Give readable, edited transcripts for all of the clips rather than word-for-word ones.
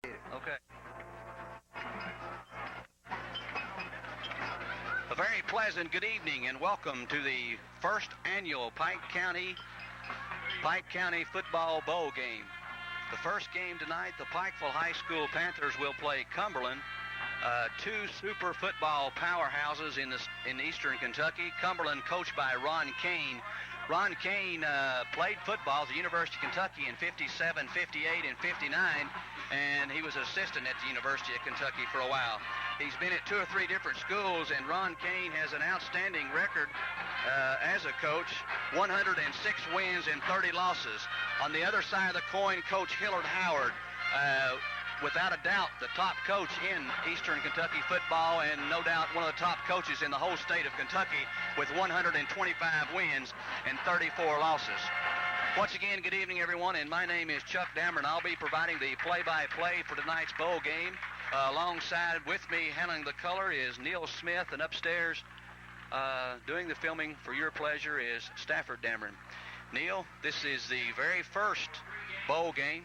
Okay. A very pleasant good evening and welcome to the first annual Pike County Football Bowl game. The first game tonight, the Pikeville High School Panthers will play Cumberland, two super football powerhouses in eastern Kentucky. Cumberland coached by Ron Kane. Ron Kane played football at the University of Kentucky in 57, 58, and 59, and he was assistant at the University of Kentucky for a while. He's been at 2 or 3 different schools, and Ron Kane has an outstanding record as a coach, 106 wins and 30 losses. On the other side of the coin, Coach Hillard Howard, without a doubt, the top coach in Eastern Kentucky football, and no doubt one of the top coaches in the whole state of Kentucky with 125 wins and 34 losses. Once again, good evening, everyone, and my name is Chuck Dammer, and I'll be providing the play-by-play for tonight's bowl game. Alongside with me, handling the color, is Neil Smith, and upstairs doing the filming for your pleasure is Stafford Dameron. Neil, this is the very first bowl game,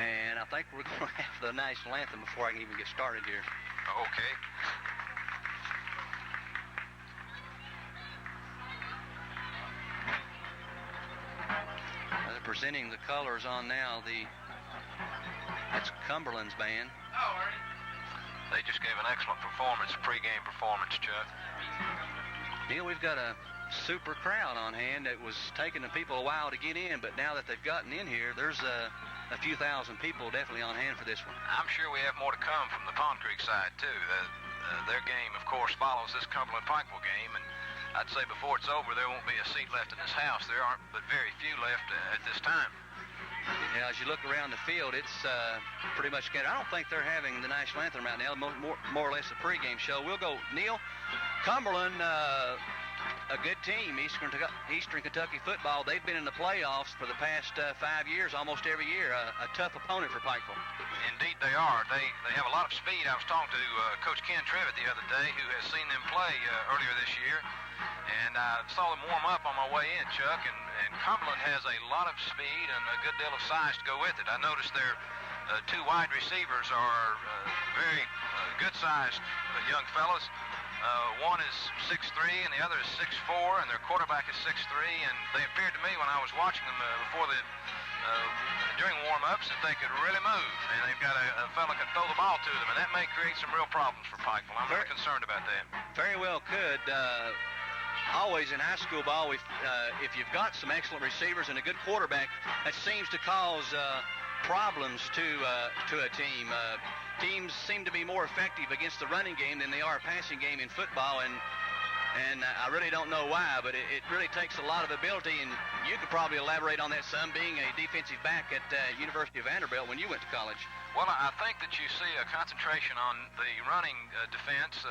and I think we're going to have the national anthem before I can even get started here. Okay. They're presenting the colors on now. That's Cumberland's band. They just gave an excellent performance, pregame performance, Chuck. Neil, we've got a super crowd on hand. It was taking the people a while to get in, but now that they've gotten in here, there's a few thousand people definitely on hand for this one. I'm sure we have more to come from the Pond Creek side, too. Their game, of course, follows this Cumberland-Pikeville game, and I'd say before it's over, there won't be a seat left in this house. There aren't but very few left at this time. Yeah, as you look around the field, it's pretty much scattered. I don't think they're having the national anthem right now, more or less a pregame show. We'll go, Neil. Cumberland, a good team, Eastern Kentucky football. They've been in the playoffs for the past 5 years, almost every year. A tough opponent for Pikeville. Indeed they are. They have a lot of speed. I was talking to Coach Ken Trevitt the other day, who has seen them play earlier this year. And I saw them warm up on my way in, Chuck, and Cumberland has a lot of speed and a good deal of size to go with it. I noticed their 2 wide receivers are very good-sized young fellas. One is 6'3", and the other is 6'4", and their quarterback is 6'3", and they appeared to me when I was watching them during warm-ups that they could really move, and they've got a fella that can throw the ball to them, and that may create some real problems for Pikeville. I'm very concerned about that. Very well could. Always in high school ball, if you've got some excellent receivers and a good quarterback, that seems to cause problems to a team. Teams seem to be more effective against the running game than they are a passing game in football, and I really don't know why, but it really takes a lot of ability, and you could probably elaborate on that some, being a defensive back at University of Vanderbilt when you went to college. Well, I think that you see a concentration on the running defense,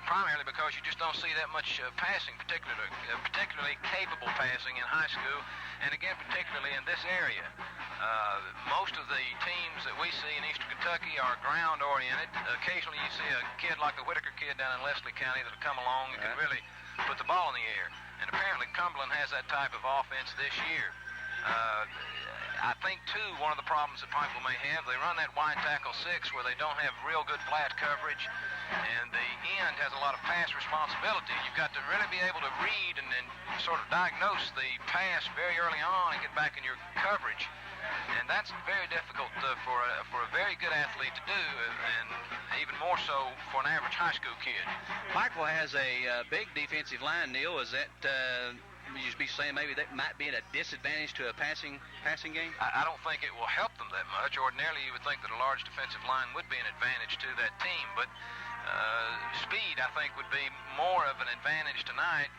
primarily because you just don't see that much passing, particularly capable passing in high school, and again, particularly in this area. Most of the teams that we see in Eastern Kentucky are ground-oriented. Occasionally you see a kid like the Whitaker kid down in Leslie County that'll come along and can really put the ball in the air. And apparently Cumberland has that type of offense this year. I think, too, one of the problems that Pikeville may have, they run that wide tackle 6 where they don't have real good flat coverage, and the end has a lot of pass responsibility. You've got to really be able to read and sort of diagnose the pass very early on and get back in your coverage. And that's very difficult for a very good athlete to do, and even more so for an average high school kid. Pikeville has a big defensive line, Neil. Is that... you'd be saying maybe that might be at a disadvantage to a passing game? I don't think it will help them that much. Ordinarily, you would think that a large defensive line would be an advantage to that team, but speed, I think, would be more of an advantage tonight,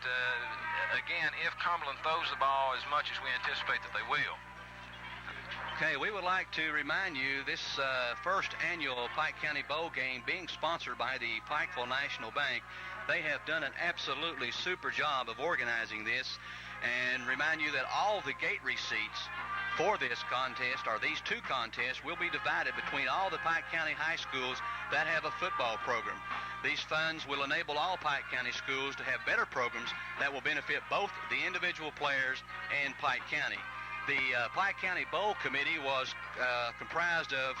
again, if Cumberland throws the ball as much as we anticipate that they will. Okay, we would like to remind you this first annual Pike County Bowl game being sponsored by the Pikeville National Bank. They have done an absolutely super job of organizing this, and remind you that all the gate receipts for this contest, or these 2 contests, will be divided between all the Pike County high schools that have a football program. These funds will enable all Pike County schools to have better programs that will benefit both the individual players and Pike County. The Pike County Bowl Committee was comprised of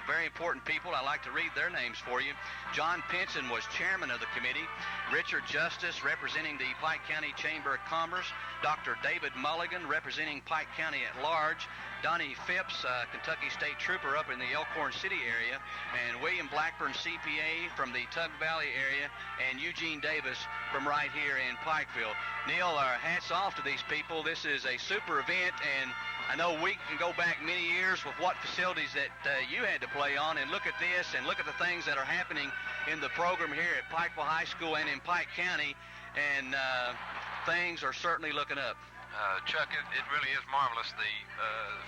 very important people. I'd like to read their names for you. John Pinson was chairman of the committee. Richard Justice, representing the Pike County Chamber of Commerce. Dr. David Mulligan, representing Pike County at large. Donnie Phipps, Kentucky State Trooper up in the Elkhorn City area, and William Blackburn, CPA from the Tug Valley area, and Eugene Davis from right here in Pikeville. Neil, our hats off to these people. This is a super event, and I know we can go back many years with what facilities that you had to play on, and look at this and look at the things that are happening in the program here at Pikeville High School and in Pike County, and things are certainly looking up. Chuck, it really is marvelous, the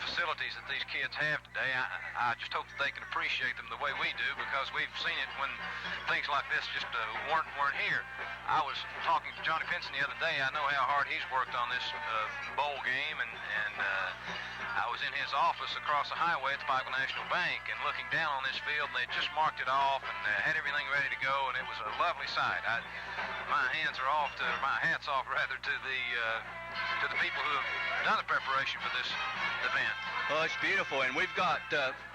facilities that these kids have today. I just hope that they can appreciate them the way we do, because we've seen it when things like this just weren't here. I was talking to Johnny Pinson the other day. I know how hard he's worked on this bowl game, and I was in his office across the highway at the Pikeville National Bank and looking down on this field, and they just marked it off and had everything ready to go, and it was a lovely sight. My hats off rather to the people who have done the preparation for this event. Well, it's beautiful, and we've got,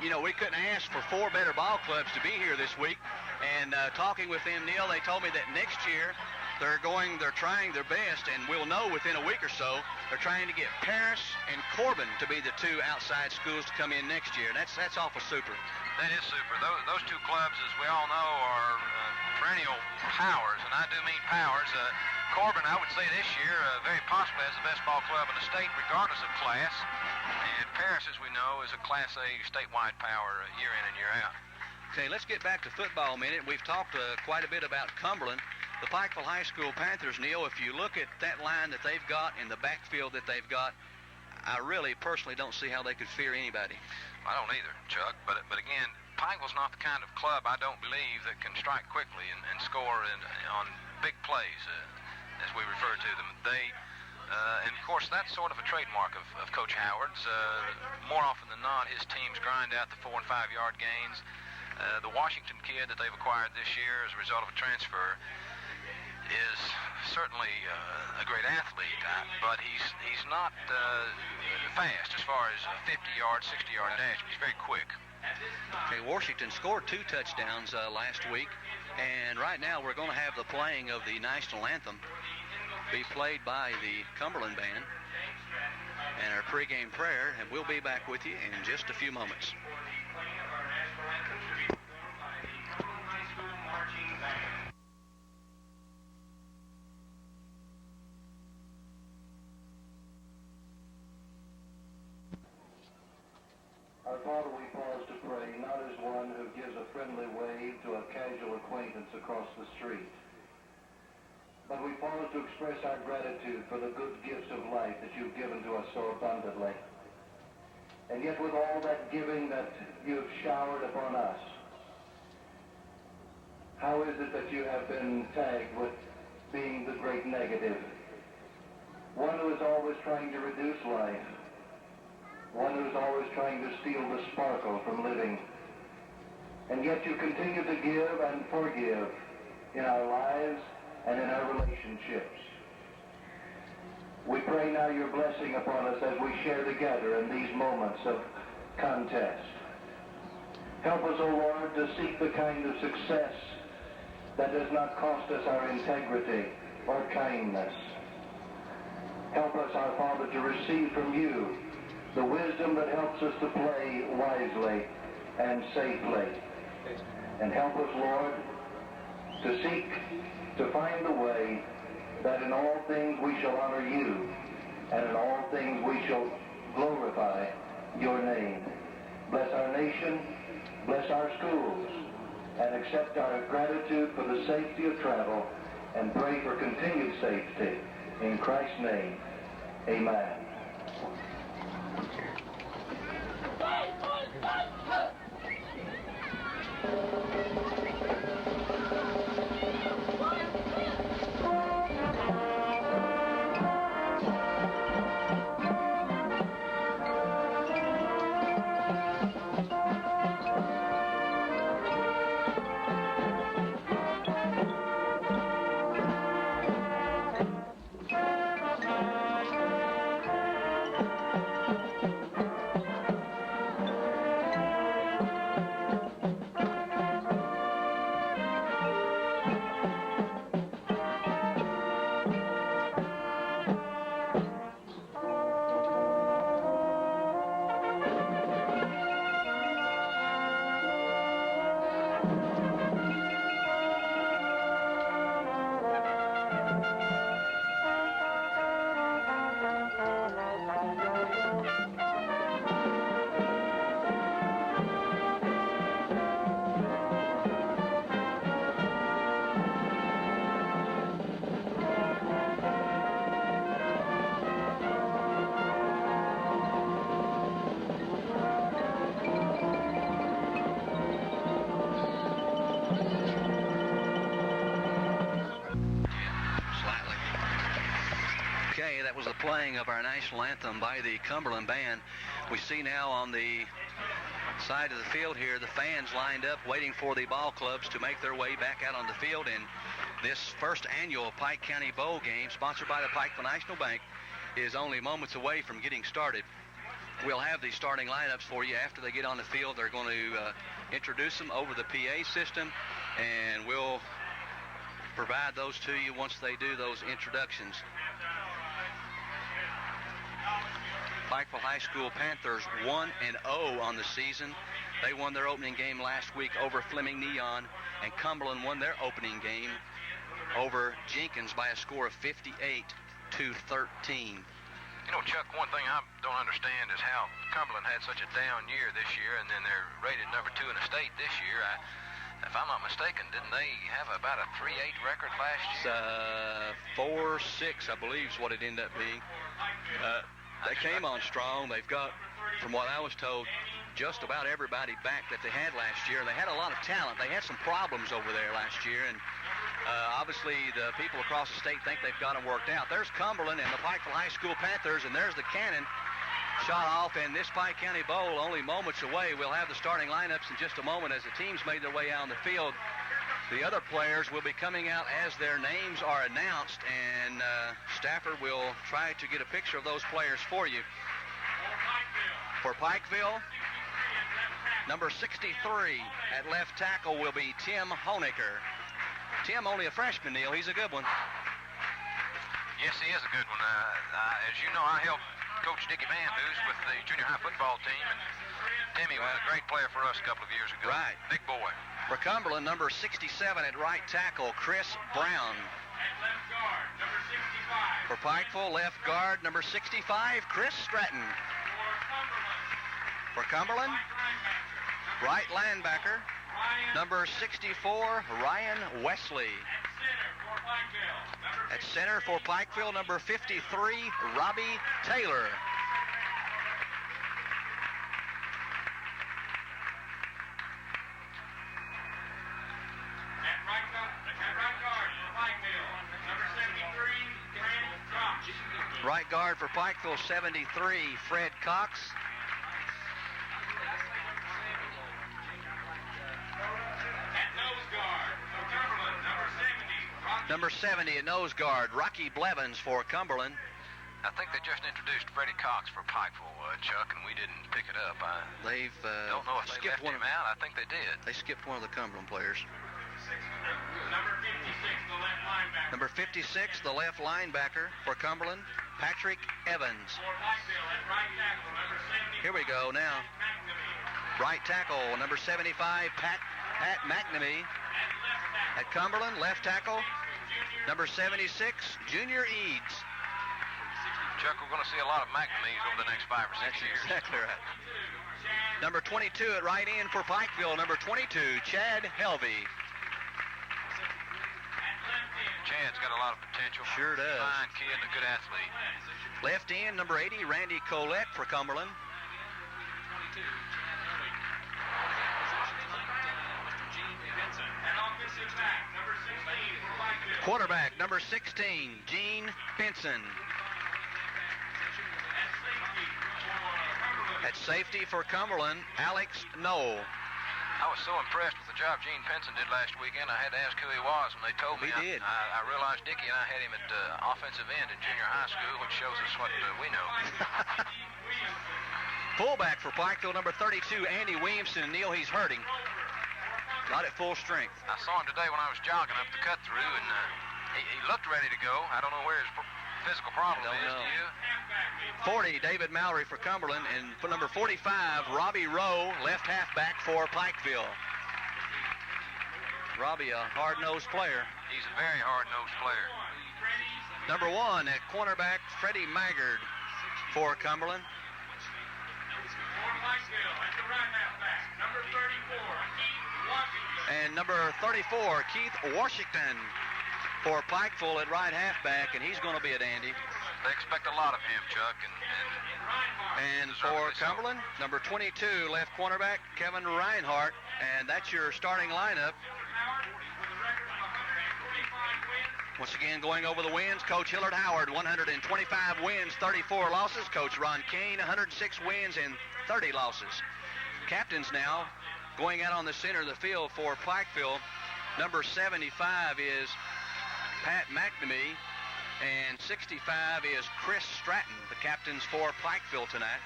we couldn't ask for 4 better ball clubs to be here this week, and talking with them, Neil, they told me that next year they're trying their best, and we'll know within a week or so, they're trying to get Paris and Corbin to be the 2 outside schools to come in next year. That's awful super. That is super. Those 2 clubs, as we all know, are perennial powers, and I do mean powers. Corbin, I would say this year, very possibly has the best ball club in the state, regardless of class. And Paris, as we know, is a Class A statewide power year in and year out. Okay, let's get back to football a minute. We've talked quite a bit about Cumberland. The Pikeville High School Panthers, Neil, if you look at that line that they've got and the backfield that they've got, I really personally don't see how they could fear anybody. I don't either, Chuck. But again, Pikeville's not the kind of club, I don't believe, that can strike quickly and score on big plays, as we refer to them. And of course, that's sort of a trademark of Coach Howard's. More often than not, his teams grind out the 4- and 5-yard gains. The Washington kid that they've acquired this year as a result of a transfer is certainly a great athlete, but he's not fast as far as a 50-yard, 60-yard dash. He's very quick. Okay, Washington scored 2 touchdowns last week, and right now we're going to have the playing of the national anthem be played by the Cumberland band and our pregame prayer, and we'll be back with you in just a few moments. Our Father, we pause to pray, not as one who gives a friendly wave to a casual acquaintance across the street, but we pause to express our gratitude for the good gifts of life that you've given to us so abundantly. And yet with all that giving that you've showered upon us, how is it that you have been tagged with being the great negative? One who is always trying to reduce life. One who's always trying to steal the sparkle from living. And yet you continue to give and forgive in our lives and in our relationships. We pray now your blessing upon us as we share together in these moments of contest. Help us, O Lord, to seek the kind of success that does not cost us our integrity or kindness. Help us, our Father, to receive from you the wisdom that helps us to play wisely and safely. And help us, Lord, to seek to find the way that in all things we shall honor you, and in all things we shall glorify your name. Bless our nation, bless our schools, and accept our gratitude for the safety of travel, and pray for continued safety. In Christ's name, amen. playing of our national anthem by the Cumberland band. We see now on the side of the field here the fans lined up waiting for the ball clubs to make their way back out on the field in this first annual Pike County Bowl game sponsored by the Pikeville National Bank is only moments away from getting started. We'll have the starting lineups for you after they get on the field. They're going to introduce them over the PA system, and we'll provide those to you once they do those introductions. Pikeville High School Panthers 1-0 on the season. They won their opening game last week over Fleming Neon, and Cumberland won their opening game over Jenkins by a score of 58-13. You know, Chuck, one thing I don't understand is how Cumberland had such a down year this year, and then they're rated number 2 in the state this year. If I'm not mistaken, didn't they have about a 3-8 record last year? 4-6, I believe, is what it ended up being. They came on strong. They've got, from what I was told, just about everybody back that they had last year. They had a lot of talent. They had some problems over there last year, and obviously the people across the state think they've got them worked out. There's Cumberland and the Pikeville High School Panthers, and there's the cannon shot off in this Pike County Bowl only moments away. We'll have the starting lineups in just a moment as the teams made their way out on the field. The other players will be coming out as their names are announced, and Stafford will try to get a picture of those players for you. For Pikeville, number 63 at left tackle will be Tim Honecker. Tim, only a freshman, Neil. He's a good one. Yes, he is a good one. As you know, I helped Coach Dickie Van Hoos with the junior high football team, and Timmy was a great player for us a couple of years ago. Right. Big boy. For Cumberland, number 67 at right tackle, Chris Brown. For Pikeville, left guard, number 65, Chris Stratton. For Cumberland, right linebacker, number 64, Ryan Wesley. At center for Pikeville, number 53, Robbie Taylor. Right guard for Pikeville, 73, Fred Cox. Number 70 at nose guard, Rocky Blevins for Cumberland. I think they just introduced Freddie Cox for Pikeville, Chuck, and we didn't pick it up. They've don't know if they left him out. I think they did. They skipped one of the Cumberland players. Number 56, the left linebacker. Number 56, the left linebacker for Cumberland, Patrick Evans. Here we go now. Right tackle, number 75, Pat McNamee. At Cumberland, left tackle, number 76, Junior Eads. Chuck, we're going to see a lot of McNamees over the next 5 or 6 years. Exactly right. Number 22 at right end for Pikeville, number 22, Chad Helvey. Chad's got a lot of potential. Sure does. Fine kid and a good athlete. Left end, number 80, Randy Collette for Cumberland. Quarterback, number 16, Gene Benson. At safety for Cumberland, Alex Knoll. I was so impressed with the job Gene Pinson did last weekend, I had to ask who he was when they told me. He did. I realized Dickie and I had him at offensive end in junior high school, which shows us what we know. Fullback for Pikeville, number 32, Andy Williamson. And Neil, he's hurting. Not at full strength. I saw him today when I was jogging up the cut through, and he looked ready to go. I don't know where his physical problem is. Do you? 40, David Mallory for Cumberland, and for number 45, Robbie Rowe, left halfback for Pikeville. Robbie, a hard-nosed player. He's a very hard-nosed player. Number 1 at cornerback, Freddie Maggard for Cumberland. And number 34, Keith Washington for Pikeville at right halfback, and he's going to be a dandy. They expect a lot of him, Chuck. And for Cumberland, number 22, left cornerback, Kevin Reinhardt, and that's your starting lineup. Once again, going over the wins, Coach Hillard Howard, 125 wins, 34 losses. Coach Ron Kane, 106 wins and 30 losses. Captains now going out on the center of the field for Pikeville. Number 75 is Pat McNamee, and 65 is Chris Stratton, the captains for Pikeville tonight.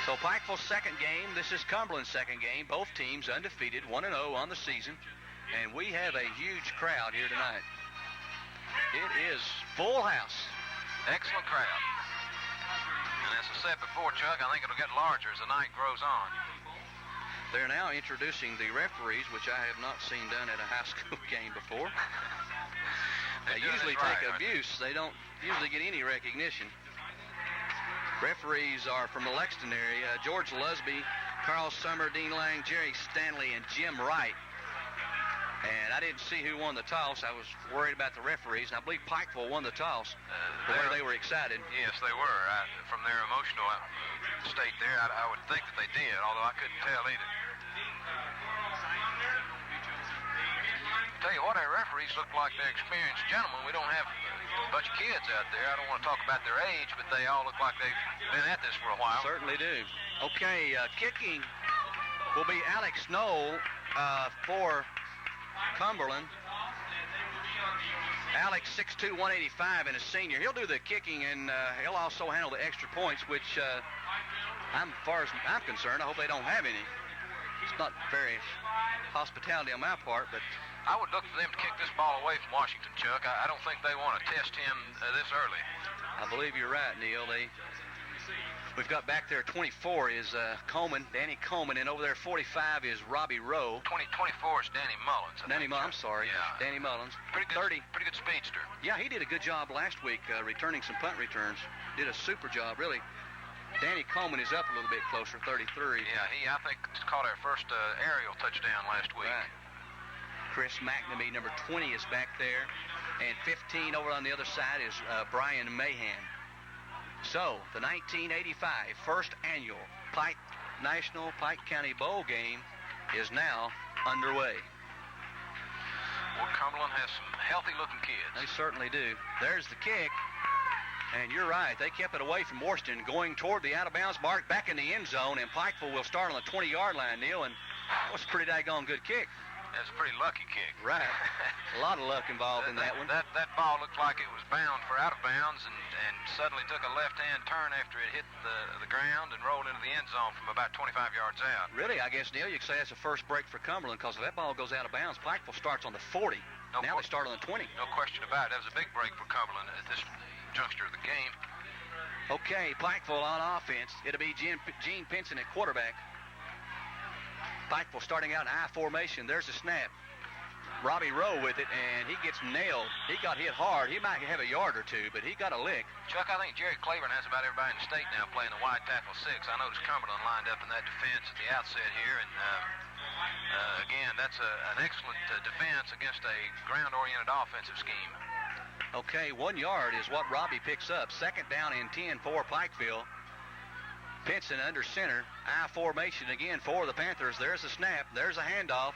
So Pikeville's second game. This is Cumberland's second game. Both teams undefeated, 1-0 on the season. And we have a huge crowd here tonight. It is full house. Excellent crowd. And as I said before, Chuck, I think it'll get larger as the night grows on. They're now introducing the referees, which I have not seen done at a high school game before. They usually take abuse. They don't usually get any recognition. Referees are from the Lexington area. George Lusby, Carl Summer, Dean Lang, Jerry Stanley, and Jim Wright. And I didn't see who won the toss. I was worried about the referees, and I believe Pikeville won the toss. They were excited. Yes, they were. From their emotional state there, I would think that they did, although I couldn't tell either. Tell you what, our referees look like they're experienced gentlemen. We don't have a bunch of kids out there. I don't want to talk about their age, but they all look like they've been at this for a while. Certainly do. Okay, kicking will be Alex Knoll for Cumberland. Alex, 6'2", 185, and a senior. He'll do the kicking, and he'll also handle the extra points, which, as far as I'm concerned, I hope they don't have any. It's not very hospitality on my part, but I would look for them to kick this ball away from Washington, Chuck. I don't think they want to test him this early. I believe you're right, Neil. We've got back there 24 is Coleman, Danny Coleman, and over there 45 is Robbie Rowe. 24 is Danny Mullins. I'm sorry. Yeah. Danny Mullins. Pretty good speedster. Yeah, he did a good job last week returning some punt returns. Did a super job, really. Danny Coleman is up a little bit closer, 33. Yeah, I think, caught our first aerial touchdown last week. Right. Chris McNamee, number 20, is back there. And 15 over on the other side is Brian Mahan. So, the 1985 first annual Pike National Pike County Bowl game is now underway. Well, Cumberland has some healthy-looking kids. They certainly do. There's the kick. And you're right. They kept it away from Washington, going toward the out-of-bounds mark back in the end zone, and Pikeville will start on the 20-yard line, Neil, and that was a pretty daggone good kick. That's a pretty lucky kick. Right. A lot of luck involved in that one. That ball looked like it was bound for out of bounds and suddenly took a left-hand turn after it hit the ground and rolled into the end zone from about 25 yards out. Really, I guess, Neil, you could say that's a first break for Cumberland, because if that ball goes out of bounds, Pikeville starts on the 40. Now they start on the 20. No question about it. That was a big break for Cumberland at this juncture of the game. Okay, Pikeville on offense. It'll be Gene Pinson at quarterback. Pikeville starting out in I formation. There's a snap. Robbie Rowe with it, and he gets nailed. He got hit hard. He might have a yard or two, but he got a lick. Chuck, I think Jerry Claiborne has about everybody in the state now playing the wide tackle 6. I noticed Cumberland lined up in that defense at the outset here, and again, that's an excellent defense against a ground-oriented offensive scheme. Okay, 1 yard is what Robbie picks up. Second down and 10 for Pikeville. Pinson under center. I formation again for the Panthers. There's a snap. There's a handoff.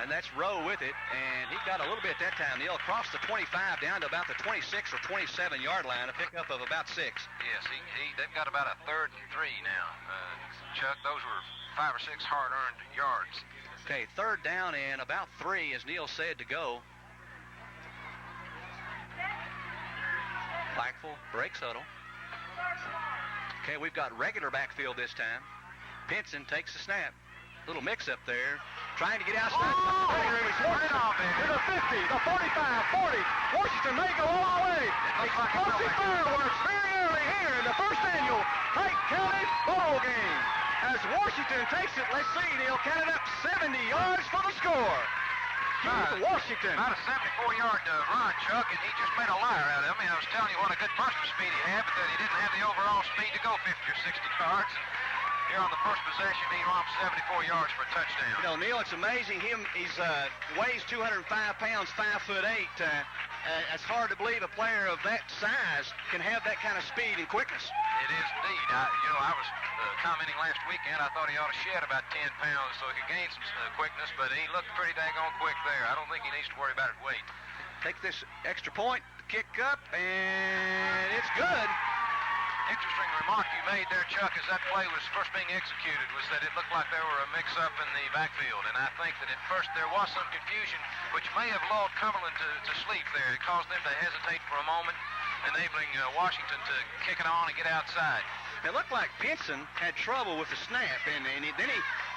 And that's Rowe with it. And he got a little bit that time, Neil, across the 25 down to about the 26 or 27-yard line, a pickup of about 6. Yes, they've got about a 3rd and 3 now. Chuck, those were 5 or 6 hard-earned yards. Okay, 3rd down and about 3, as Neil said, to go. Pikeville breaks huddle. Okay, we've got regular backfield this time. Pinson takes the snap. Little mix-up there. Trying to get outside. Oh, to the 50, the 45, 40. Washington may go all the way. Explosive fireworks very early here in the first annual Pike County Bowl game. As Washington takes it, let's see, Neil counted up 70 yards for the score. Washington. About a 74-yard run, Chuck, and he just made a liar out of him. I was telling you what a good buster speed he had, but that he didn't have the overall speed to go 50 or 60 yards. And here on the first possession, he romped 74 yards for a touchdown. You know, Neil, it's amazing. He weighs 205 pounds, 5'8". It's hard to believe a player of that size can have that kind of speed and quickness. It is indeed. I was commenting last weekend. I thought he ought to shed about 10 pounds so he could gain some quickness, but he looked pretty daggone quick there. I don't think he needs to worry about his weight. take this extra point, kick up, and it's good. Interesting remark you made there, Chuck, as that play was first being executed, was that it looked like there were a mix-up in the backfield. And I think that at first there was some confusion, which may have lulled Cumberland to sleep there. It caused them to hesitate for a moment, enabling Washington to kick it on and get outside. It looked like Pinson had trouble with the snap, and then he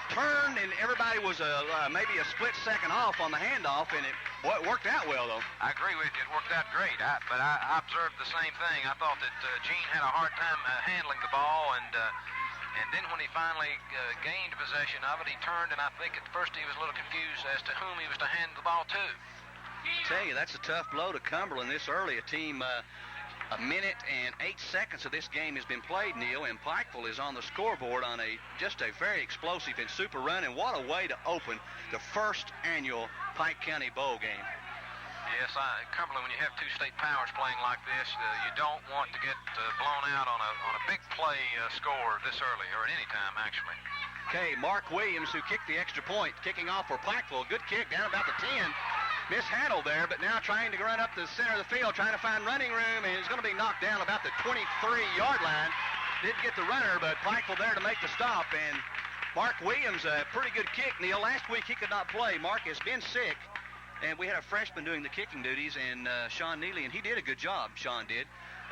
turned, and everybody was maybe a split second off on the handoff, and it worked out well, though. I agree with you. It worked out great, but I observed the same thing. I thought that Gene had a hard time handling the ball, and then when he finally gained possession of it, he turned, and I think at first he was a little confused as to whom he was to hand the ball to. I tell you, that's a tough blow to Cumberland this early. A team, a minute and 8 seconds of this game has been played, Neil, and Pikeville is on the scoreboard on just a very explosive and super run, and what a way to open the first annual Pike County Bowl game. Yes, Cumberland, when you have two state powers playing like this, you don't want to get blown out on a big play score this early, or at any time, actually. Okay, Mark Williams, who kicked the extra point, kicking off for Pikeville. Good kick down about the 10. Mishandled there, but now trying to run up the center of the field, trying to find running room, and he's going to be knocked down about the 23-yard line. Didn't get the runner, but Pikeville there to make the stop, and Mark Williams, a pretty good kick, Neil. Last week he could not play. Mark has been sick, and we had a freshman doing the kicking duties, and Sean Neely, and he did a good job, Sean did.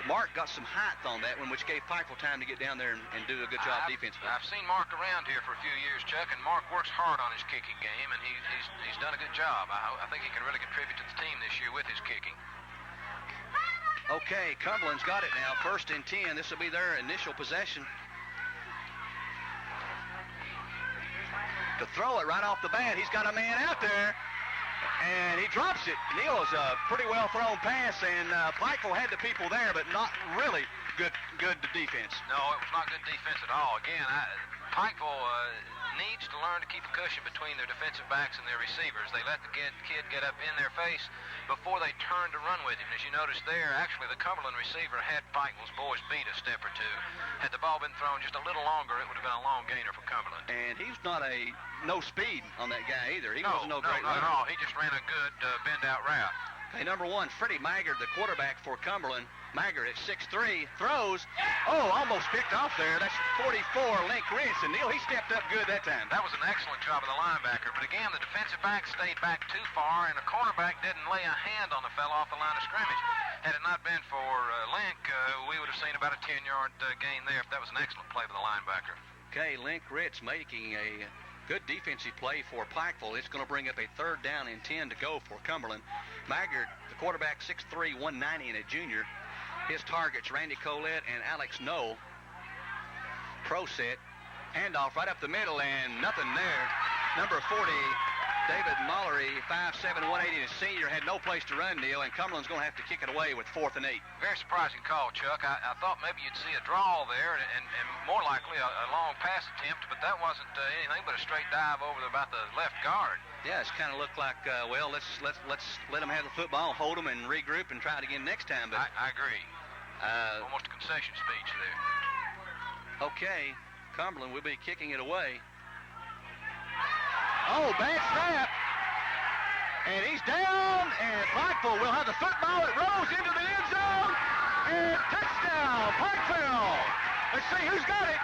Mark got some height on that one, which gave Pikeville time to get down there and do a good job defensively. I've seen Mark around here for a few years, Chuck, and Mark works hard on his kicking game, and he's done a good job. I think he can really contribute to the team this year with his kicking. Okay, Cumberland's got it now. 1st and 10. This will be their initial possession. To throw it right off the bat, he's got a man out there. And he drops it. Neil, is a pretty well thrown pass, and Pikeville had the people there, but not really good defense. No, it was not good defense at all. Again, Pikeville needs to learn to keep a cushion between their defensive backs and their receivers. They let the kid get up in their face before they turn to run with him. As you notice there, actually the Cumberland receiver had Pikeville's boys beat a step or two. Had the ball been thrown just a little longer, it would have been a long gainer for Cumberland. And he's not no speed on that guy either. He wasn't no great not runner. at all. He just ran a good bend-out route. Okay, number 1, Freddie Maggard, the quarterback for Cumberland. Maggard at 6'3", throws. Oh, almost picked off there. That's 44, Link Ritz. And Neil, he stepped up good that time. That was an excellent job of the linebacker. But again, the defensive back stayed back too far, and the cornerback didn't lay a hand on the fellow off the line of scrimmage. Had it not been for Link, we would have seen about a 10-yard gain there. If that was an excellent play by the linebacker. Okay, Link Ritz making a good defensive play for Pikeville. It's going to bring up a 3rd down and 10 to go for Cumberland. Maggard, the quarterback, 6'3", 190, and a junior. His targets, Randy Collette and Alex Knoll. Pro set. Handoff right up the middle, and nothing there. Number 40, David Mallory, 5'7", 180, and a senior, had no place to run, Neil, and Cumberland's going to have to kick it away with 4th and 8. Very surprising call, Chuck. I thought maybe you'd see a draw there, and more likely a long pass attempt, but that wasn't anything but a straight dive over about the left guard. Yeah, it's kind of looked like, well, let's let them have the football, hold them, and regroup and try it again next time. But I agree. Almost a concession speech there. Okay, Cumberland will be kicking it away. Oh, bad snap. And he's down, and Pikeville will have the football. It rolls into the end zone, and touchdown, Pikeville. Let's see who's got it.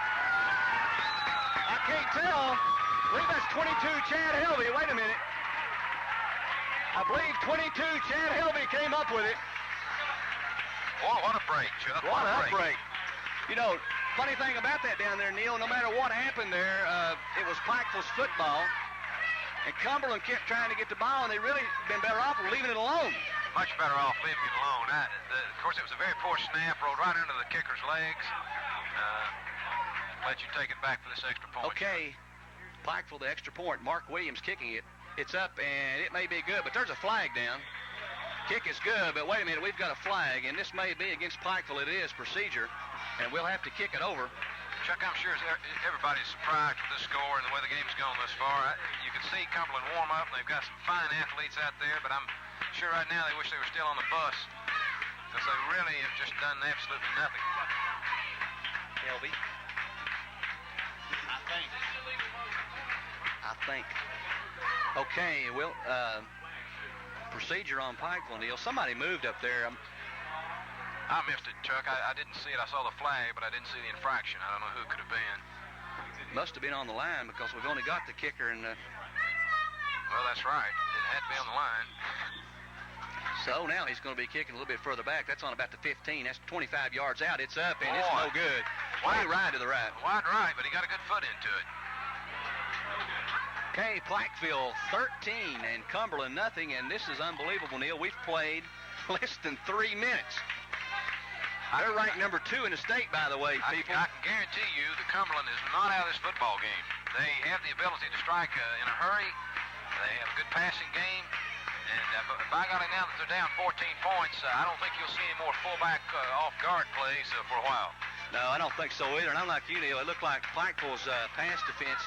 I can't tell. I believe that's 22, Chad Helvey. Wait a minute. I believe 22, Chad Helvey came up with it. Boy, what a break, Chuck. What a break. You know, funny thing about that down there, Neil, no matter what happened there, it was Pikeville's football. And Cumberland kept trying to get the ball, and they really been better off leaving it alone. Much better off leaving it alone. Of course, it was a very poor snap, rolled right into the kicker's legs. Let you take it back for this extra point. Okay, Pikeville, the extra point. Mark Williams kicking it. It's up, and it may be good, but there's a flag down. Kick is good, but wait a minute, we've got a flag, and this may be against Pikeville. It is procedure, and we'll have to kick it over. Chuck, I'm sure everybody's surprised with this score and the way the game's gone thus far. You can see Cumberland warm up, and they've got some fine athletes out there, but I'm sure right now they wish they were still on the bus because they really have just done absolutely nothing. Helvey. I think. Okay, well, procedure on Pikeville, Neil. Somebody moved up there. I missed it, Chuck. I didn't see it. I saw the flag, but I didn't see the infraction. I don't know who it could have been. Must have been on the line because we've only got the kicker and Well, that's right. It had to be on the line. So now he's going to be kicking a little bit further back. That's on about the 15. That's 25 yards out. It's up, and it's no good. Way wide to the right. Wide right, but he got a good foot into it. Okay, Pikeville 13 and Cumberland nothing, and this is unbelievable, Neil. We've played less than 3 minutes. They're ranked number 2 in the state, by the way, people. I can guarantee you that Cumberland is not out of this football game. They have the ability to strike in a hurry. They have a good passing game. And by golly, now that they're down 14 points, I don't think you'll see any more fullback off-guard plays for a while. No, I don't think so either. And I'm like you, Neil. It looked like Pikeville's pass defense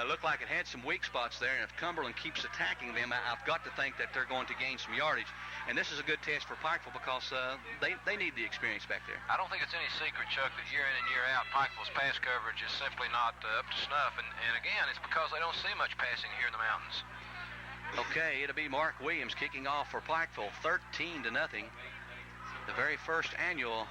looked like it had some weak spots there. And if Cumberland keeps attacking them, I've got to think that they're going to gain some yardage. And this is a good test for Pikeville because they need the experience back there. I don't think it's any secret, Chuck, that year in and year out, Pikeville's pass coverage is simply not up to snuff. And again, it's because they don't see much passing here in the mountains. Okay, it'll be Mark Williams kicking off for Pikeville, 13-0. The very first annual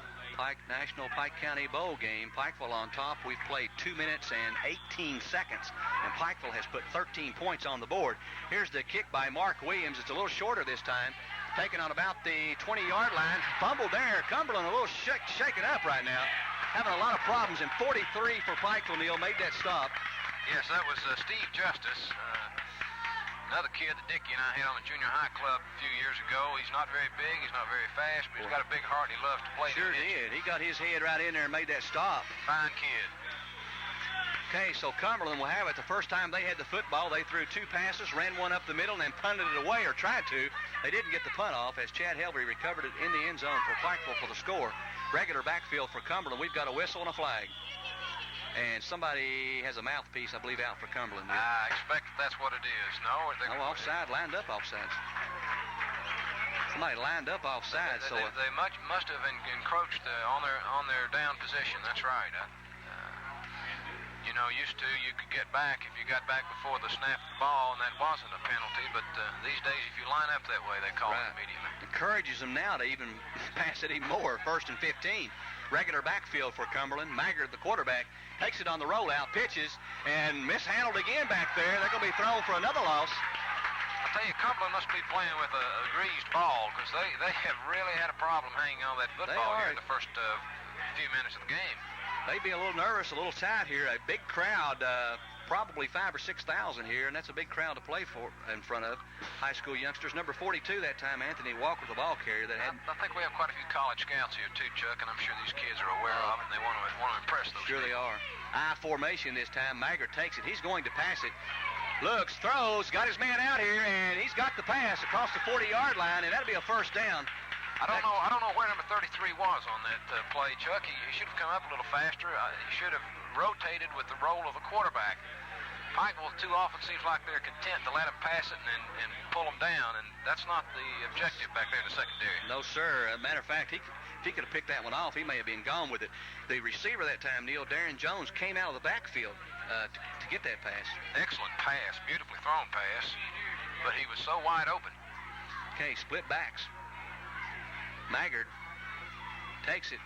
National Pike County Bowl game. Pikeville on top. We've played 2 minutes and 18 seconds, and Pikeville has put 13 points on the board. Here's the kick by Mark Williams. It's a little shorter this time, taken on about the 20-yard line. Fumbled there. Cumberland a little shaken up right now, having a lot of problems, and 43 for Pikeville. Neil made that stop. Yes, that was Steve Justice. Another kid that Dickie and I had on the junior high club a few years ago. He's not very big, he's not very fast, but he's got a big heart and he loves to play. Sure did. He got his head right in there and made that stop. Fine kid. Okay, so Cumberland will have it. The first time they had the football, they threw 2 passes, ran one up the middle, and then punted it away, or tried to. They didn't get the punt off as Chad Helbury recovered it in the end zone for Pikeville for the score. Regular backfield for Cumberland. We've got a whistle and a flag. And somebody has a mouthpiece, I believe, out for Cumberland. I expect that's what it is. No, offside, lined up offsides. Somebody lined up offside. They must have encroached on their down position. That's right. Used to you could get back if you got back before the snap of the ball, and that wasn't a penalty. But these days, if you line up that way, they call it immediately. Encourages them now to even pass it even more. 1st and 15. Regular backfield for Cumberland. Maggard, the quarterback, takes it on the rollout, pitches, and mishandled again back there. They're going to be thrown for another loss. I tell you, Cumberland must be playing with a greased ball because they have really had a problem hanging on that football here in the first few minutes of the game. They'd be a little nervous, a little tight here. A big crowd, probably 5,000 or 6,000 here, and that's a big crowd to play for in front of high school youngsters. Number 42 that time, Anthony Walker, the ball carrier. I think we have quite a few college scouts here too, Chuck, and I'm sure these kids are aware of it, and they want to impress those Sure kids. They are. I formation this time. Maggard takes it. He's going to pass it. Looks, throws, got his man out here, and he's got the pass across the 40-yard line, and that'll be a first down. I don't know where number 33 was on that play, Chuck. He should have come up a little faster. He should have rotated with the role of the quarterback. Pikeville too often seems like they're content to let him pass it and pull him down, and that's not the objective back there in the secondary. No, sir. As a matter of fact, if he could have picked that one off, he may have been gone with it. The receiver that time, Neil, Darren Jones, came out of the backfield to get that pass. Excellent pass, beautifully thrown pass, but he was so wide open. Okay, split backs. Maggard takes it.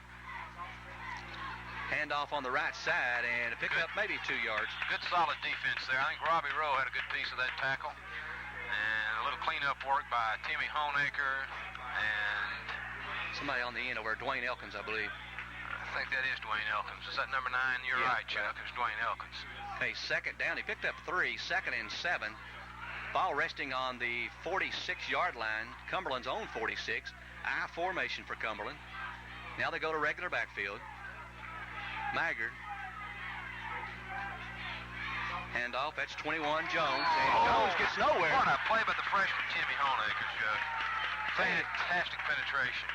Handoff on the right side and a pickup maybe 2 yards. Good solid defense there. I think Robbie Rowe had a good piece of that tackle. And a little cleanup work by Timmy Honecker and somebody on the end over Dwayne Elkins, I believe. I think that is Dwayne Elkins. Is that number 9? You're right, Chuck. It's Dwayne Elkins. Okay, second down. He picked up 3, 2nd and 7. Ball resting on the 46-yard line, Cumberland's own 46. I formation for Cumberland. Now they go to regular backfield. Maggard. Handoff, that's 21 Jones. And Jones gets nowhere. What a play by the freshman Timmy Honecker, Chuck. Fantastic penetration.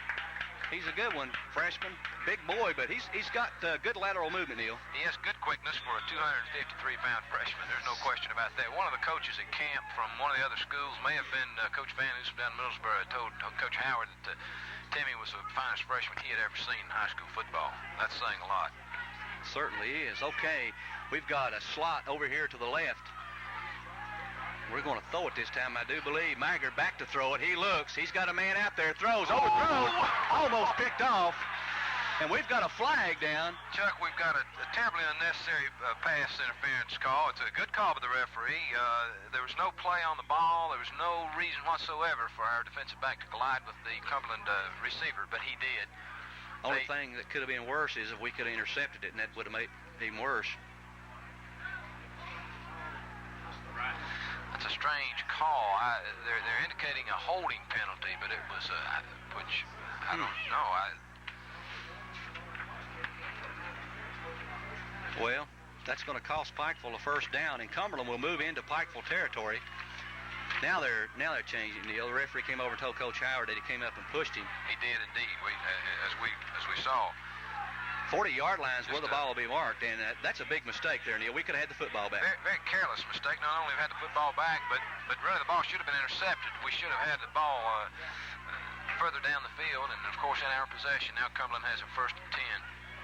He's a good one, freshman. Big boy, but he's got good lateral movement, Neil. He has good quickness for a 253-pound freshman. There's no question about that. One of the coaches at camp from one of the other schools may have been Coach Van Ness down in Middlesboro. Told Coach Howard that Timmy was the finest freshman he had ever seen in high school football. That's saying a lot. Certainly is. Okay, we've got a slot over here to the left. We're going to throw it this time, I do believe. Maggard back to throw it. He looks. He's got a man out there. Throws. Overthrows. Almost picked off. And we've got a flag down. Chuck, we've got a terribly unnecessary pass interference call. It's a good call by the referee. There was no play on the ball. There was no reason whatsoever for our defensive back to collide with the Cumberland receiver, but he did. Only thing that could have been worse is if we could have intercepted it, and that would have made it even worse. That's a strange call. They're indicating a holding penalty, but it was which I don't know. Well, that's going to cost Pikeville a first down, and Cumberland will move into Pikeville territory. Now they're changing. The referee came over and told Coach Howard that he came up and pushed him. He did indeed. As we saw. 40-yard lines where the ball will be marked, and that's a big mistake there, Neil. We could have had the football back. Very, very careless mistake. Not only have had the football back, but really the ball should have been intercepted. We should have had the ball further down the field, and of course in our possession. Now Cumberland has a 1st and 10.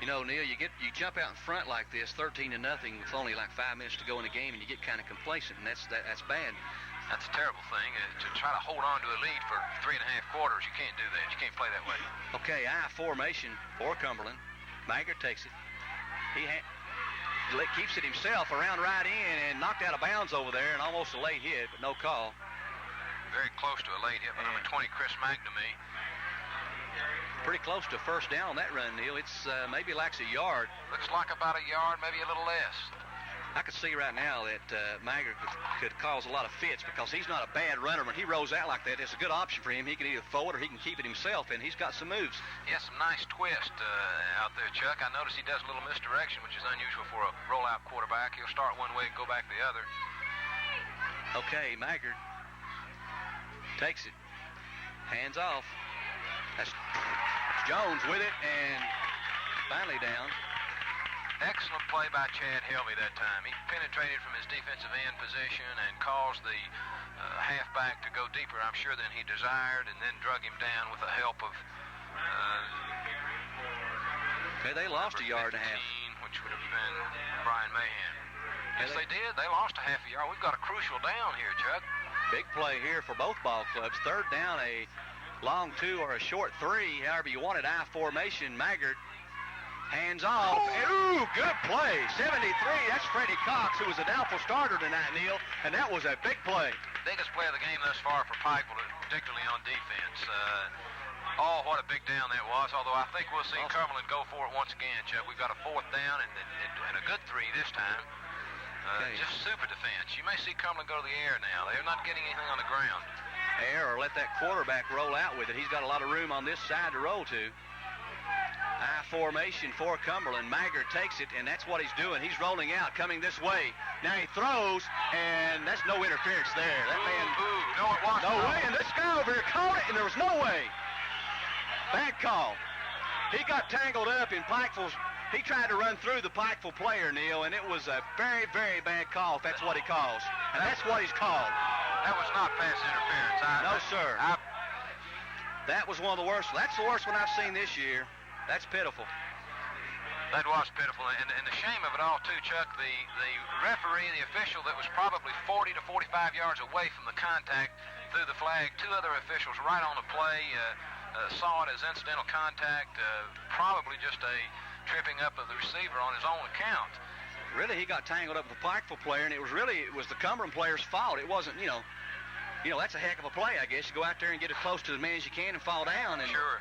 You know, Neil, you jump out in front like this, 13-0, with only like 5 minutes to go in the game, and you get kind of complacent, and that's bad. That's a terrible thing. To try to hold on to a lead for 3.5 quarters, you can't do that. You can't play that way. Okay, I formation for Cumberland. Maggard takes it. He keeps it himself around right in and knocked out of bounds over there, and almost a late hit, but no call. Very close to a late hit by number 20, Chris McNamee. Pretty close to first down on that run, Neil. It's maybe lacks a yard. Looks like about a yard, maybe a little less. I can see right now that Maggard could cause a lot of fits because he's not a bad runner. When he rolls out like that, it's a good option for him. He can either throw it or he can keep it himself, and he's got some moves. He has some nice twist out there, Chuck. I notice he does a little misdirection, which is unusual for a rollout quarterback. He'll start one way and go back the other. Okay, Maggard takes it. Hands off. That's Jones with it, and finally down. Excellent play by Chad Helvey that time. He penetrated from his defensive end position and caused the halfback to go deeper, I'm sure, than he desired, and then drug him down with the help of okay, they lost a yard 15, and a half. Which would have been Brian Mahan. Yes, they did. They lost a half a yard. We've got a crucial down here, Chuck. Big play here for both ball clubs. Third down, a long 2 or a short 3, however you want it. I formation. Maggard hands off. Ooh, good play. 73. That's Freddie Cox, who was a doubtful starter tonight, Neil, and that was a big play. Biggest play of the game thus far for Pikeville, particularly on defense. What a big down that was, although I think we'll see Cumberland go for it once again, Chuck. We've got a 4th down and a good 3 this time. Just super defense. You may see Cumberland go to the air now. They're not getting anything on the ground. Air or let that quarterback roll out with it. He's got a lot of room on this side to roll to. I formation for Cumberland. Maggard takes it, and that's what he's doing. He's rolling out, coming this way. Now he throws, and that's no interference there. That man, no, it wasn't. No way, and this guy over here caught it, and there was no way. Bad call. He got tangled up in Pikeville's. He tried to run through the Pikeville player, Neil, and it was a very, very bad call, if that's what he calls. And that's what he's called. That was not pass interference. No, sir. That was one of the worst. That's the worst one I've seen this year. That's pitiful. That was pitiful. And the shame of it all, too, Chuck, the referee, the official that was probably 40 to 45 yards away from the contact threw the flag. 2 other officials right on the play saw it as incidental contact, probably just a tripping up of the receiver on his own account. Really, he got tangled up with the Pikeville player, and it was the Cumberland player's fault. It wasn't, that's a heck of a play, I guess. You go out there and get as close to the man as you can and fall down. And sure.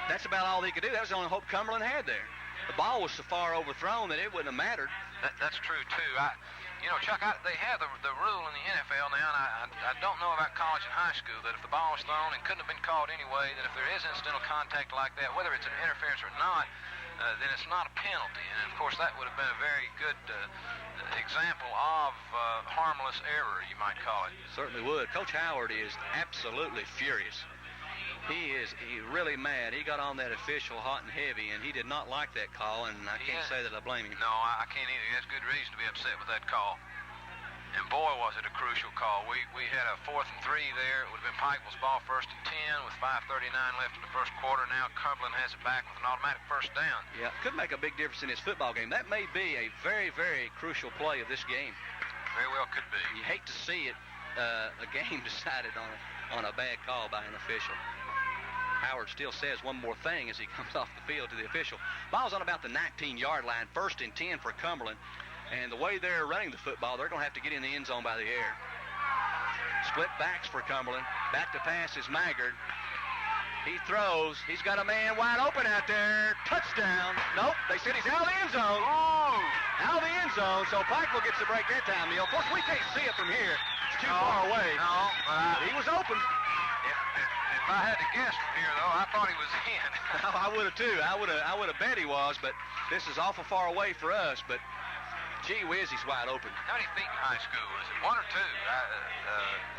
That's about all he could do. That was the only hope Cumberland had there. The ball was so far overthrown that it wouldn't have mattered. That's true, too. Chuck, they have the rule in the NFL now, and I don't know about college and high school, that if the ball was thrown and couldn't have been called anyway, that if there is incidental contact like that, whether it's an interference or not, then it's not a penalty. And, of course, that would have been a very good example of harmless error, you might call it. Certainly would. Coach Howard is absolutely furious. He's really mad. He got on that official hot and heavy, and he did not like that call, and I can't say that I blame him. No, I can't either. He has good reason to be upset with that call. And boy, was it a crucial call. We had a 4th and 3 there. It would have been Pikeville's ball, 1st and 10 with 5:39 left in the first quarter. Now Cumberland has it back with an automatic first down. Yeah, could make a big difference in his football game. That may be a very, very crucial play of this game. Very well could be. You hate to see it a game decided on a bad call by an official. Howard still says one more thing as he comes off the field to the official. Ball's on about the 19-yard line, 1st and 10 for Cumberland. And the way they're running the football, they're going to have to get in the end zone by the air. Split backs for Cumberland. Back to pass is Maggard. He throws. He's got a man wide open out there. Touchdown. Nope. They said he's out of the end zone. Oh! Out of the end zone, so Pikeville gets the break that time, Neil. Of course, we can't see it from here. It's too far away. No, but he was open. If I had to guess from here, though, I thought he was in. I would have, too. I would have bet he was, but this is awful far away for us. But gee whiz, he's wide open. How many feet in high school? Is it 1 or 2?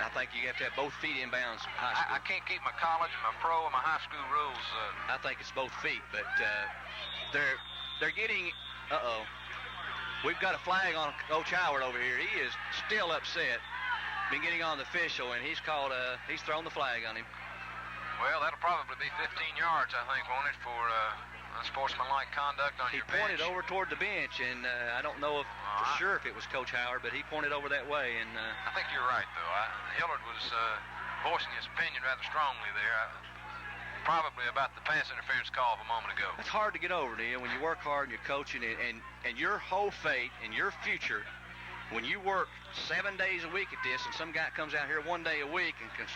I think you have to have both feet inbounds high school. I can't keep my college, my pro, and my high school rules. I think it's both feet, but they're getting. We've got a flag on Coach Howard over here. He is still upset. Been getting on the official, and he's thrown the flag on him. Well, that'll probably be 15 yards, I think, won't it, for unsportsmanlike conduct on your bench? He pointed over toward the bench, and I don't know for sure if it was Coach Howard, but he pointed over that way. And I think you're right, though. Hillard was voicing his opinion rather strongly there, probably about the pass interference call of a moment ago. It's hard to get over, Neil, when you work hard and you're coaching, and your whole fate and your future, when you work 7 days a week at this, and some guy comes out here 1 day a week and can,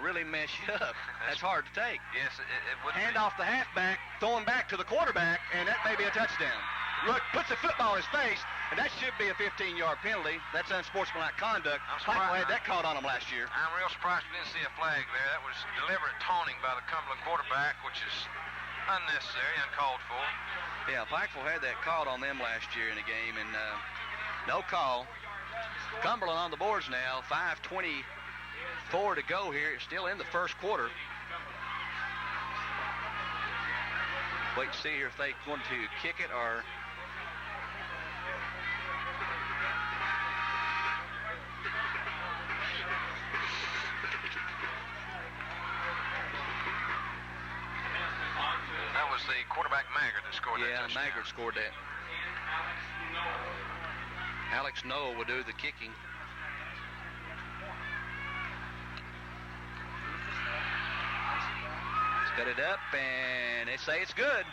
really mess you up, that's hard to take. Yes, it would. Hand off the halfback, throwing back to the quarterback, and that may be a touchdown. Look, puts a football in his face, and that should be a 15-yard penalty. That's unsportsmanlike conduct. Pikeville had that called on him last year. I'm real surprised we didn't see a flag there. That was deliberate taunting by the Cumberland quarterback, which is unnecessary, uncalled for. Yeah, Pikeville had that called on them last year in a game, and no call. Cumberland on the boards now, 5:24 to go here. It's still in the first quarter. Wait to see here if they're going to kick it or... That was the quarterback Maggard that scored that touchdown. Yeah, Maggard scored that. Alex Noel will do the kicking. He's got it up, and they say it's good.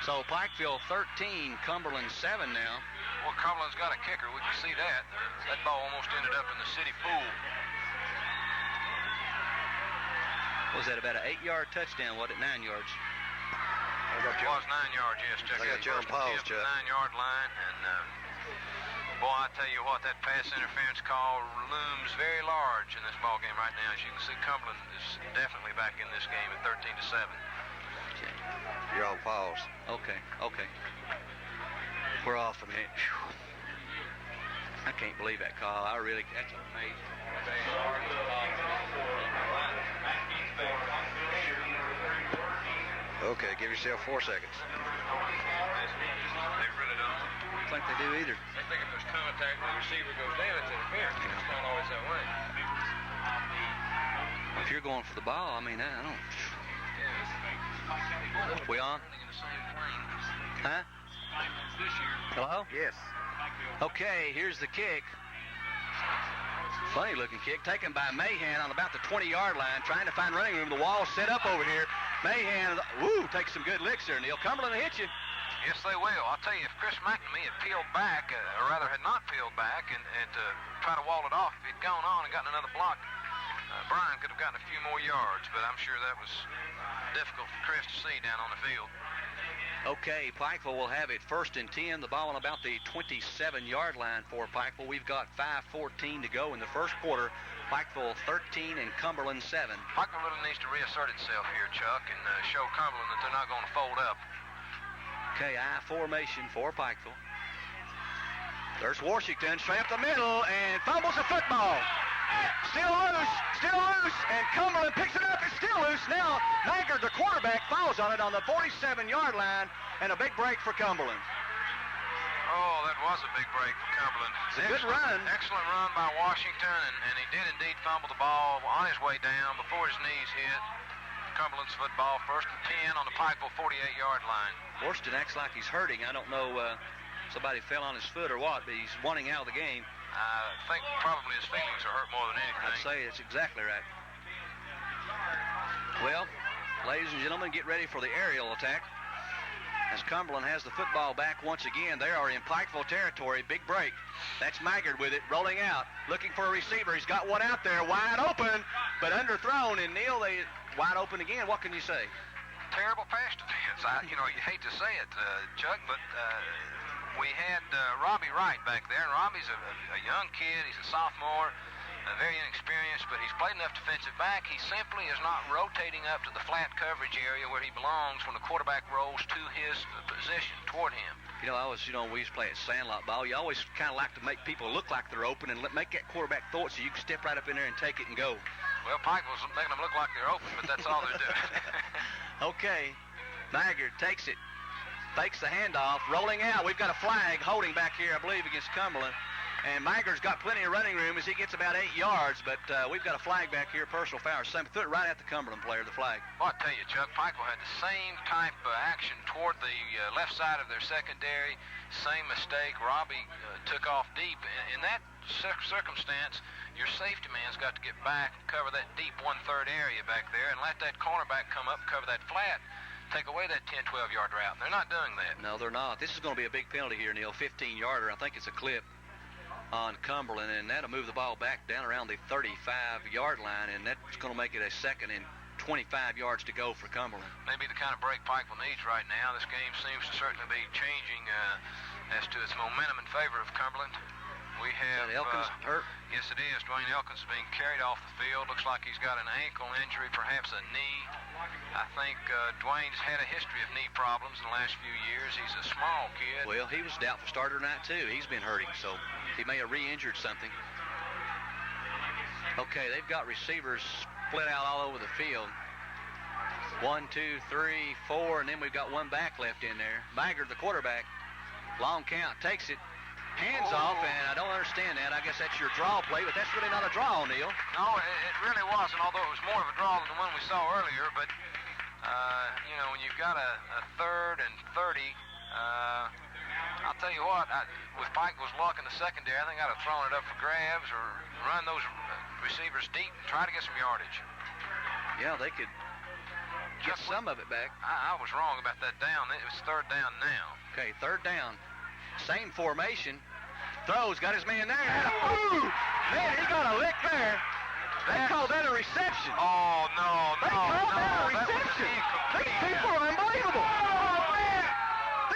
So Pikeville 13, Cumberland 7 now. Well, Cumberland's got a kicker. We can see that. That ball almost ended up in the city pool. Was that about an 8-yard touchdown? What, at 9 yards? It was 9 yards, yes, Chuck. I got you on pause, Chuck. 9-yard line, and boy, I tell you what, that pass interference call looms very large in this ball game right now. As you can see, Cumberland is definitely back in this game at 13-7. Okay. You're on pause. Okay. We're off a minute. Whew. I can't believe that call. That's amazing. Okay, give yourself 4 seconds. They really don't. I don't think they do either. They think if there's contact and the receiver goes down, it's interference. It's not always that way. If you're going for the ball, I mean, I don't... We on? Huh? Hello? Yes. Okay, here's the kick. Funny looking kick taken by Mahan on about the 20-yard line, trying to find running room. The wall's set up over here. Mahan, takes some good licks there, Neil. Cumberland will hit you. Yes, they will. I'll tell you, if Chris McNamee had peeled back, or rather had not peeled back, and tried to wall it off, if he'd gone on and gotten another block, Brian could have gotten a few more yards, but I'm sure that was difficult for Chris to see down on the field. Okay, Pikeville will have it 1st and 10. The ball on about the 27-yard line for Pikeville. We've got 5:14 to go in the first quarter. Pikeville 13 and Cumberland 7. Pikeville really needs to reassert itself here, Chuck, and show Cumberland that they're not going to fold up. Okay, I formation for Pikeville. There's Washington straight up the middle and fumbles the football. Still loose, and Cumberland picks it up. It's still loose. Now, Maggard, the quarterback, falls on it on the 47-yard line, and a big break for Cumberland. Oh, that was a big break for Cumberland. It's a good run. Excellent run by Washington, and he did indeed fumble the ball on his way down before his knees hit. Cumberland's football, 1st and 10 on the Pikeville 48-yard line. Washington acts like he's hurting. I don't know, somebody fell on his foot or what, but he's wanting out of the game. I think probably his feelings are hurt more than anything. I'd say that's exactly right. Well, ladies and gentlemen, get ready for the aerial attack. As Cumberland has the football back once again, they are in Pikeville territory. Big break. That's Maggard with it, rolling out, looking for a receiver. He's got one out there, wide open, but underthrown. And Neil, they wide open again. What can you say? Terrible pass defense. You hate to say it, Chuck, but we had Robbie Wright back there, and Robbie's a young kid. He's a sophomore, very inexperienced, but he's played enough defensive back. He simply is not rotating up to the flat coverage area where he belongs when the quarterback rolls to his position, toward him. We used to play at Sandlot ball. You always kind of like to make people look like they're open and make that quarterback throw it so you can step right up in there and take it and go. Well, Pike was making them look like they're open, but that's all they're doing. Okay, Maggard takes it, fakes the handoff, rolling out. We've got a flag holding back here, I believe, against Cumberland. And Maggard's got plenty of running room as he gets about 8 yards, but we've got a flag back here, personal foul. Threw it right at the Cumberland player, the flag. Well, I tell you, Chuck, Pikeville had the same type of action toward the left side of their secondary. Same mistake. Robbie took off deep. In that circumstance, your safety man's got to get back and cover that deep 1/3 area back there and let that cornerback come up and cover that flat. Take away that 10, 12-yard route. And they're not doing that. No, they're not. This is going to be a big penalty here, Neil. 15-yarder. I think it's a clip on Cumberland, and that'll move the ball back down around the 35-yard line, and that's going to make it a 2nd and 25 yards to go for Cumberland. Maybe the kind of break Pikeville needs right now. This game seems to certainly be changing as to its momentum in favor of Cumberland. We have Elkins hurt. Yes, it is. Dwayne Elkins is being carried off the field. Looks like he's got an ankle injury, perhaps a knee. I think Dwayne's had a history of knee problems in the last few years. He's a small kid. Well, he was doubtful starter tonight, too. He's been hurting, so he may have re-injured something. Okay, they've got receivers split out all over the field. 1, 2, 3, 4, and then we've got one back left in there. Maggard, the quarterback, long count, takes it. Hands off, and I don't understand that. I guess that's your draw play, but that's really not a draw, Neil. No, it really wasn't, although it was more of a draw than the one we saw earlier. But, when you've got a 3rd and 30, I'll tell you what, with Pikeville's luck in the secondary, I think I'd have thrown it up for grabs or run those receivers deep and try to get some yardage. Yeah, they could get some of it back. I was wrong about that down. It was 3rd down now. Okay, 3rd down. Same formation. Throws, got his man there. Ooh! Man, he got a lick there. They call that a reception. Oh, no. They call that a reception. These people are unbelievable. Oh, man.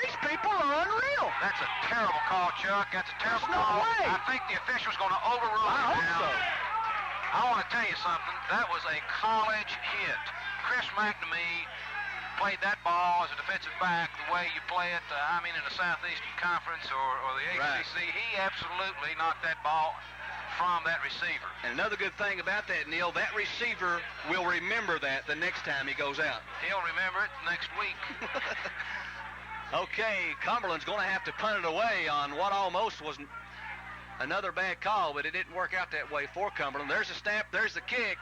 These people are unreal. That's a terrible call, Chuck. That's a terrible There's no call. way. I think the official's going to overrule it now. I hope so. I want to tell you something. That was a college hit. Chris McNamee played that ball as a defensive back the way you play it, in the Southeastern Conference or the ACC. Right. He absolutely knocked that ball from that receiver. And another good thing about that, Neil, that receiver will remember that the next time he goes out. He'll remember it next week. Okay, Cumberland's going to have to punt it away on what almost was another bad call, but it didn't work out that way for Cumberland. There's the snap, there's the kick.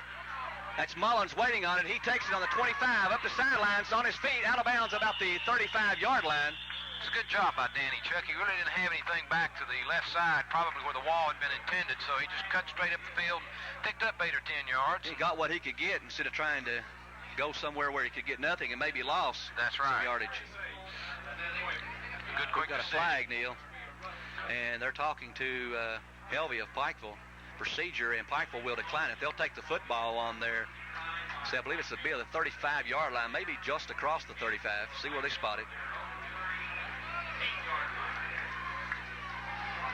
That's Mullins waiting on it. He takes it on the 25, up the sidelines, on his feet, out of bounds about the 35-yard line. It's a good job by Danny, Chuck. He really didn't have anything back to the left side, probably where the wall had been intended, so he just cut straight up the field, picked up 8 or 10 yards. He got what he could get instead of trying to go somewhere where he could get nothing and maybe lost That's right. some yardage. Good quick We've got a flag, Neil, and they're talking to Helvey of Pikeville. Procedure, and Pikeville will decline it. They'll take the football on their, I believe it's the 35-yard line, maybe just across the 35. See where they spot it.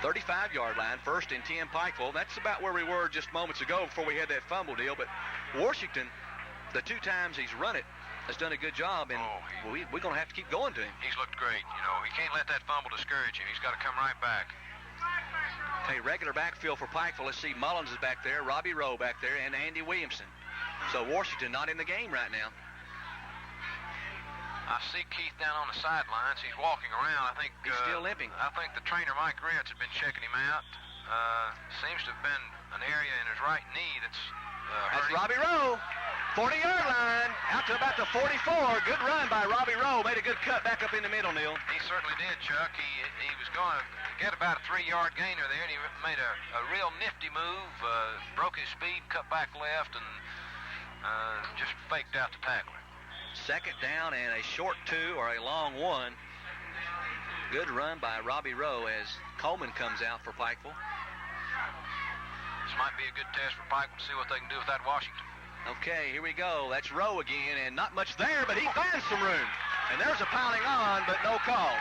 35-yard line, 1st and 10 Pikeville. That's about where we were just moments ago before we had that fumble deal. But Washington, the 2 times he's run it, has done a good job, and we're going to have to keep going to him. He's looked great. He can't let that fumble discourage him. He's got to come right back. Okay, regular backfield for Pikeville. Let's see, Mullins is back there, Robbie Rowe back there, and Andy Williamson. So Washington not in the game right now. I see Keith down on the sidelines. He's walking around. I think he's still limping. I think the trainer, Mike Ritz, had been checking him out. Seems to have been an area in his right knee that's That's Robbie Rowe. 40-yard line, out to about the 44. Good run by Robbie Rowe. Made a good cut back up in the middle, Neil. He certainly did, Chuck. He was going to get about a 3-yard gainer there, and he made a real nifty move, broke his speed, cut back left, and just faked out the tackler. Second down and a short 2 or a long 1. Good run by Robbie Rowe as Coleman comes out for Pikeville. This might be a good test for Pikeville to see what they can do with that Washington. Okay, here we go. That's Rowe again, and not much there, but he finds some room. And there's a piling on, but no call.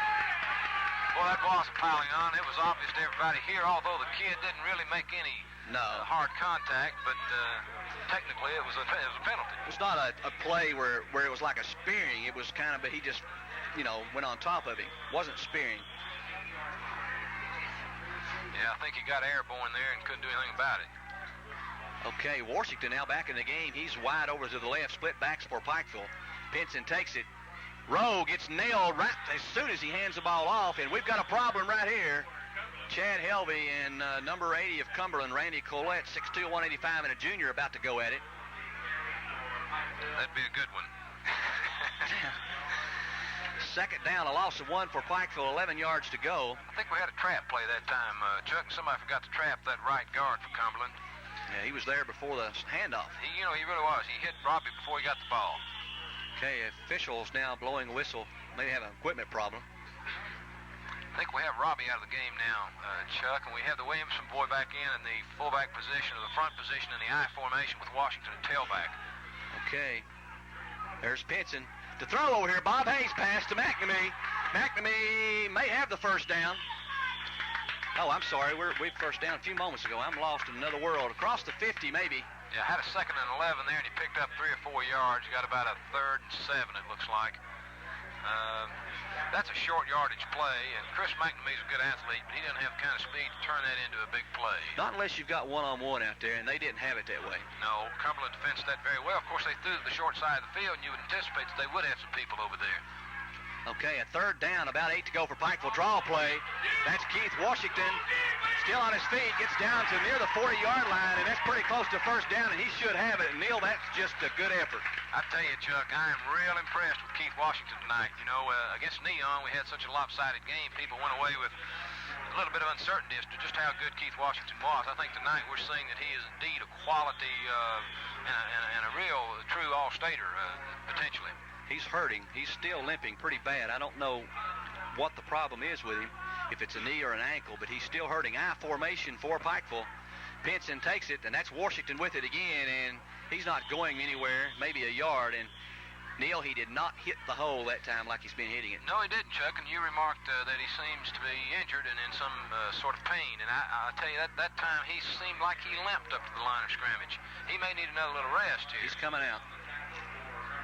Well, that was piling on. It was obvious to everybody here, although the kid didn't really make any hard contact, but technically it was a penalty. It was not a play where it was like a spearing. It was kind of, but he just, went on top of him. Wasn't spearing. Yeah, I think he got airborne there and couldn't do anything about it. Okay, Washington now back in the game. He's wide over to the left, split backs for Pikeville. Pinson takes it. Rowe gets nailed right as soon as he hands the ball off, and we've got a problem right here. Chad Helvey and number 80 of Cumberland, Randy Collette, 6'2", 185, and a junior about to go at it. That'd be a good one. Second down, a loss of 1 for Pikeville, 11 yards to go. I think we had a trap play that time, Chuck, and somebody forgot to trap that right guard for Cumberland. Yeah, he was there before the handoff. He really was. He hit Robbie before he got the ball. Okay, officials now blowing a whistle. May have an equipment problem. I think we have Robbie out of the game now, Chuck, and we have the Williamson boy back in the fullback position, or the front position in the I formation with Washington at tailback. Okay, there's Pinson. To throw over here, Bob Hayes pass to McNamee. McNamee may have the first down. Oh, I'm sorry, we first down a few moments ago. I'm lost in another world. Across the 50, maybe. Yeah, had a 2nd and 11 there, and he picked up 3 or 4 yards. He got about a 3rd and 7, it looks like. That's a short yardage play, and Chris McNamee's a good athlete, but he doesn't have the kind of speed to turn that into a big play. Not unless you've got one-on-one out there, and they didn't have it that way. No, Cumberland defends that very well. Of course, they threw to the short side of the field, and you would anticipate that they would have some people over there. Okay, a 3rd down, about 8 to go for Pikeville. Draw play. That's Keith Washington. Still on his feet, gets down to near the 40-yard line, and that's pretty close to first down, and he should have it. And Neil, that's just a good effort. I tell you, Chuck, I am real impressed with Keith Washington tonight. Against Neon, we had such a lopsided game. People went away with a little bit of uncertainty as to just how good Keith Washington was. I think tonight we're seeing that he is indeed a quality and a real, true all-stater, potentially. He's hurting. He's still limping pretty bad. I don't know what the problem is with him, if it's a knee or an ankle, but he's still hurting. I formation for Pikeville. Pinson takes it, and that's Washington with it again, and he's not going anywhere, maybe a yard. And Neil, he did not hit the hole that time like he's been hitting it. No, he didn't, Chuck, and you remarked that he seems to be injured and in some sort of pain. And I tell you, that time he seemed like he limped up to the line of scrimmage. He may need another little rest here. He's coming out.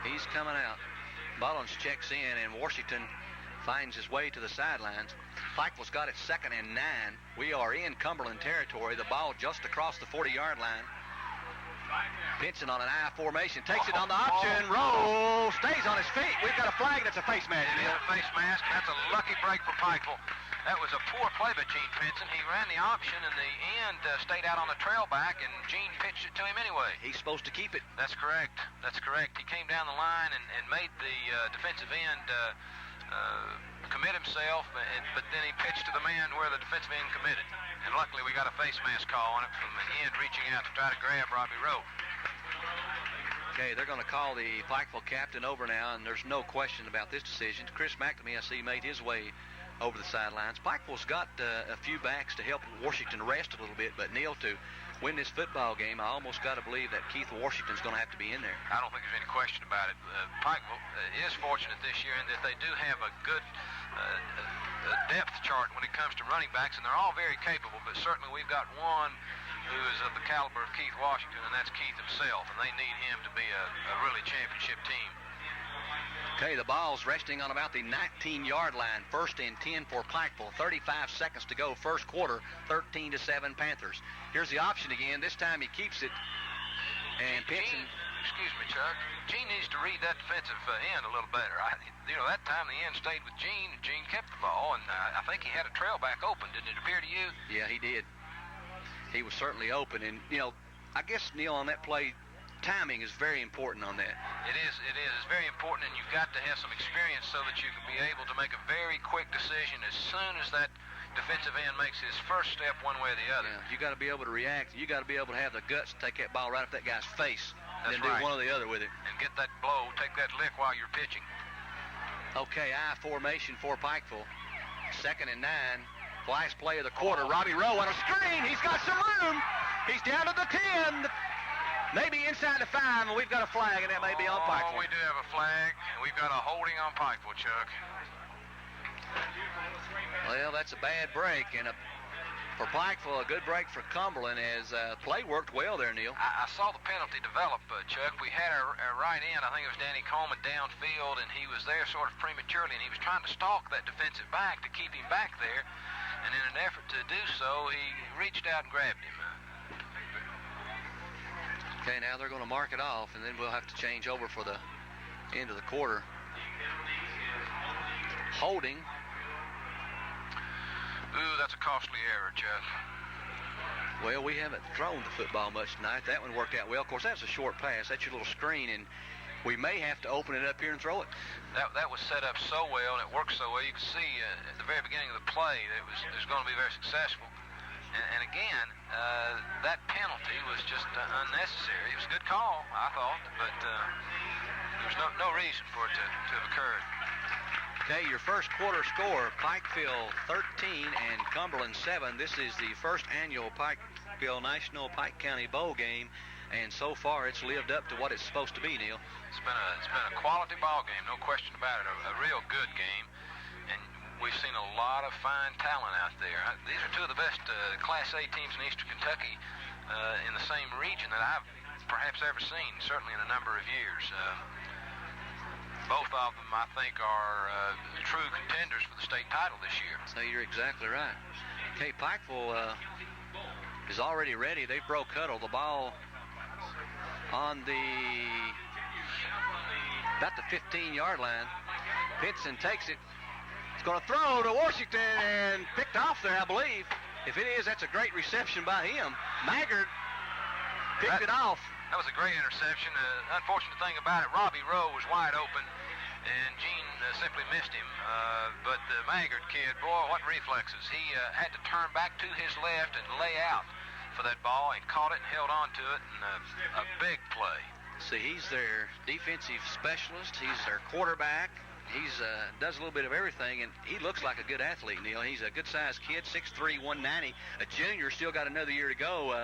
He's coming out. Mullins checks in, and Washington finds his way to the sidelines. Pikeville's got it 2nd and 9. We are in Cumberland territory. The ball just across the 40-yard line. Pinson on an I formation, takes it on the option. Roll, stays on his feet. We've got a flag. That's a face mask. It is a face mask. That's a lucky break for Pikeville. That was a poor play by Gene Pinson. He ran the option, and the end stayed out on the trail back, and Gene pitched it to him anyway. He's supposed to keep it. That's correct. That's correct. He came down the line and made the defensive end commit himself, but then he pitched to the man where the defensive end committed. And luckily we got a face mask call on it from the end reaching out to try to grab Robbie Rowe. Okay, they're going to call the Pikeville captain over now, and there's no question about this decision. Chris McNamee, I see, made his way over the sidelines. Pikeville's got a few backs to help Washington rest a little bit, but Neil, to win this football game, I almost got to believe that Keith Washington's going to have to be in there. I don't think there's any question about it. Pikeville is fortunate this year in that they do have a good depth chart when it comes to running backs, and they're all very capable, but certainly we've got one who is of the caliber of Keith Washington, and that's Keith himself, and they need him to be a really championship team. Okay, the ball's resting on about the 19-yard line. 1st and 10 for Pikeville. 35 seconds to go. First quarter, 13-7 Panthers. Here's the option again. This time he keeps it. And Pinson... Excuse me, Chuck. Gene needs to read that defensive end a little better. That time the end stayed with Gene, and Gene kept the ball, and I think he had a trail back open. Didn't it appear to you? Yeah, he did. He was certainly open, and, I guess, Neil, on that play, timing is very important on that. It is. It's very important, and you've got to have some experience so that you can be able to make a very quick decision as soon as that defensive end makes his first step one way or the other. Yeah, you got to be able to react. You got to be able to have the guts to take that ball right up that guy's face. That's and then right. do one or the other with it. And get that blow, take that lick while you're pitching. Okay, I formation for Pikeville. 2nd and 9. Last play of the quarter. Robbie Rowe on a screen. He's got some room. He's down to the 10. Maybe inside the 5, and we've got a flag, and that may be on Pikeville. We do have a flag, and we've got a holding on Pikeville, Chuck. Well, that's a bad break, and for Pikeville, a good break for Cumberland as play worked well there, Neil. I saw the penalty develop, Chuck. We had our right end, I think it was Danny Coleman, downfield, and he was there sort of prematurely, and he was trying to stalk that defensive back to keep him back there. And in an effort to do so, he reached out and grabbed him. Okay, now they're going to mark it off, and then we'll have to change over for the end of the quarter. Holding. Ooh, that's a costly error, Chuck. Well, we haven't thrown the football much tonight. That one worked out well. Of course, that's a short pass. That's your little screen, and we may have to open it up here and throw it. That was set up so well, and it worked so well. You could see at the very beginning of the play that it was going to be very successful. And again, that penalty was just unnecessary. It was a good call, I thought, but there was no reason for it to have occurred. Okay, your first quarter score, Pikeville 13 and Cumberland 7. This is the first annual Pikeville National Pike County Bowl game, and so far it's lived up to what it's supposed to be, Neil. It's been a quality ball game, no question about it, a real good game, and we've seen a lot of fine talent out there. These are two of the best Class A teams in Eastern Kentucky in the same region that I've perhaps ever seen, certainly in a number of years. Both of them, I think, are true contenders for the state title this year. So you're exactly right. Okay, Pikeville is already ready. They broke huddle. The ball on about the 15-yard line. Pitson takes it. It's going to throw to Washington and picked off there, I believe. If it is, that's a great reception by him. Maggard picked it off. That was a great interception. Unfortunate thing about it, Robbie Rowe was wide open, and Gene simply missed him. But the Maggard kid, boy, what reflexes. He had to turn back to his left and lay out for that ball, and caught it and held on to it, and a big play. See, he's their defensive specialist. He's their quarterback. He's does a little bit of everything, and he looks like a good athlete, Neil. He's a good-sized kid, 6'3", 190. A junior, still got another year to go.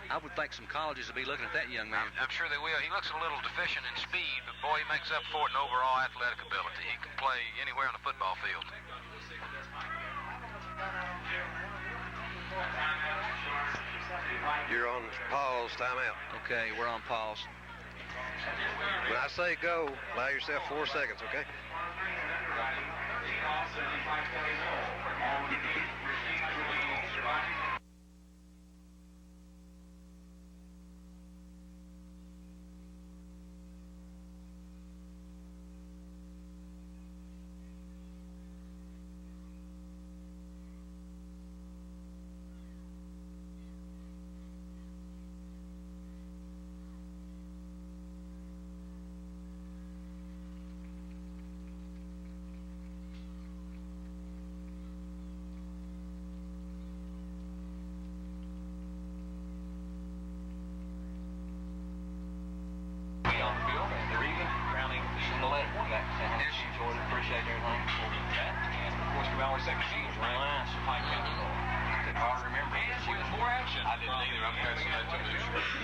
I would think some colleges will be looking at that young man. I'm sure they will. He looks a little deficient in speed, but boy, he makes up for it in overall athletic ability. He can play anywhere on the football field. You're on pause, timeout. Okay, we're on pause. When I say go, allow yourself 4 seconds, okay?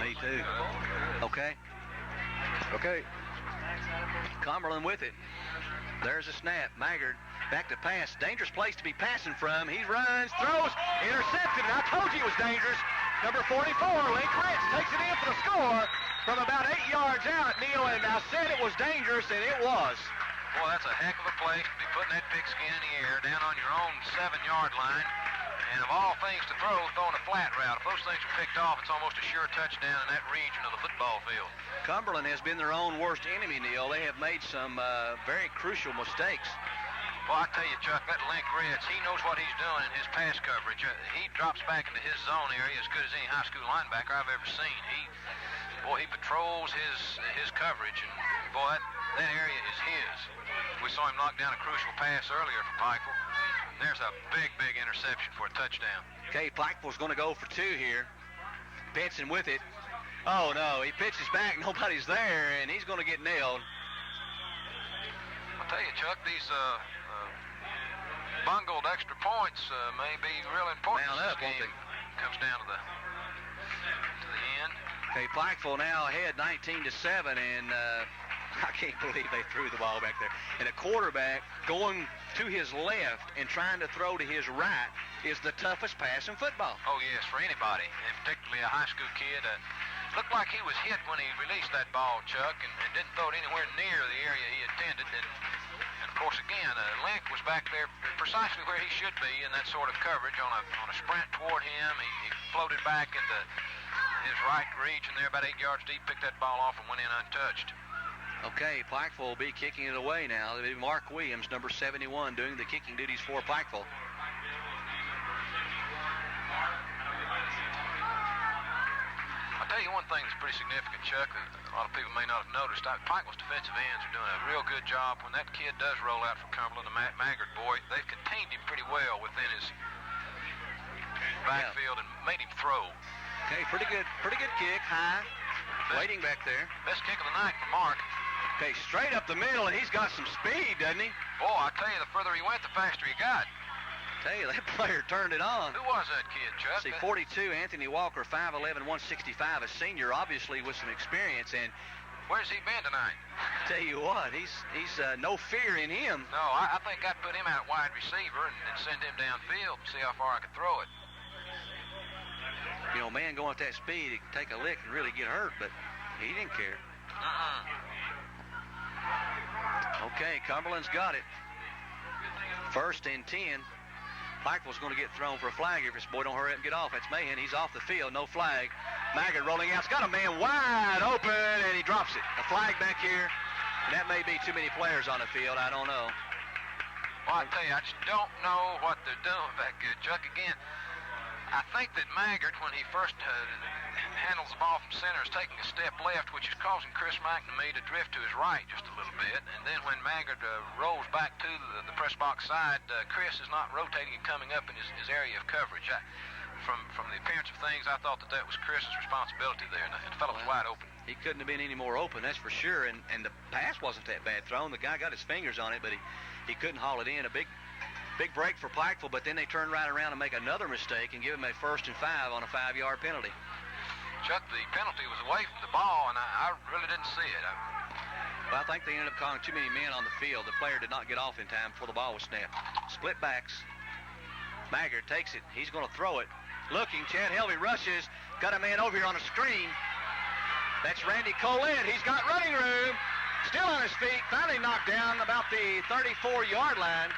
Me too. Okay. Okay. Cumberland with it. There's a snap. Maggard back to pass. Dangerous place to be passing from. He runs, throws, intercepted. And I told you it was dangerous. Number 44, Link Rich, takes it in for the score from about 8 yards out, Neil. And I said it was dangerous, and it was. Boy, that's a heck of a place to be putting that pigskin in the air down on your own 7-yard line. And of all things to throw, throwing a flat route. If those things are picked off, it's almost a sure touchdown in that region of the football field. Cumberland has been their own worst enemy, Neil. They have made some very crucial mistakes. Well, I tell you, Chuck, that Link Ritz, he knows what he's doing in his pass coverage. He drops back into his zone area as good as any high school linebacker I've ever seen. He patrols his coverage, and boy, that area is his. We saw him knock down a crucial pass earlier for Pikeville. There's a big, big interception for a touchdown. Okay, Pikeville's going to go for 2 here. Benson with it. Oh, no, he pitches back. Nobody's there, and he's going to get nailed. I'll tell you, Chuck, these bungled extra points may be real important. Down up, this game comes down to the end. Okay, Pikeville now ahead 19-7, and I can't believe they threw the ball back there. And a quarterback going to his left and trying to throw to his right is the toughest pass in football. Oh, yes, for anybody, and particularly a high school kid. Looked like he was hit when he released that ball, Chuck, and didn't throw it anywhere near the area he intended. And of course, again, Link was back there precisely where he should be in that sort of coverage on a sprint toward him. He floated back into his right region there, about 8 yards deep, picked that ball off and went in untouched. Okay, Pikeville will be kicking it away now. It'll be Mark Williams, number 71, doing the kicking duties for Pikeville. I'll tell you one thing that's pretty significant, Chuck, that a lot of people may not have noticed. Pikeville's defensive ends are doing a real good job. When that kid does roll out for Cumberland, the Maggard boy, they've contained him pretty well within his backfield and made him throw. Okay, pretty good kick, high, waiting back there. Best kick of the night for Mark. Okay, straight up the middle, and he's got some speed, doesn't he? Boy, I tell you, the further he went, the faster he got. Tell you, that player turned it on. Who was that kid, Chuck? See, 42, Anthony Walker, 5'11", 165, a senior, obviously with some experience. And where's he been tonight? Tell you what, he's no fear in him. No, I think I'd put him out wide receiver and send him downfield and see how far I could throw it. You know, man going at that speed, he can take a lick and really get hurt, but he didn't care. Okay, Cumberland's got it. 1st and 10. Pikeville's going to get thrown for a flag if this boy don't hurry up and get off. That's Mahan. He's off the field. No flag. Maggard rolling out. He's got a man wide open, and he drops it. A flag back here. And that may be too many players on the field. I don't know. Well, I tell you, I just don't know what they're doing back there, Chuck. Again, I think that Maggard, when he first handles the ball from center, is taking a step left, which is causing Chris McNamee to drift to his right just a little bit. And then when Maggard rolls back to the press box side, Chris is not rotating and coming up in his area of coverage. From the appearance of things, I thought that was Chris's responsibility there, and the fellow was wide open. He couldn't have been any more open, that's for sure. And the pass wasn't that bad thrown. The guy got his fingers on it, but he couldn't haul it in. A big break for Pikeville, but then they turn right around and make another mistake and give him a 1st and 5 on a 5-yard penalty. Chuck, the penalty was away from the ball, and I really didn't see it. Well, I think they ended up calling too many men on the field. The player did not get off in time before the ball was snapped. Split backs. Maggard takes it. He's going to throw it. Looking, Chad Helvey rushes. Got a man over here on a screen. That's Randy Colette. He's got running room. Still on his feet. Finally knocked down about the 34-yard line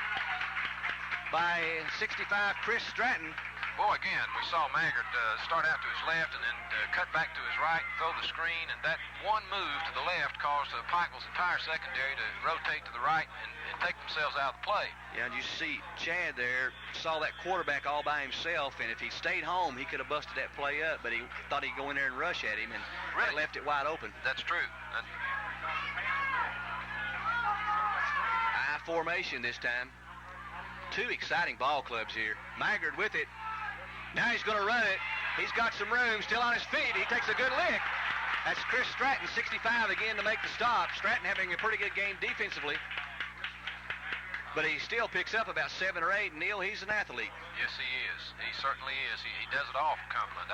by 65 Chris Stratton. Boy, again, we saw Maggard start out to his left and then cut back to his right and throw the screen, and that one move to the left caused Pikeville's entire secondary to rotate to the right and take themselves out of the play. Yeah, and you see Chad there, saw that quarterback all by himself, and if he stayed home, he could have busted that play up, but he thought he'd go in there and rush at him, and really left it wide open. That's true. High formation this time. 2 exciting ball clubs here. Maggard with it. Now he's going to run it. He's got some room, still on his feet. He takes a good lick. That's Chris Stratton, 65 again to make the stop. Stratton having a pretty good game defensively. But he still picks up about 7 or 8. Neil, he's an athlete. Yes, he is. He certainly is. He does it all for Cumberland.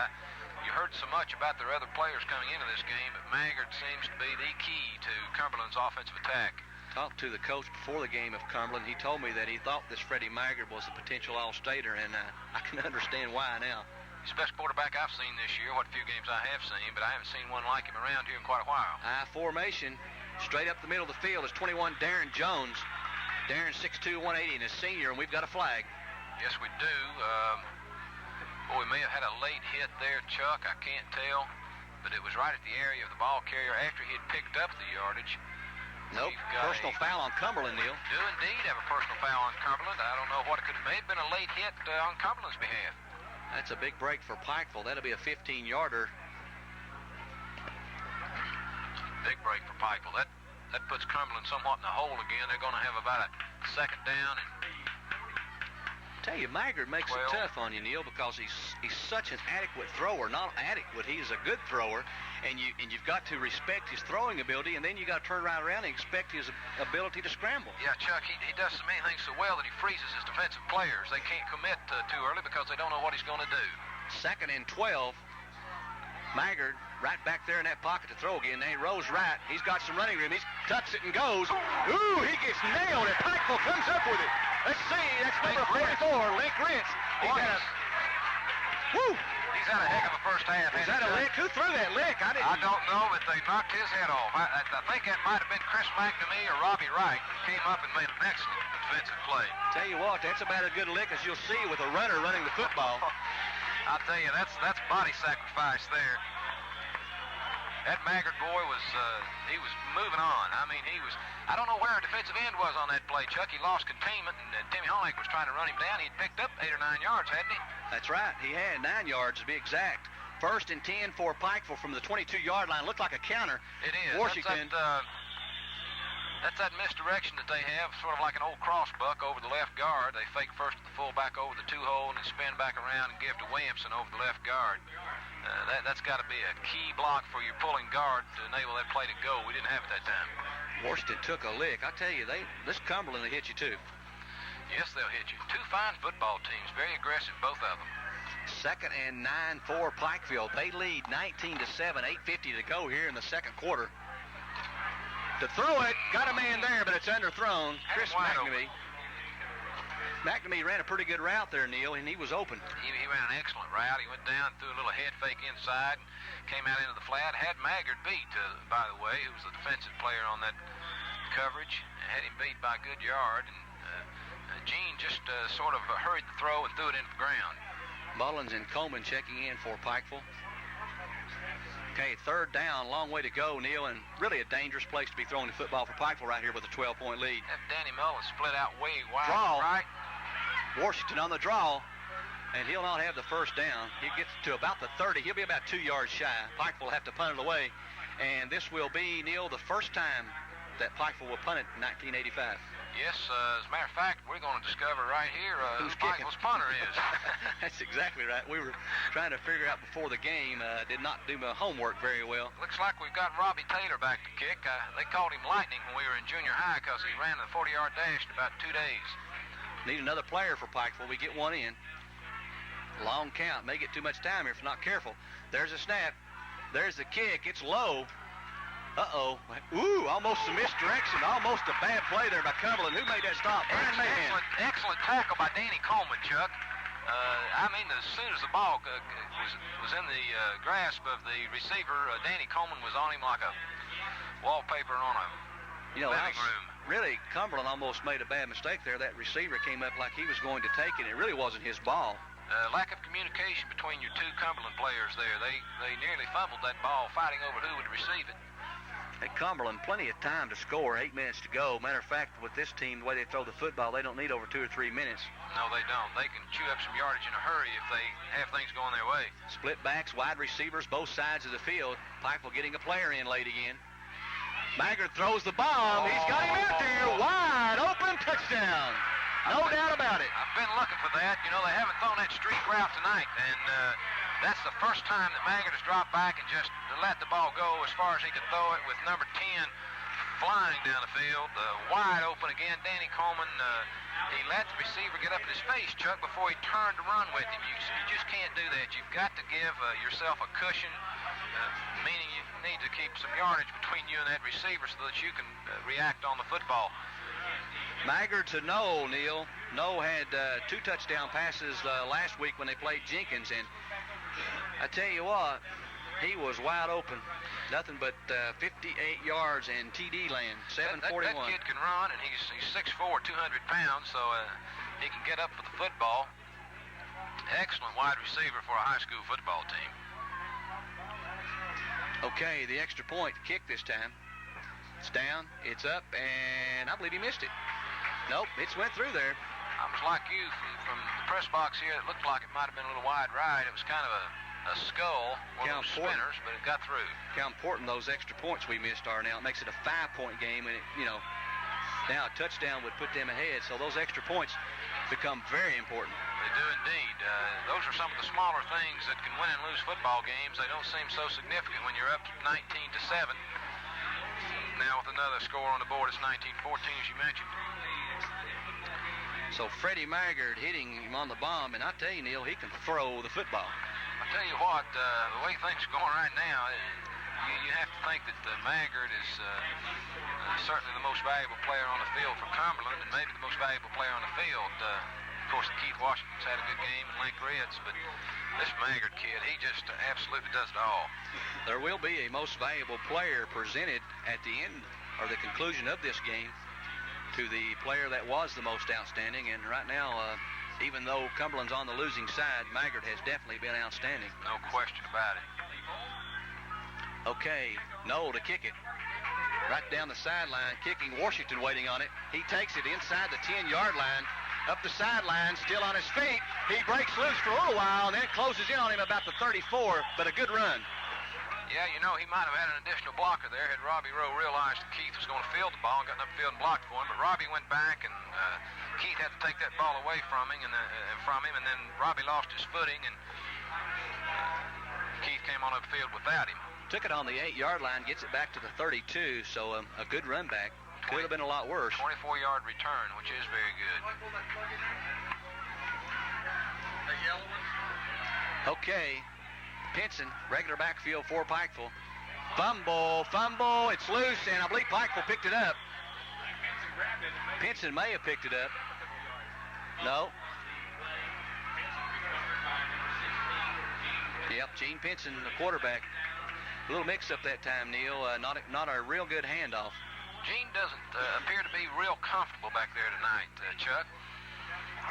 You heard so much about their other players coming into this game, but Maggard seems to be the key to Cumberland's offensive attack. Talked to the coach before the game of Cumberland. He told me that he thought this Freddie Maggard was a potential All-Stater, and I can understand why now. He's the best quarterback I've seen this year, what few games I have seen, but I haven't seen one like him around here in quite a while. High formation, straight up the middle of the field is 21 Darren Jones. Darren 6'2", 180, and a senior, and we've got a flag. Yes, we do. We may have had a late hit there, Chuck. I can't tell, but it was right at the area of the ball carrier after he had picked up the yardage. Nope, personal foul on Cumberland, Neil. Do indeed have a personal foul on Cumberland. I don't know what it could have made. Been a late hit on Cumberland's behalf. That's a big break for Pikeville. That'll be a 15-yarder. Big break for Pikeville. That puts Cumberland somewhat in the hole again. They're going to have about a 2nd down and Tell you, Maggard makes 12. it tough on you, Neil, because he's such an adequate thrower. Not adequate, he's a good thrower, and you've got to respect his throwing ability, and then you got to turn right around and expect his ability to scramble. Yeah, Chuck, he does so many things so well that he freezes his defensive players. They can't commit too early because they don't know what he's going to do. 2nd and 12. Maggard right back there in that pocket to throw again. Now he rolls right. He's got some running room. He tucks it and goes. Ooh, he gets nailed, and Pikeville comes up with it. Let's see. That's number 44, Link Ritz. He's had a heck of a first half. Is that a lick? Who threw that lick? I don't know, but they knocked his head off. I think that might have been Chris McNamee or Robbie Wright came up and made an excellent defensive play. Tell you what, that's about as good a lick as you'll see with a runner running the football. I'll tell you, that's body sacrifice there. That Maggard boy was moving on. I mean, I don't know where a defensive end was on that play, Chuck. He lost containment, and Timmy Holnick was trying to run him down. He'd picked up 8 or 9 yards, hadn't he? That's right. He had 9 yards to be exact. 1st and 10 for Pikeville from the 22-yard line. Looked like a counter. It is. Washington. That's that misdirection that they have, sort of like an old cross buck over the left guard. They fake first to the fullback over the 2-hole and then spin back around and give to Williamson over the left guard. That's got to be a key block for your pulling guard to enable that play to go. We didn't have it that time. Washington took a lick. I tell you, this Cumberland will hit you too. Yes, they'll hit you. 2 fine football teams, very aggressive, both of them. 2nd and 9 for Pikeville. They lead 19-7, 8:50 to go here in the second quarter. To throw it, got a man there, but it's underthrown. Chris McNamee. McNamee ran a pretty good route there, Neil, and he was open. He ran an excellent route. He went down, threw a little head fake inside, and came out into the flat. Had Maggard beat, by the way, who was the defensive player on that coverage. Had him beat by a good yard, and Gene just sort of hurried the throw and threw it into the ground. Mullins and Coleman checking in for Pikeville. Okay, 3rd down, long way to go, Neil, and really a dangerous place to be throwing the football for Pikeville right here with a 12-point lead. That Danny Mullins split out way wide. Draw. Right. Washington on the draw, and he'll not have the 1st down. He gets to about the 30. He'll be about 2 yards shy. Pikeville will have to punt it away, and this will be, Neil, the first time that Pikeville will punt it in 1985. Yes, as a matter of fact, we're going to discover right here who Pikeville's punter is. That's exactly right. We were trying to figure out before the game. Did not do my homework very well. Looks like we've got Robbie Taylor back to kick. They called him Lightning when we were in junior high because he ran the 40-yard dash in about 2 days. Need another player for Pikeville. We get one in. Long count. May get too much time here if not careful. There's a snap. There's the kick. It's low. Uh-oh. Ooh, almost a misdirection. Almost a bad play there by Cumberland. Who made that stop? Excellent tackle by Danny Coleman, Chuck. I mean, as soon as the ball was in the grasp of the receiver, Danny Coleman was on him like a wallpaper on a living room. Really, Cumberland almost made a bad mistake there. That receiver came up like he was going to take it. It really wasn't his ball. Lack of communication between your 2 Cumberland players there. They nearly fumbled that ball fighting over who would receive it. At Cumberland, plenty of time to score, 8 minutes to go. Matter of fact, with this team, the way they throw the football, they don't need over 2 or 3 minutes. No, they don't. They can chew up some yardage in a hurry if they have things going their way. Split backs, wide receivers, both sides of the field. Pikeville getting a player in late again. Maggard throws the bomb. He's got him out there. Wide open, touchdown. No doubt about it. I've been looking for that. You know, they haven't thrown that streak route tonight, and that's the first time that Maggard has dropped back and just let the ball go as far as he could throw it with number 10 flying down the field. Wide open again. Danny Coleman, he let the receiver get up in his face, Chuck, before he turned to run with him. You just can't do that. You've got to give yourself a cushion, meaning you need to keep some yardage between you and that receiver so that you can react on the football. Maggard to Noel, Neil. Noel had 2 touchdown passes last week when they played Jenkins, and I tell you what, he was wide open. Nothing but 58 yards and TD land, 741. That kid can run, and he's 6'4", 200 pounds, so he can get up for the football. Excellent wide receiver for a high school football team. Okay, the extra point kick this time. It's down, it's up, and I believe he missed it. Nope, it's went through there. I was like you from the press box here. It looked like it might have been a little wide right. It was kind of a skull, one of those spinners, but it got through. How important those extra points we missed are now. It makes it a 5-point game, and now a touchdown would put them ahead. So those extra points become very important. They do indeed. Those are some of the smaller things that can win and lose football games. They don't seem so significant when you're up 19-7. Now with another score on the board, it's 19-14, as you mentioned. So Freddie Maggard hitting him on the bomb, and I tell you, Neil, he can throw the football. I tell you what, the way things are going right now, you have to think that Maggard is certainly the most valuable player on the field for Cumberland, and maybe the most valuable player on the field. Of course, Keith Washington's had a good game, and Link Ritz, but this Maggard kid, he just absolutely does it all. There will be a most valuable player presented at the end or the conclusion of this game to the player that was the most outstanding, and right now, even though Cumberland's on the losing side, Maggard has definitely been outstanding. No question about it. Okay, Noel to kick it. Right down the sideline, kicking. Washington waiting on it. He takes it inside the 10-yard line. Up the sideline, still on his feet. He breaks loose for a little while and then closes in on him about the 34, but a good run. Yeah, you know, he might have had an additional blocker there had Robbie Rowe realized that Keith was going to field the ball and gotten upfield and blocked for him. But Robbie went back, and Keith had to take that ball away from him, and then Robbie lost his footing, and Keith came on upfield without him. Took it on the 8-yard line, gets it back to the 32, so a good run back. Could have been a lot worse. 24-yard return, which is very good. Okay, Pinson, regular backfield for Pikeville. Fumble, it's loose, and I believe Pikeville picked it up. Pinson may have picked it up. No. Yep, Gene Pinson, the quarterback. A little mix-up that time, Neil. Not a real good handoff. Gene doesn't appear to be real comfortable back there tonight, Chuck.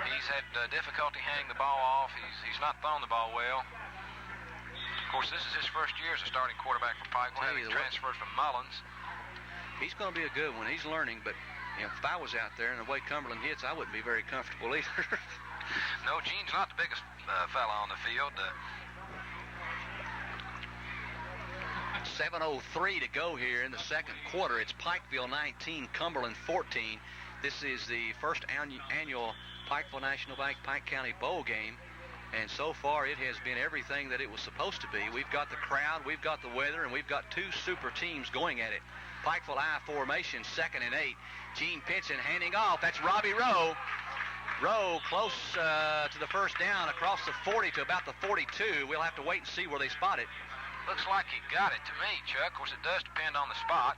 He's had difficulty hanging the ball off. He's not throwing the ball well. Of course, this is his first year as a starting quarterback for Pike. He transferred from Mullins. He's going to be a good one. He's learning, but you know, if I was out there and the way Cumberland hits, I wouldn't be very comfortable either. No, Gene's not the biggest fella on the field. 7:03 to go here in the second quarter. It's Pikeville 19, Cumberland 14. This is the first annual Pikeville National Bank Pike County Bowl game, and so far it has been everything that it was supposed to be. We've got the crowd, we've got the weather, and we've got two super teams going at it. Pikeville I formation, 2nd and 8. Gene Pinson handing off. That's Robbie Rowe. Rowe close to the first down across the 40 to about the 42. We'll have to wait and see where they spot it. Looks like he got it to me, Chuck. Of course, it does depend on the spot.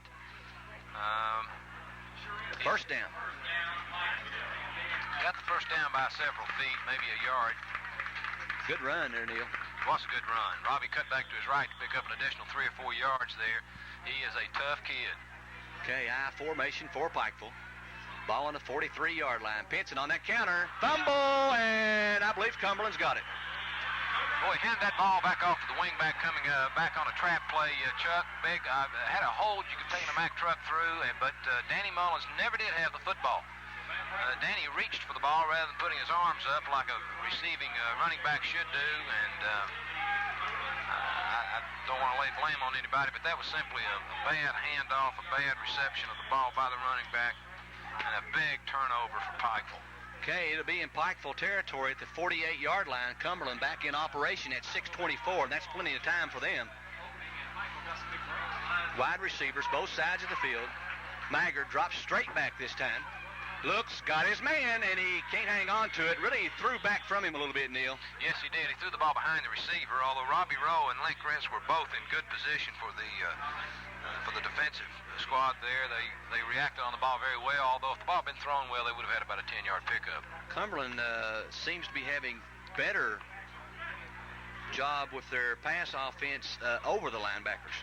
First down. Got the first down by several feet, maybe a yard. Good run there, Neil. It was a good run. Robbie cut back to his right to pick up an additional 3 or 4 yards there. He is a tough kid. Okay, I formation for Pikeville. Ball on the 43-yard line. Pinson on that counter. Fumble, and I believe Cumberland's got it. Boy, hand that ball back off to the wingback coming back on a trap play, Chuck. Big, had a hold you could take the Mack truck through, but Danny Mullins never did have the football. Danny reached for the ball rather than putting his arms up like a receiving running back should do, and I don't want to lay blame on anybody, but that was simply a bad handoff, a bad reception of the ball by the running back, and a big turnover for Pikeville. Okay, it'll be in Pikeville territory at the 48-yard line. Cumberland back in operation at 6:24, and that's plenty of time for them. Wide receivers, both sides of the field. Maggard drops straight back this time. Looks, got his man, and he can't hang on to it. Really threw back from him a little bit, Neil. Yes, he did. He threw the ball behind the receiver, although Robbie Rowe and Link Ritz were both in good position for the defensive squad there. They reacted on the ball very well, although if the ball had been thrown well, they would have had about a 10-yard pickup. Cumberland seems to be having better job with their pass offense over the linebackers.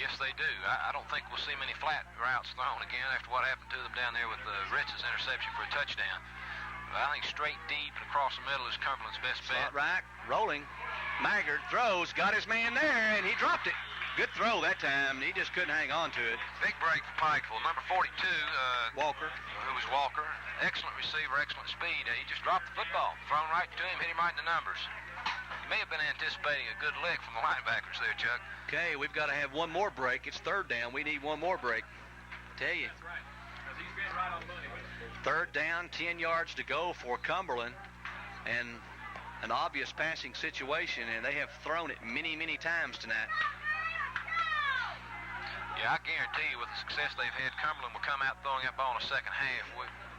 Yes, they do. I don't think we'll see many flat routes thrown again after what happened to them down there with Ritz's interception for a touchdown. But I think straight deep and across the middle is Cumberland's best bet. Right, rolling. Maggard throws, got his man there, and he dropped it. Good throw that time, and he just couldn't hang on to it. Big break for Pikeville. Number 42, Walker. Who was Walker. Excellent receiver, excellent speed. He just dropped the football. Thrown right to him, hit him right in the numbers. He may have been anticipating a good lick from the linebackers there, Chuck. Okay, we've got to have one more break. It's 3rd down. We need one more break. Tell you. Third down, 10 yards to go for Cumberland, and an obvious passing situation, and they have thrown it many, many times tonight. Yeah, I guarantee you with the success they've had, Cumberland will come out throwing that ball in the second half.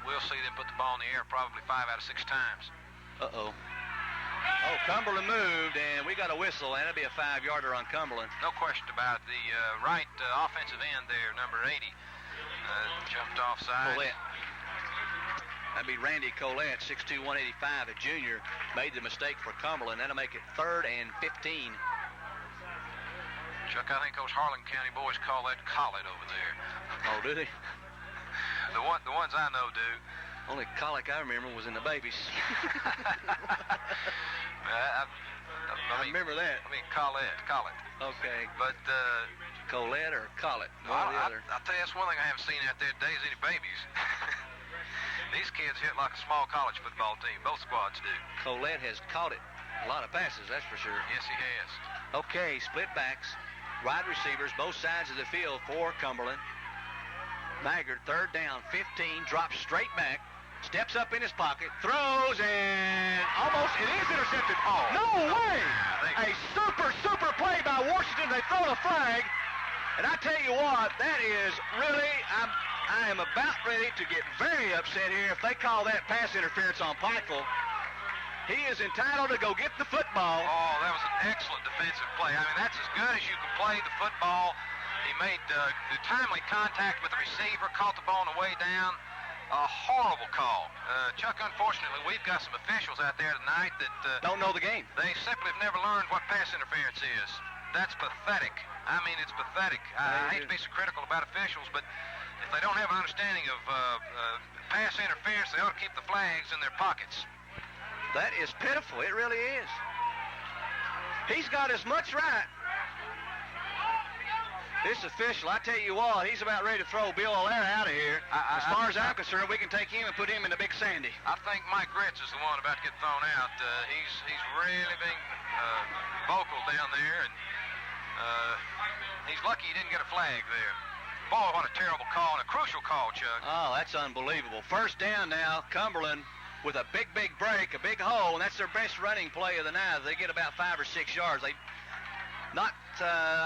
We'll see them put the ball in the air probably 5 out of 6 times. Uh-oh. Oh, Cumberland moved, and we got a whistle, and it'll be a 5-yarder on Cumberland. No question about it. The right offensive end there, number 80, jumped offside. Collette. That'd be Randy Collette, 6'2", 185, a junior, made the mistake for Cumberland. That'll make it 3rd and 15. Chuck, I think those Harlan County boys call that colic over there. Oh, do they? The ones I know do. Only colic I remember was in the babies. I remember that. I mean, Colette. Okay. But Colette or Collet, one or the other. I'll tell you, that's one thing I haven't seen out there today is any babies. These kids hit like a small college football team. Both squads do. Colette has caught it. A lot of passes, that's for sure. Yes, he has. Okay, split backs. Wide receivers, both sides of the field for Cumberland. Maggard, 3rd down, 15, drops straight back, steps up in his pocket, throws, and almost, it is intercepted. Oh. No way! A super play by Washington. They throw a flag, and I tell you what, that is really, I am about ready to get very upset here if they call that pass interference on Pikeville. He is entitled to go get the football. Oh, that was an excellent defensive play. I mean, that's as good as you can play the football. He made the timely contact with the receiver, caught the ball on the way down. A horrible call. Chuck, unfortunately, we've got some officials out there tonight that don't know the game. They simply have never learned what pass interference is. That's pathetic. I mean, it's pathetic. I hate to be so critical about officials, but if they don't have an understanding of pass interference, they ought to keep the flags in their pockets. That is pitiful. It really is. He's got as much right. This official, I tell you what, he's about ready to throw Bill O'Leary out of here. As far as I'm concerned, we can take him and put him in the Big Sandy. I think Mike Gritz is the one about to get thrown out. He's really being vocal down there, and he's lucky he didn't get a flag there. Boy, what a terrible call, and a crucial call, Chuck. Oh, that's unbelievable. 1st down now, Cumberland with a big break, a big hole, and that's their best running play of the night. They get about 5 or 6 yards. I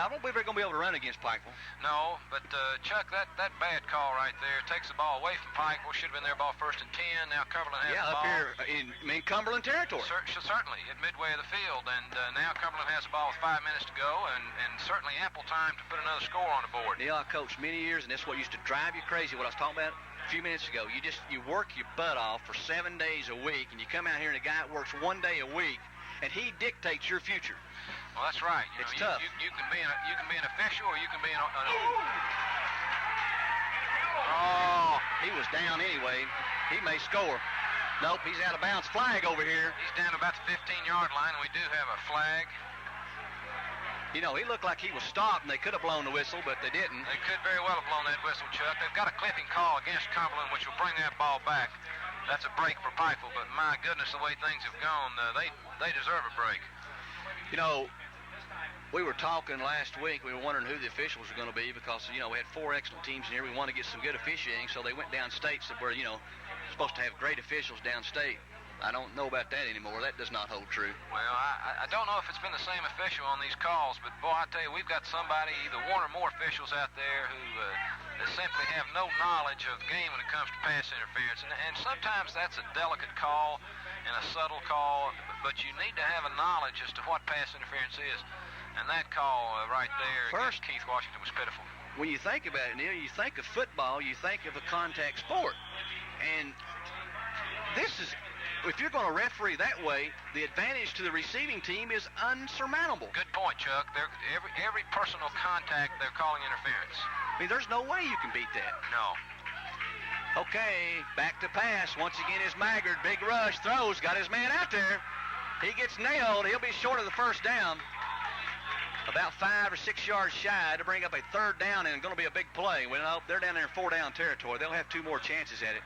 don't believe they're going to be able to run against Pikeville. No, but Chuck, that bad call right there takes the ball away from Pikeville. Should have been their ball 1st and 10. Now Cumberland has the ball. Yeah, up here in Cumberland territory. Certainly, at midway of the field. And now Cumberland has the ball with 5 minutes to go, and certainly ample time to put another score on the board. Yeah, I coached many years, and this is what used to drive you crazy, what I was talking about a few minutes ago. You work your butt off for 7 days a week, and you come out here and a guy works 1 day a week, and he dictates your future. Well, that's right. It's tough. You can be an official, or you can be an. Oh, he was down anyway. He may score. Nope, he's out of bounds. Flag over here. He's down about the 15-yard line, and we do have a flag. You know, he looked like he was stopped, and they could have blown the whistle, but they didn't. They could very well have blown that whistle, Chuck. They've got a clipping call against Cumberland, which will bring that ball back. That's a break for Pikeville, but my goodness, the way things have gone, they deserve a break. You know, we were talking last week. We were wondering who the officials were going to be because, we had 4 excellent teams in here. We wanted to get some good officiating, so they went downstate where, supposed to have great officials downstate. I don't know about that anymore. That does not hold true. Well, I don't know if it's been the same official on these calls, but, boy, I tell you, we've got somebody, either one or more officials out there who that simply have no knowledge of the game when it comes to pass interference. And sometimes that's a delicate call and a subtle call, but you need to have a knowledge as to what pass interference is. And that call right there against Keith Washington was pitiful. When you think about it, Neil, you think of football, you think of a contact sport. And this is, if you're going to referee that way, the advantage to the receiving team is unsurmountable. Good point, Chuck. Every personal contact, they're calling interference. I mean, there's no way you can beat that. No. Okay, back to pass. Once again is Maggard. Big rush, throws, got his man out there. He gets nailed. He'll be short of the 1st down. About 5 or 6 yards shy to bring up a 3rd down, and going to be a big play. Well, they're down there in 4-down territory. They'll have 2 more chances at it.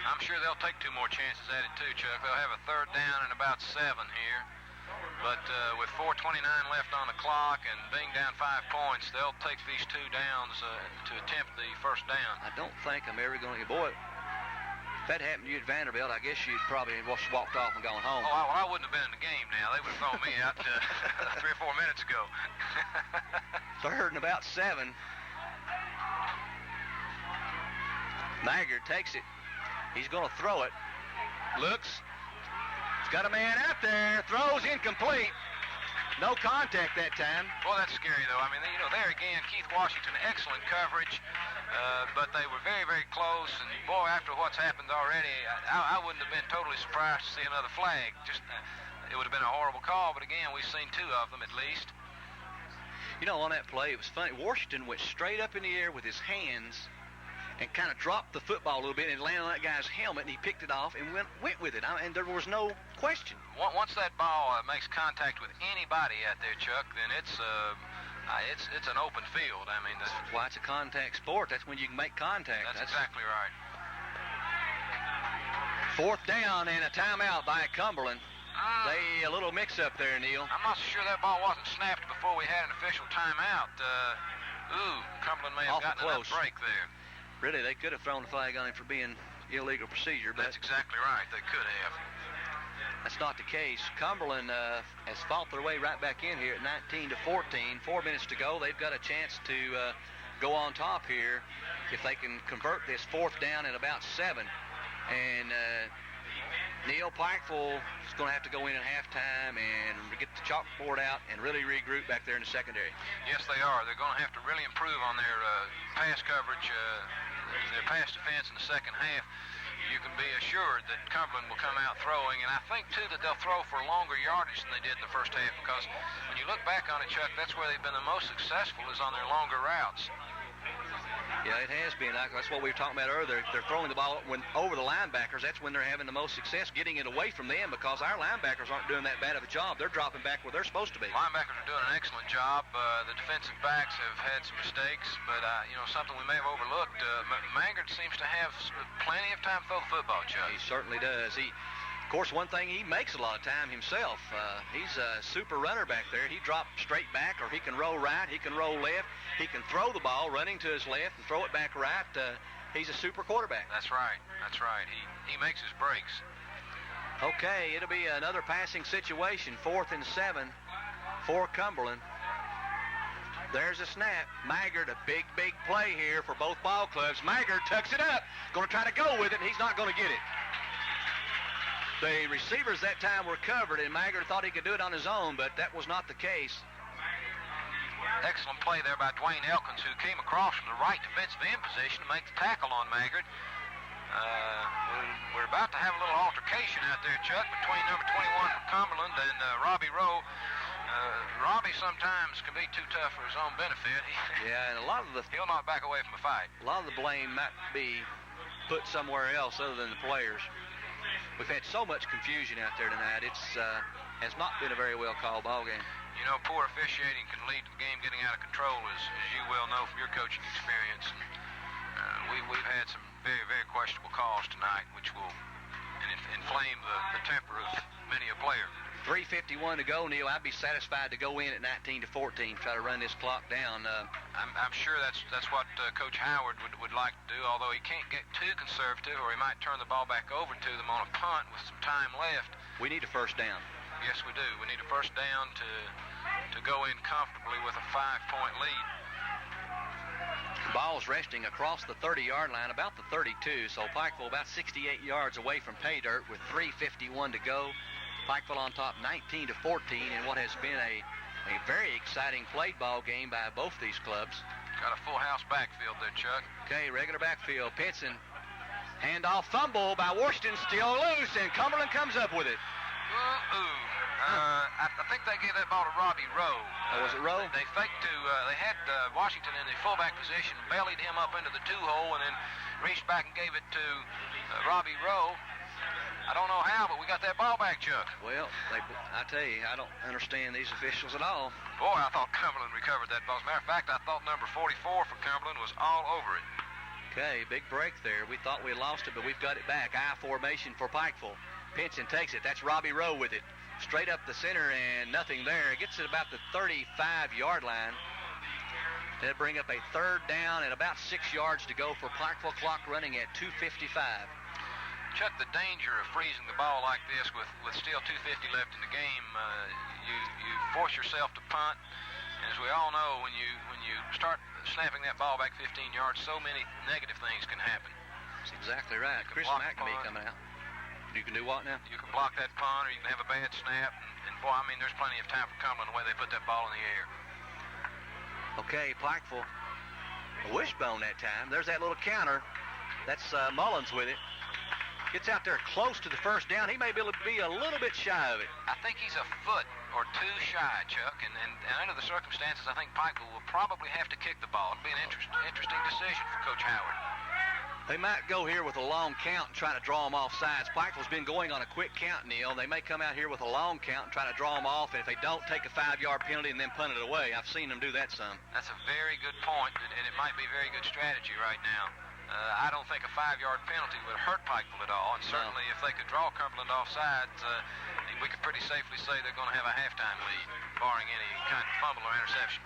I'm sure they'll take 2 more chances at it too, Chuck. They'll have a 3rd down and about 7 here. But with 4:29 left on the clock and being down 5 points, they'll take these 2 downs to attempt the 1st down. I don't think I'm ever going to... Boy, If that happened to you at Vanderbilt, I guess you'd probably have walked off and gone home. Oh, well, I wouldn't have been in the game now. They would have thrown me out 3 or 4 minutes ago. 3rd and about 7. Maggard takes it. He's going to throw it. Looks. He's got a man out there. Throws incomplete. No contact that time. Well, that's scary, though. I mean, there again, Keith Washington, excellent coverage. But they were very, very close. And, boy, after what's happened already, I wouldn't have been totally surprised to see another flag. It would have been a horrible call. But, again, we've seen 2 of them at least. On that play, it was funny. Washington went straight up in the air with his hands and kind of dropped the football a little bit and landed on that guy's helmet, and he picked it off and went with it. And there was no question. Once that ball makes contact with anybody out there, Chuck, then it's an open field. I mean, that's why it's a contact sport. That's when you can make contact. That's exactly right. 4th down and a timeout by Cumberland. A little mix-up there, Neil. I'm not so sure that ball wasn't snapped before we had an official timeout. Cumberland may have gotten a break there. Really, they could have thrown the flag on him for being illegal procedure. But that's exactly right. They could have. That's not the case. Cumberland has fought their way right back in here at 19-14. 4 minutes to go. They've got a chance to go on top here if they can convert this 4th down at about 7. And Neil, Pikeville is going to have to go in at halftime and get the chalkboard out and really regroup back there in the secondary. Yes, they are. They're going to have to really improve on their pass coverage, their pass defense in the second half. You can be assured that Cumberland will come out throwing, and I think, too, that they'll throw for longer yardage than they did in the first half, because when you look back on it, Chuck, that's where they've been the most successful is on their longer routes. Yeah, it has been. That's what we were talking about earlier. They're throwing the ball over the linebackers. That's when they're having the most success getting it away from them, because our linebackers aren't doing that bad of a job. They're dropping back where they're supposed to be. Linebackers are doing an excellent job. The defensive backs have had some mistakes, but, something we may have overlooked. Maggard seems to have plenty of time to throw the football, Chuck. He certainly does. Of course, one thing, he makes a lot of time himself. He's a super runner back there. He drops straight back, or he can roll right, he can roll left. He can throw the ball running to his left and throw it back right. He's a super quarterback. That's right. That's right. He makes his breaks. Okay, it'll be another passing situation. 4th and 7 for Cumberland. There's a snap. Maggard, a big, big play here for both ball clubs. Maggard tucks it up. Going to try to go with it, and he's not going to get it. The receivers that time were covered, and Maggard thought he could do it on his own, but that was not the case. Excellent play there by Dwayne Elkins, who came across from the right defensive end position to make the tackle on Maggard. We're about to have a little altercation out there, Chuck, between number 21 from Cumberland and Robbie Rowe. Robbie sometimes can be too tough for his own benefit. Yeah, and he'll not back away from a fight. A lot of the blame might be put somewhere else other than the players. We've had so much confusion out there tonight. It's has not been a very well-called ball game. Poor officiating can lead to the game getting out of control, as you well know from your coaching experience. We've had some very, very questionable calls tonight, which will inflame the temper of many a player. 3:51 to go, Neil. I'd be satisfied to go in at 19-14, try to run this clock down. I'm sure that's what Coach Howard would like to do, although he can't get too conservative, or he might turn the ball back over to them on a punt with some time left. We need a first down. Yes, we do. We need a first down to go in comfortably with a 5-point lead. The ball's resting across the 30-yard line, about the 32, so Pikeville about 68 yards away from pay dirt with 3:51 to go. Pikeville on top 19-14 in what has been a very exciting played ball game by both these clubs. Got a full house backfield there, Chuck. Okay, regular backfield. Pinson, handoff, fumble by Washington, still loose, and Cumberland comes up with it. I think they gave that ball to Robbie Rowe. Was it Rowe? They faked they had Washington in the fullback position, bellied him up into the 2-hole, and then reached back and gave it to Robbie Rowe. I don't know how, but we got that ball back, Chuck. Well, I tell you, I don't understand these officials at all. Boy, I thought Cumberland recovered that ball. As a matter of fact, I thought number 44 for Cumberland was all over it. Okay, big break there. We thought we had lost it, but we've got it back. I formation for Pikeville. Pinson takes it. That's Robbie Rowe with it. Straight up the center, and nothing there. It gets it about the 35-yard line. That'll bring up a 3rd down and about 6 yards to go for Pikeville. Clock running at 2:55. Chuck, the danger of freezing the ball like this with still 2:50 left in the game, you force yourself to punt. And as we all know, when you start snapping that ball back 15 yards, so many negative things can happen. That's exactly right. Chris McNamee coming out. You can do what now? You can block that punt, or you can have a bad snap. And boy, I mean, there's plenty of time for Cumberland the way they put that ball in the air. Okay, Pikeville, a wishbone that time. There's that little counter. That's Mullins with it. Gets out there close to the first down. He may be able to be a little bit shy of it. I think he's a foot or two shy, Chuck. And under the circumstances, I think Pikeville will probably have to kick the ball. It'll be an interesting decision for Coach Howard. They might go here with a long count and try to draw them off sides. Pikeville's been going on a quick count, Neil. They may come out here with a long count and try to draw them off, and if they don't, take a 5-yard penalty and then punt it away. I've seen them do that some. That's a very good point, and it might be a very good strategy right now. I don't think a 5-yard penalty would hurt Pikeville at all, and certainly if they could draw Cumberland off sides, we could pretty safely say they're going to have a halftime lead, barring any kind of fumble or interception.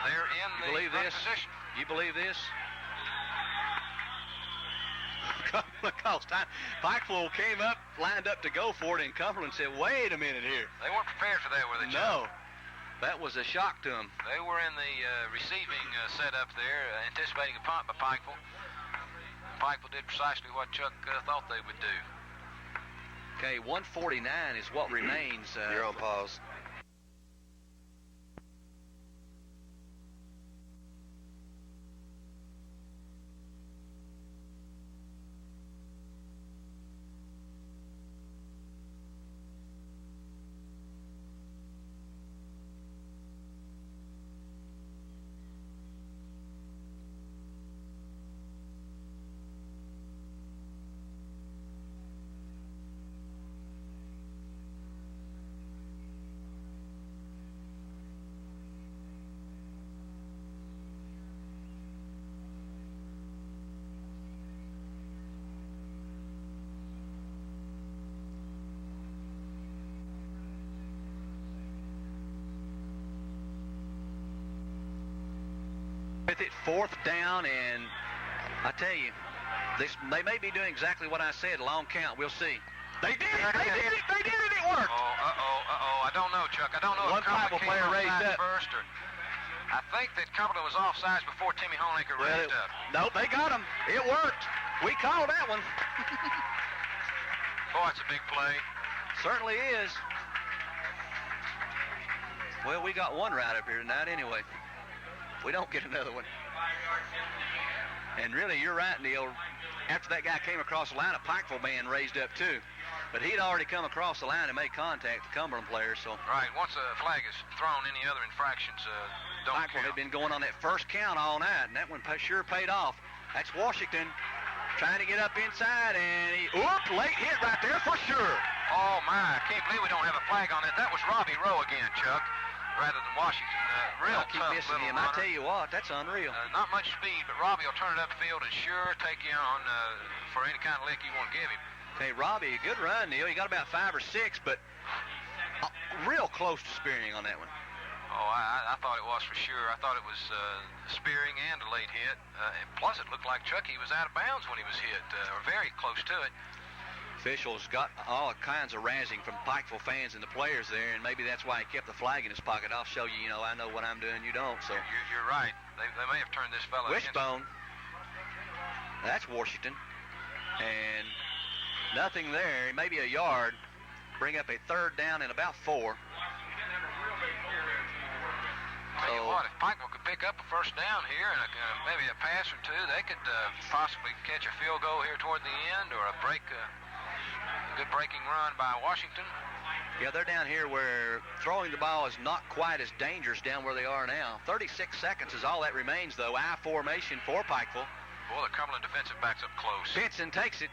They're in the position. You believe this? Pikeville came up, lined up to go for it, and Cumberland said, wait a minute here. They weren't prepared for that, were they, Chuck? No. That was a shock to them. They were in the receiving setup there, anticipating a punt by Pikeville. Pikeville did precisely what Chuck thought they would do. Okay, 149 is what remains. You're on pause. With it, 4th down, and I tell you, they may be doing exactly what I said, long count. We'll see. They did it! They did it! They did it! It worked! I don't know, Chuck. I don't know if Cumberland player raised up first, or I think that Cumberland was offsides before Timmy Honecker raised up. Nope, they got him. It worked. We called that one. Boy, it's a big play. Certainly is. Well, we got one right up here tonight anyway. We don't get another one. And really, you're right, Neil. After that guy came across the line, a Pikeville man raised up too. But he'd already come across the line and made contact with the Cumberland players. So right, once a flag is thrown, any other infractions don't Pikeville had been going on that first count all night, and that one sure paid off. That's Washington trying to get up inside, and late hit right there for sure. Oh, my, I can't believe we don't have a flag on it. That was Robbie Rowe again, Chuck, rather than Washington. Real keep tough missing him. runner. I tell you what, that's unreal. Not much speed, but Robbie will turn it upfield and sure take you on for any kind of lick you want to give him. Okay, Robbie, a good run, Neil. He got about 5 or 6, but real close to spearing on that one. Oh, I thought it was for sure. I thought it was spearing and a late hit. Plus, it looked like Chucky was out of bounds when he was hit, or very close to it. Officials got all kinds of razzing from Pikeville fans and the players there, and maybe that's why he kept the flag in his pocket. I'll show you, I know what I'm doing, you don't. So You're right. They may have turned this fellow wishbone. That's Washington. And nothing there, maybe a yard. Bring up a 3rd down and about 4. Tell you what, if Pikeville could pick up a 1st down here and maybe a pass or two, they could possibly catch a field goal here toward the end, or a good breaking run by Washington. Yeah, they're down here where throwing the ball is not quite as dangerous down where they are now. 36 seconds is all that remains, though. I formation for Pikeville. Boy, the Cumberland defensive backs up close. Benson takes it.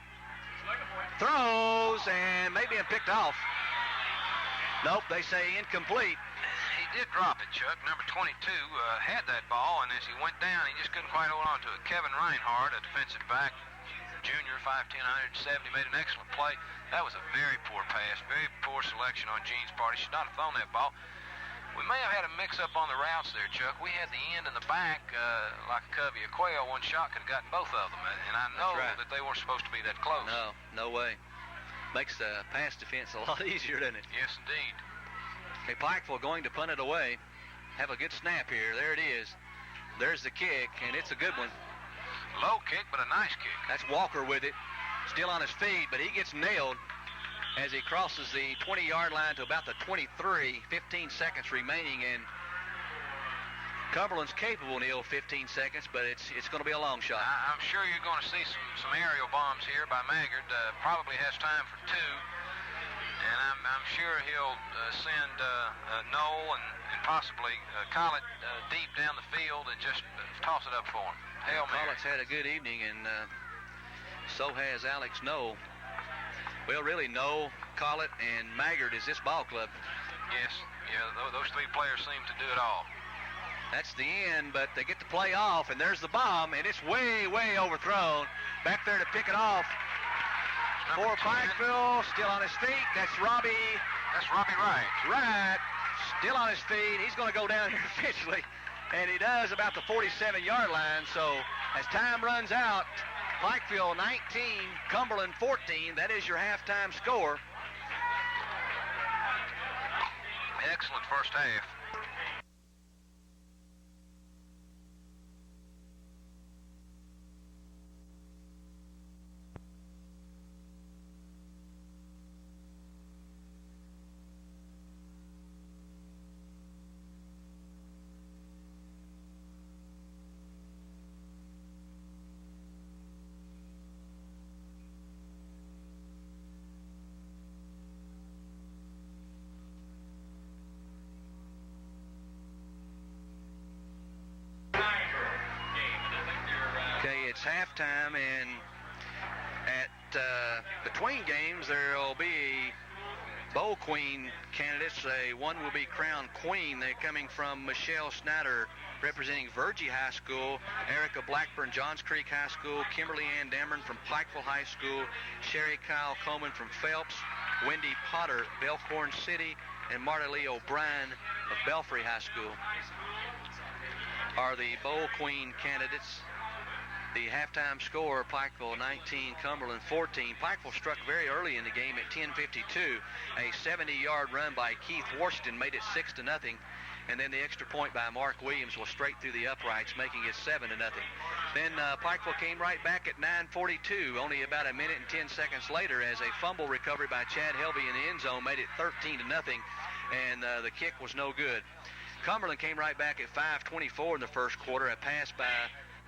Throws, and maybe picked off. Nope, they say incomplete. He did drop it, Chuck. Number 22 had that ball, and as he went down, he just couldn't quite hold on to it. Kevin Reinhardt, a defensive back, junior, 5'10", 170, made an excellent play. That was a very poor pass, very poor selection on Gene's part. He should not have thrown that ball. We may have had a mix-up on the routes there, Chuck. We had the end and the back, like a covey of quail. One shot could have gotten both of them, and I know that they weren't supposed to be that close. No way. Makes the pass defense a lot easier, doesn't it? Yes, indeed. Okay, Pikeville going to punt it away. Have a good snap here. There it is. There's the kick, and it's a good one. Low kick, but a nice kick. That's Walker with it. Still on his feet, but he gets nailed as he crosses the 20-yard line to about the 23. 15 seconds remaining, and Cumberland's capable, Neil, 15 seconds, but it's going to be a long shot. I'm sure you're going to see some aerial bombs here by Maggard. Probably has time for two, and I'm sure he'll send Noel and possibly Collett deep down the field and just toss it up for him. Hail Mary. Collett's had a good evening, and so has Alex Noel. Well, really, Noel, Collett, and Maggard is this ball club. Yes, yeah, those three players seem to do it all. That's the end, but they get the play off, and there's the bomb, and it's way, way overthrown. Back there to pick it off for Pikeville, still on his feet. That's Robbie Wright. Wright, still on his feet. He's going to go down here eventually, and he does about the 47-yard line. So as time runs out, Pikeville 19, Cumberland 14. That is your halftime score. Excellent first half. Okay, it's halftime, and at between games there will be Bowl Queen candidates. One will be crowned queen. They're coming from Michelle Snyder, representing Virgie High School, Erica Blackburn, Johns Creek High School, Kimberly Ann Dameron from Pikeville High School, Sherry Kyle Coleman from Phelps, Wendy Potter, Belcorn City, and Marta Lee O'Brien of Belfry High School are the Bowl Queen candidates. The halftime score, Pikeville 19, Cumberland 14. Pikeville struck very early in the game at 10:52. A 70-yard run by Keith Washington made it 6-0, and then the extra point by Mark Williams was straight through the uprights, making it 7-0. Then Pikeville came right back at 9:42, only about a minute and 10 seconds later, as a fumble recovery by Chad Helvey in the end zone made it 13-0, and the kick was no good. Cumberland came right back at 5:24 in the first quarter. A pass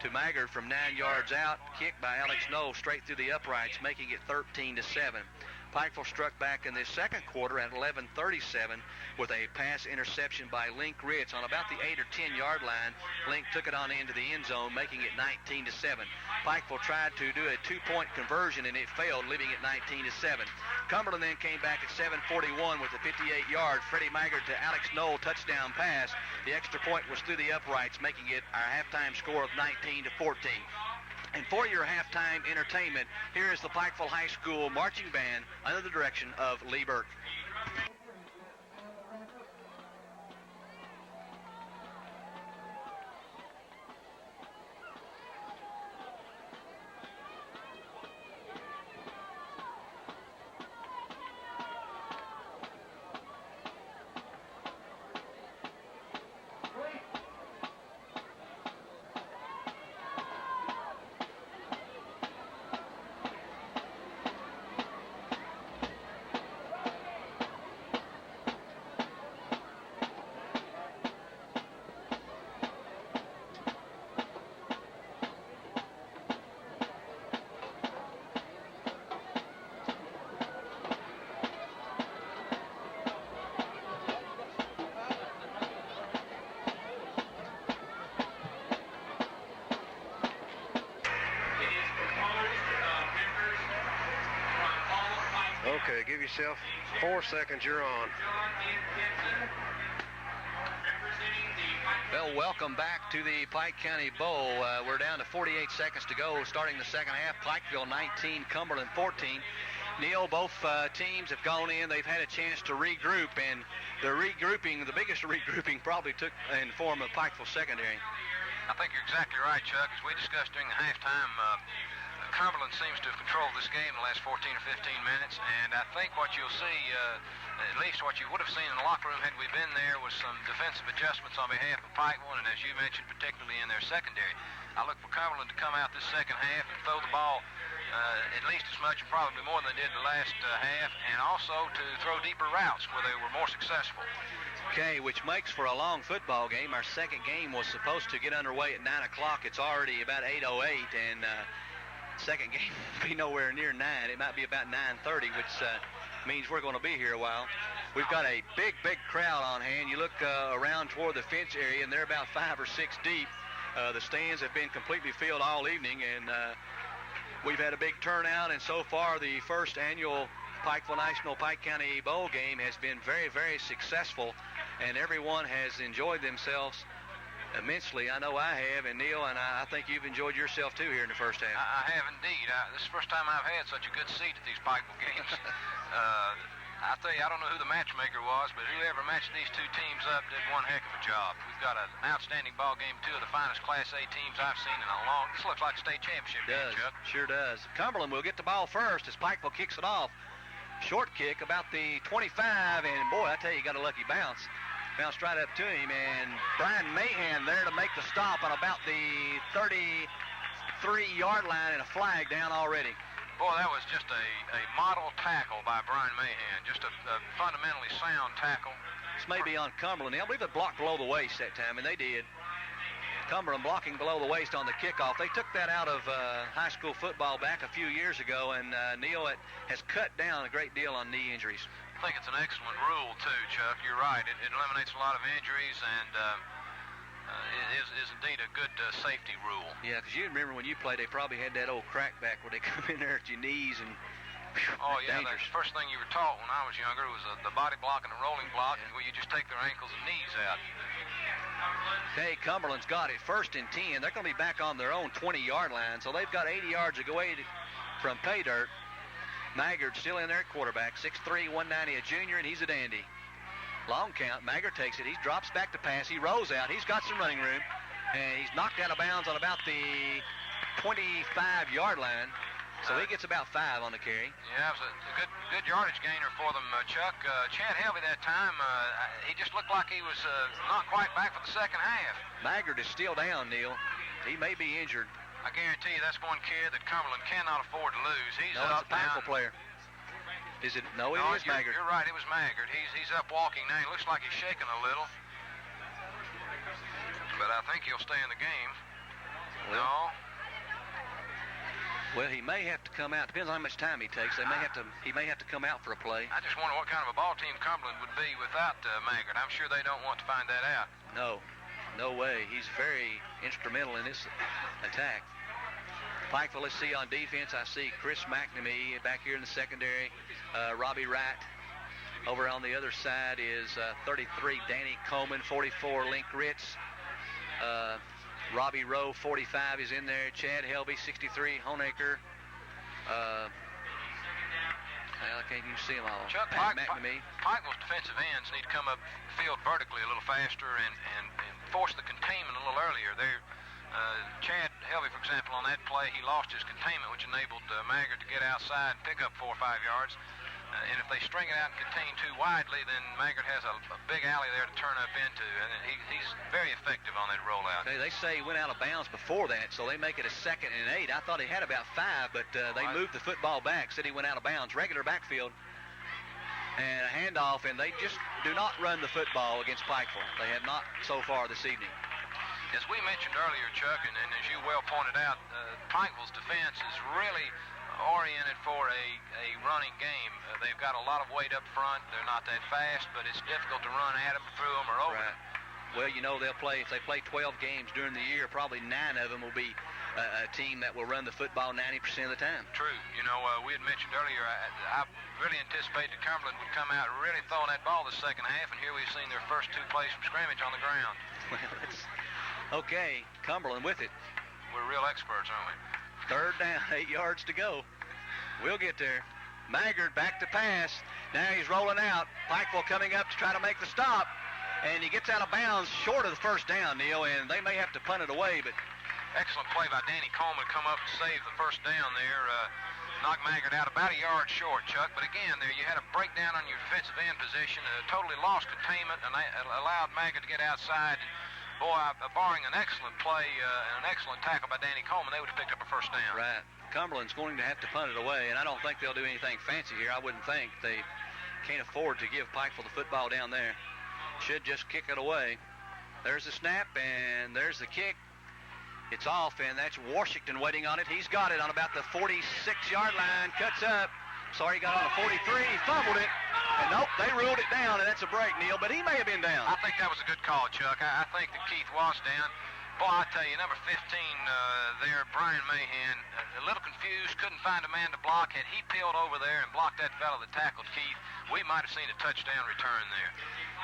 to Maggard from 9 yards out, kicked by Alex Noel straight through the uprights, making it 13-7. Pikeville struck back in the second quarter at 11:37 with a pass interception by Link Ritz on about the 8 or 10 yard line. Link took it on into the end zone, making it 19-7. Pikeville tried to do a 2-point conversion, and it failed, leaving it 19-7. Cumberland then came back at 7:41 with a 58-yard Freddie Maggard to Alex Noel touchdown pass. The extra point was through the uprights, making it our halftime score of 19-14. And for your halftime entertainment, here is the Pikeville High School marching band under the direction of Lee Burke. Okay, give yourself 4 seconds, you're on. Well, welcome back to the Pike County Bowl. We're down to 48 seconds to go, starting the second half. Pikeville 19, Cumberland 14. Neil, both teams have gone in. They've had a chance to regroup, and the regrouping, the biggest regrouping probably took in the form of Pikeville secondary. I think you're exactly right, Chuck. As we discussed during the halftime, Cumberland seems to have controlled this game the last 14 or 15 minutes, and I think what you'll see, at least what you would have seen in the locker room had we been there, was some defensive adjustments on behalf of Pikeville, and as you mentioned, particularly in their secondary. I look for Cumberland to come out this second half and throw the ball at least as much, probably more than they did the last half, and also to throw deeper routes where they were more successful. Okay, which makes for a long football game. Our second game was supposed to get underway at 9 o'clock. It's already about 8:08, and second game will be nowhere near 9. It might be about 9:30, which means we're going to be here a while. We've got a big crowd on hand. You look around toward the fence area, and they're about 5 or 6 deep. The stands have been completely filled all evening, and we've had a big turnout, and so far the first annual Pikeville National Pike County Bowl game has been very successful, and everyone has enjoyed themselves immensely. I know I have, and Neil, and I think you've enjoyed yourself too here in the first half. I have indeed. This is the first time I've had such a good seat at these Pikeville games. I tell you, I don't know who the matchmaker was, but whoever matched these two teams up did one heck of a job. We've got an outstanding ball game, two of the finest Class A teams I've seen in a long. This looks like a state championship game, Chuck. Sure does. Cumberland will get the ball first as Pikeville kicks it off. Short kick about the 25, and boy, I tell you, got a lucky bounce. Bounced right up to him, and Brian Mahan there to make the stop on about the 33-yard line, and a flag down already. Boy, that was just a model tackle by Brian Mahan. Just a fundamentally sound tackle. This may be on Cumberland. I believe it blocked below the waist that time, and they did. Cumberland blocking below the waist on the kickoff. They took that out of high school football back a few years ago, and Neil has cut down a great deal on knee injuries. I think it's an excellent rule, too, Chuck. You're right. It eliminates a lot of injuries, and it is indeed a good safety rule. Yeah, because you remember when you played, they probably had that old crackback where they come in there at your knees and oh, yeah, dangerous. that's the first thing you were taught when I was younger was the body block and the rolling block, where you just take their ankles and knees out. Okay, Cumberland's got it. 1st and 10. They're going to be back on their own 20-yard line, so they've got 80 yards to go away from pay dirt. Maggard still in there at quarterback, 6'3", 190, a junior, and he's a dandy. Long count. Maggard takes it. He drops back to pass. He rolls out. He's got some running room, and he's knocked out of bounds on about the 25-yard line. So he gets about 5 on the carry. Yeah, it was a good yardage gainer for them, Chuck. Chad Helvey that time, he just looked like he was not quite back for the second half. Maggard is still down, Neil. He may be injured. I guarantee you that's one kid that Cumberland cannot afford to lose. He's no, up it's a Pikeville player. Is it? No, it is Maggard. You're right, it was Maggard. He's up walking now. He looks like he's shaking a little. But I think he'll stay in the game. Well, no. Well, he may have to come out. Depends on how much time he takes. He may have to come out for a play. I just wonder what kind of a ball team Cumberland would be without Maggard. I'm sure they don't want to find that out. No way. He's very instrumental in this attack. Pikeville, let's see on defense. I see Chris McNamee back here in the secondary. Robbie Wright. Over on the other side is 33, Danny Coleman. 44, Link Ritz. Robbie Rowe, 45, is in there. Chad Helvey, 63, Honaker. I can't even see them all. Chuck, Pikeville's defensive ends need to come up field vertically a little faster and force the containment a little earlier. Chad Helvey, for example, on that play, he lost his containment, which enabled Maggard to get outside and pick up 4 or 5 yards. And if they string it out and contain too widely, then Maggard has a big alley there to turn up into, and he's very effective on that rollout. Okay, they say he went out of bounds before that, so they make it a 2nd and 8. I thought he had about 5, but they moved the football back, said he went out of bounds. Regular backfield and a handoff, and they just do not run the football against Pikeville. They have not so far this evening. As we mentioned earlier, Chuck, and as you well pointed out, Pikeville's defense is really oriented for a running game. They've got a lot of weight up front. They're not that fast, but it's difficult to run at them, through them, or over them. Well, you know, if they play 12 games during the year, probably 9 of them will be a team that will run the football 90% of the time. True. You know, we had mentioned earlier, I really anticipated that Cumberland would come out really throwing that ball the second half, and here we've seen their first 2 plays from scrimmage on the ground. Well, okay, Cumberland with it. We're real experts, aren't we? 3rd down, 8 yards to go. We'll get there. Maggard back to pass. Now he's rolling out. Pikeville coming up to try to make the stop. And he gets out of bounds short of the first down, Neil, and they may have to punt it away, but excellent play by Danny Coleman to come up and save the first down there. Knocked Maggard out about a yard short, Chuck. But again, there you had a breakdown on your defensive end position, totally lost containment, and allowed Maggard to get outside. And boy, barring an excellent play and an excellent tackle by Danny Coleman, they would have picked up a first down. Right. Cumberland's going to have to punt it away, and I don't think they'll do anything fancy here. I wouldn't think. They can't afford to give Pikeville the football down there. Should just kick it away. There's the snap, and there's the kick. It's off, and that's Washington waiting on it. He's got it on about the 46-yard line. Cuts up. Sorry, he got on the 43. He fumbled it. And nope, they ruled it down, and that's a break, Neil. But he may have been down. I think that was a good call, Chuck. I think that Keith was down. Boy, I tell you, number 15 there, Brian Mahan, a little confused, couldn't find a man to block. Had he peeled over there and blocked that fellow that tackled Keith, we might have seen a touchdown return there.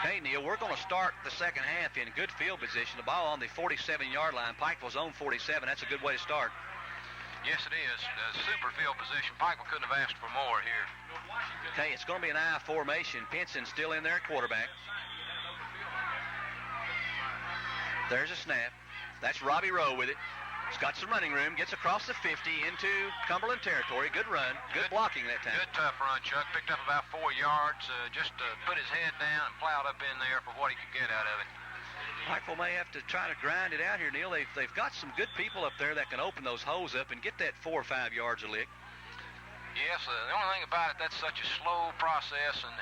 Hey, Neil, we're going to start the second half in good field position. The ball on the 47-yard line. Pikeville's on 47. That's a good way to start. Yes, it is. Super field position. Pikeville couldn't have asked for more here. Okay, it's going to be an I formation. Pinson's still in there at quarterback. There's a snap. That's Robbie Rowe with it. He's got some running room. Gets across the 50 into Cumberland territory. Good run. Good blocking that time. Good tough run, Chuck. Picked up about 4 yards. Just put his head down and plowed up in there for what he could get out of it. Pikeville may have to try to grind it out here, Neil. They've got some good people up there that can open those holes up and get that 4 or 5 yards a lick. Yes, the only thing about it, that's such a slow process, and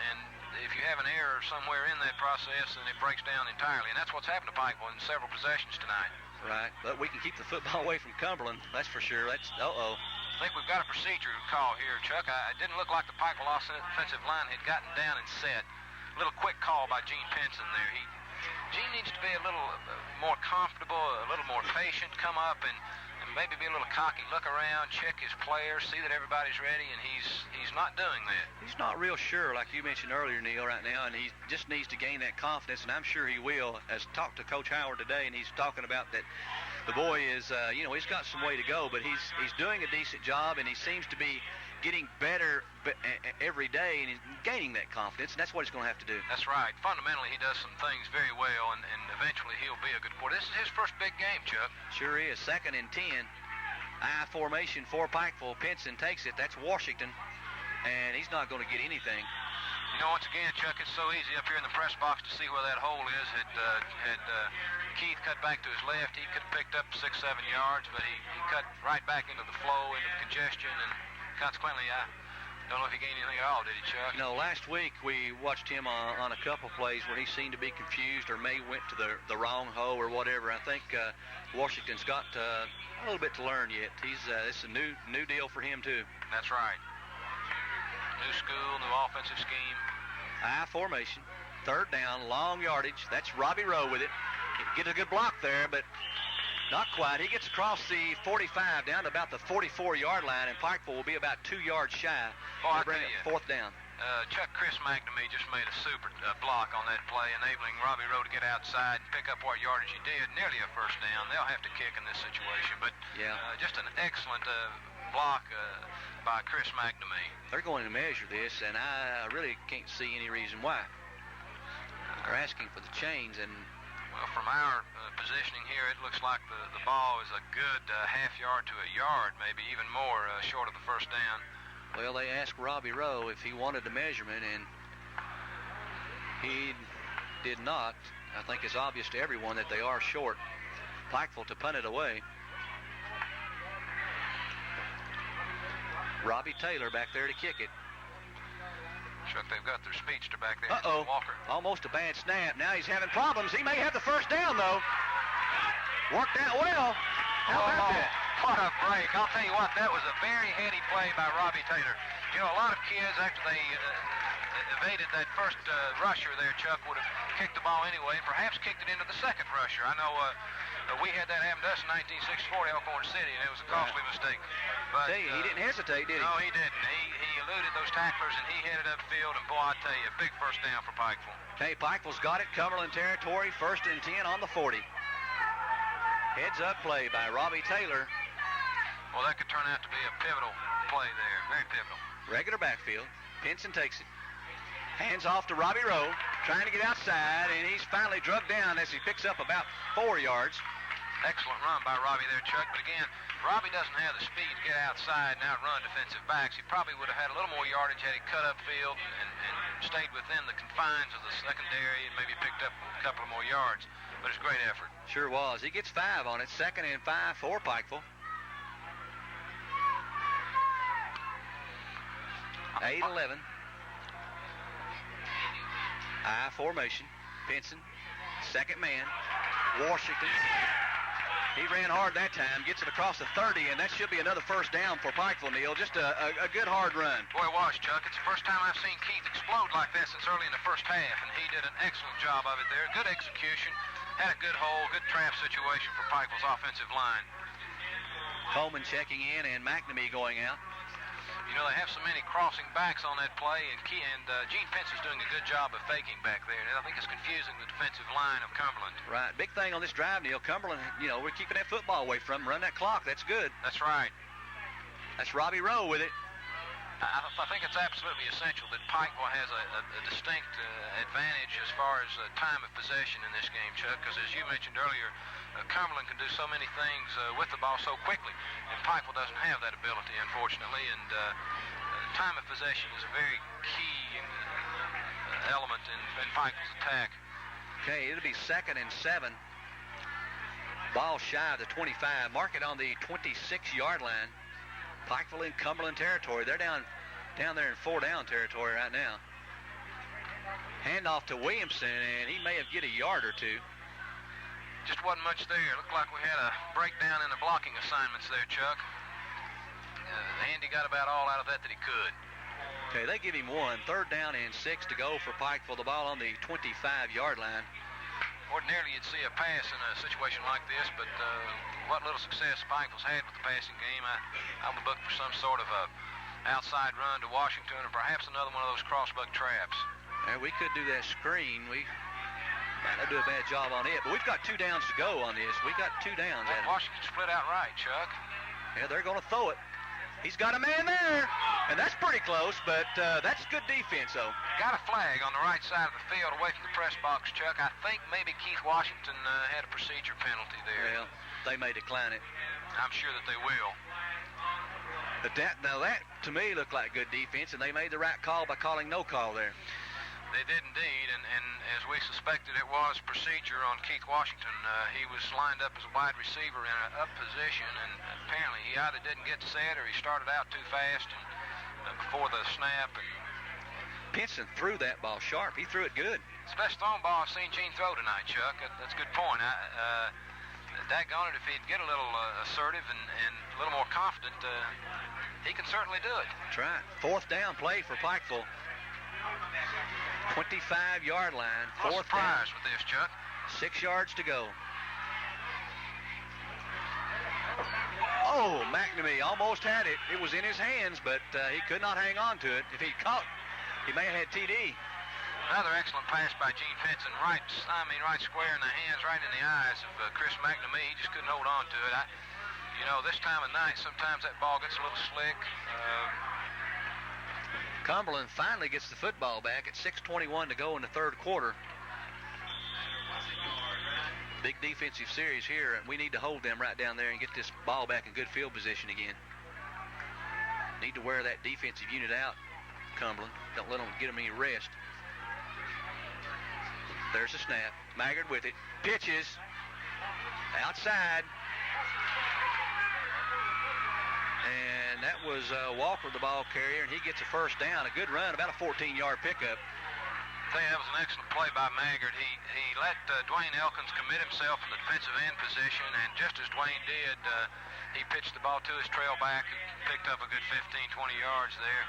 if you have an error somewhere in that process, then it breaks down entirely. And that's what's happened to Pikeville in several possessions tonight. Right, but we can keep the football away from Cumberland, that's for sure. That's, I think we've got a procedure call here, Chuck. It didn't look like the Pikeville offensive line had gotten down and set. A little quick call by Gene Pinson there. Gene needs to be a little more comfortable, a little more patient, come up and maybe be a little cocky, look around, check his players, see that everybody's ready, and he's not doing that. He's not real sure, like you mentioned earlier, Neil, right now, and he just needs to gain that confidence, and I'm sure he will. As talked to Coach Howard today, and he's talking about that the boy is, he's got some way to go, but he's doing a decent job, and he seems to be getting better every day, and he's gaining that confidence, and that's what he's going to have to do. That's right. Fundamentally, he does some things very well, and eventually he'll be a good quarterback. This is his first big game, Chuck. Sure is. 2nd and 10. I formation for Pikeville. Pinson takes it. That's Washington, and he's not going to get anything. You know, once again, Chuck, it's so easy up here in the press box to see where that hole is. Had Keith cut back to his left, he could have picked up 6-7 yards, but he cut right back into the flow, into the congestion, and consequently, I don't know if he gained anything at all, did he, Chuck? No, last week we watched him on a couple plays where he seemed to be confused or may went to the wrong hole or whatever. I think Washington's got a little bit to learn yet. It's a new deal for him, too. That's right. New school, new offensive scheme. I formation, 3rd down, long yardage. That's Robbie Rowe with it. He gets a good block there, but not quite. He gets across the 45 down to about the 44-yard line, and Pikeville will be about 2 yards shy. Oh, I bring it 4th down. Chuck, Chris McNamee just made a super block on that play, enabling Robbie Rowe to get outside and pick up what yardage he did, nearly a first down. They'll have to kick in this situation, but just an excellent block by Chris McNamee. They're going to measure this, and I really can't see any reason why. They're asking for the chains, and well, from our positioning here, it looks like the ball is a good half yard to a yard, maybe even more short of the first down. Well, they asked Robbie Rowe if he wanted the measurement, and he did not. I think it's obvious to everyone that they are short. Pikeville to punt it away. Robbie Taylor back there to kick it. Chuck, they've got their speedster back there. Uh-oh. Walker. Almost a bad snap. Now he's having problems. He may have the first down, though. Worked out well. How about that? What a break. I'll tell you what, that was a very heady play by Robbie Taylor. You know, a lot of kids, after they evaded that first rusher there, Chuck, would have kicked the ball anyway, perhaps kicked it into the second rusher. I know we had that happen to us in 1964 at Elkhorn City, and it was a costly mistake. But he didn't hesitate, did he? No, he didn't. He eluded those tacklers, and he headed upfield, and boy, I tell you, a big first down for Pikeville. Okay, Pikeville's got it. Cumberland territory, 1st and 10 on the 40. Heads up play by Robbie Taylor. Well, that could turn out to be a pivotal play there, very pivotal. regular backfield. Pinson takes it. Hands off to Robbie Rowe, trying to get outside, and he's finally drugged down as he picks up about 4 yards. Excellent run by Robbie there, Chuck. But again, Robbie doesn't have the speed to get outside and outrun defensive backs. He probably would have had a little more yardage had he cut upfield and stayed within the confines of the secondary and maybe picked up a couple of more yards. But it's a great effort. Sure was. He gets 5 on it. 2nd and 5 for Pikeville. 8-11. I formation. Pinson, second man. Washington. He ran hard that time, gets it across the 30, and that should be another first down for Pikeville, Neil. Just a good hard run. Boy, it was, Chuck. It's the first time I've seen Keith explode like that since early in the first half, and he did an excellent job of it there. Good execution. Had a good hole, good trap situation for Pikeville's offensive line. Coleman checking in and McNamee going out. You know, they have so many crossing backs on that play, and Gene Pinson's doing a good job of faking back there. And I think it's confusing the defensive line of Cumberland. Right. Big thing on this drive, Neil. Cumberland, you know, we're keeping that football away from him. Run that clock. That's good. That's right. That's Robbie Rowe with it. I think it's absolutely essential that Pikeville has a distinct advantage as far as time of possession in this game, Chuck, because as you mentioned earlier, Cumberland can do so many things with the ball so quickly, and Pikeville doesn't have that ability, unfortunately, and time of possession is a very key element in Pikeville's attack. Okay, it'll be 2nd and 7. Ball shy of the 25. Mark it on the 26-yard line. Pikeville in Cumberland territory. They're down there in 4-down territory right now. Handoff to Williamson, and he may have get a yard or two. Just wasn't much there. Looked like we had a breakdown in the blocking assignments there, Chuck. Andy got about all out of that he could. Okay, they give him 1. 3rd down and 6 to go for Pikeville. The ball on the 25-yard line. Ordinarily, you'd see a pass in a situation like this, but what little success Pikeville's had with the passing game, I would look for some sort of a outside run to Washington, or perhaps another one of those crossbuck traps. Yeah, we could do that screen. We might not do a bad job on it, but we've got 2 downs to go on this. We got 2 downs. Well, Washington split out right, Chuck. Yeah, they're going to throw it. He's got a man there, and that's pretty close, but that's good defense, though. Got a flag on the right side of the field away from the press box, Chuck. I think maybe Keith Washington had a procedure penalty there. Well, they may decline it. I'm sure that they will. But that, to me, looked like good defense, and they made the right call by calling no call there. They did indeed, and as we suspected, it was procedure on Keith Washington. He was lined up as a wide receiver in an up position, and apparently he either didn't get set or he started out too fast before the snap. And Pinson threw that ball sharp. He threw it good. It's the best thrown ball I've seen Gene throw tonight, Chuck. That's a good point. Daggone it, if he'd get a little assertive and a little more confident, he can certainly do it. That's right. 4th down play for Pikeville. 25-yard line. 4th down. With this, Chuck. 6 yards to go. Oh, McNamee almost had it. It was in his hands, but he could not hang on to it. If he'd caught, he may have had TD. Another excellent pass by Gene Pinson, right square in the hands, right in the eyes of Chris McNamee. He just couldn't hold on to it. This time of night, sometimes that ball gets a little slick. Cumberland finally gets the football back at 6:21 to go in the 3rd quarter. Big defensive series here, and we need to hold them right down there and get this ball back in good field position again. Need to wear that defensive unit out, Cumberland. Don't let them get them any rest. There's a snap. Maggard with it. Pitches. Outside. And that was Walker, the ball carrier, and he gets a first down. A good run, about a 14-yard pickup. I think that was an excellent play by Maggard. He let Dwayne Elkins commit himself in the defensive end position, and just as Dwayne did, he pitched the ball to his trail back and picked up a good 15, 20 yards there.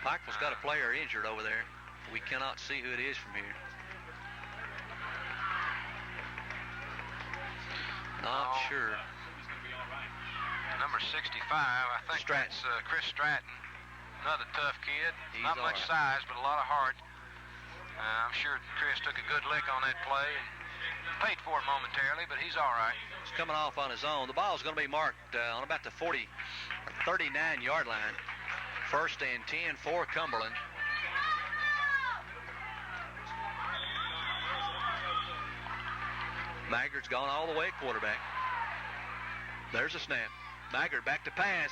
Pikeville's got a player injured over there. We cannot see who it is from here. Not sure. Number 65, I think that's Chris Stratton. Another tough kid. He's not much size, but a lot of heart. I'm sure Chris took a good lick on that play and paid for it momentarily, but he's all right. He's coming off on his own. The ball's going to be marked on about the 39-yard line. First and 10 for Cumberland. Maggard's gone all the way at quarterback. There's a snap. Maggard back to pass.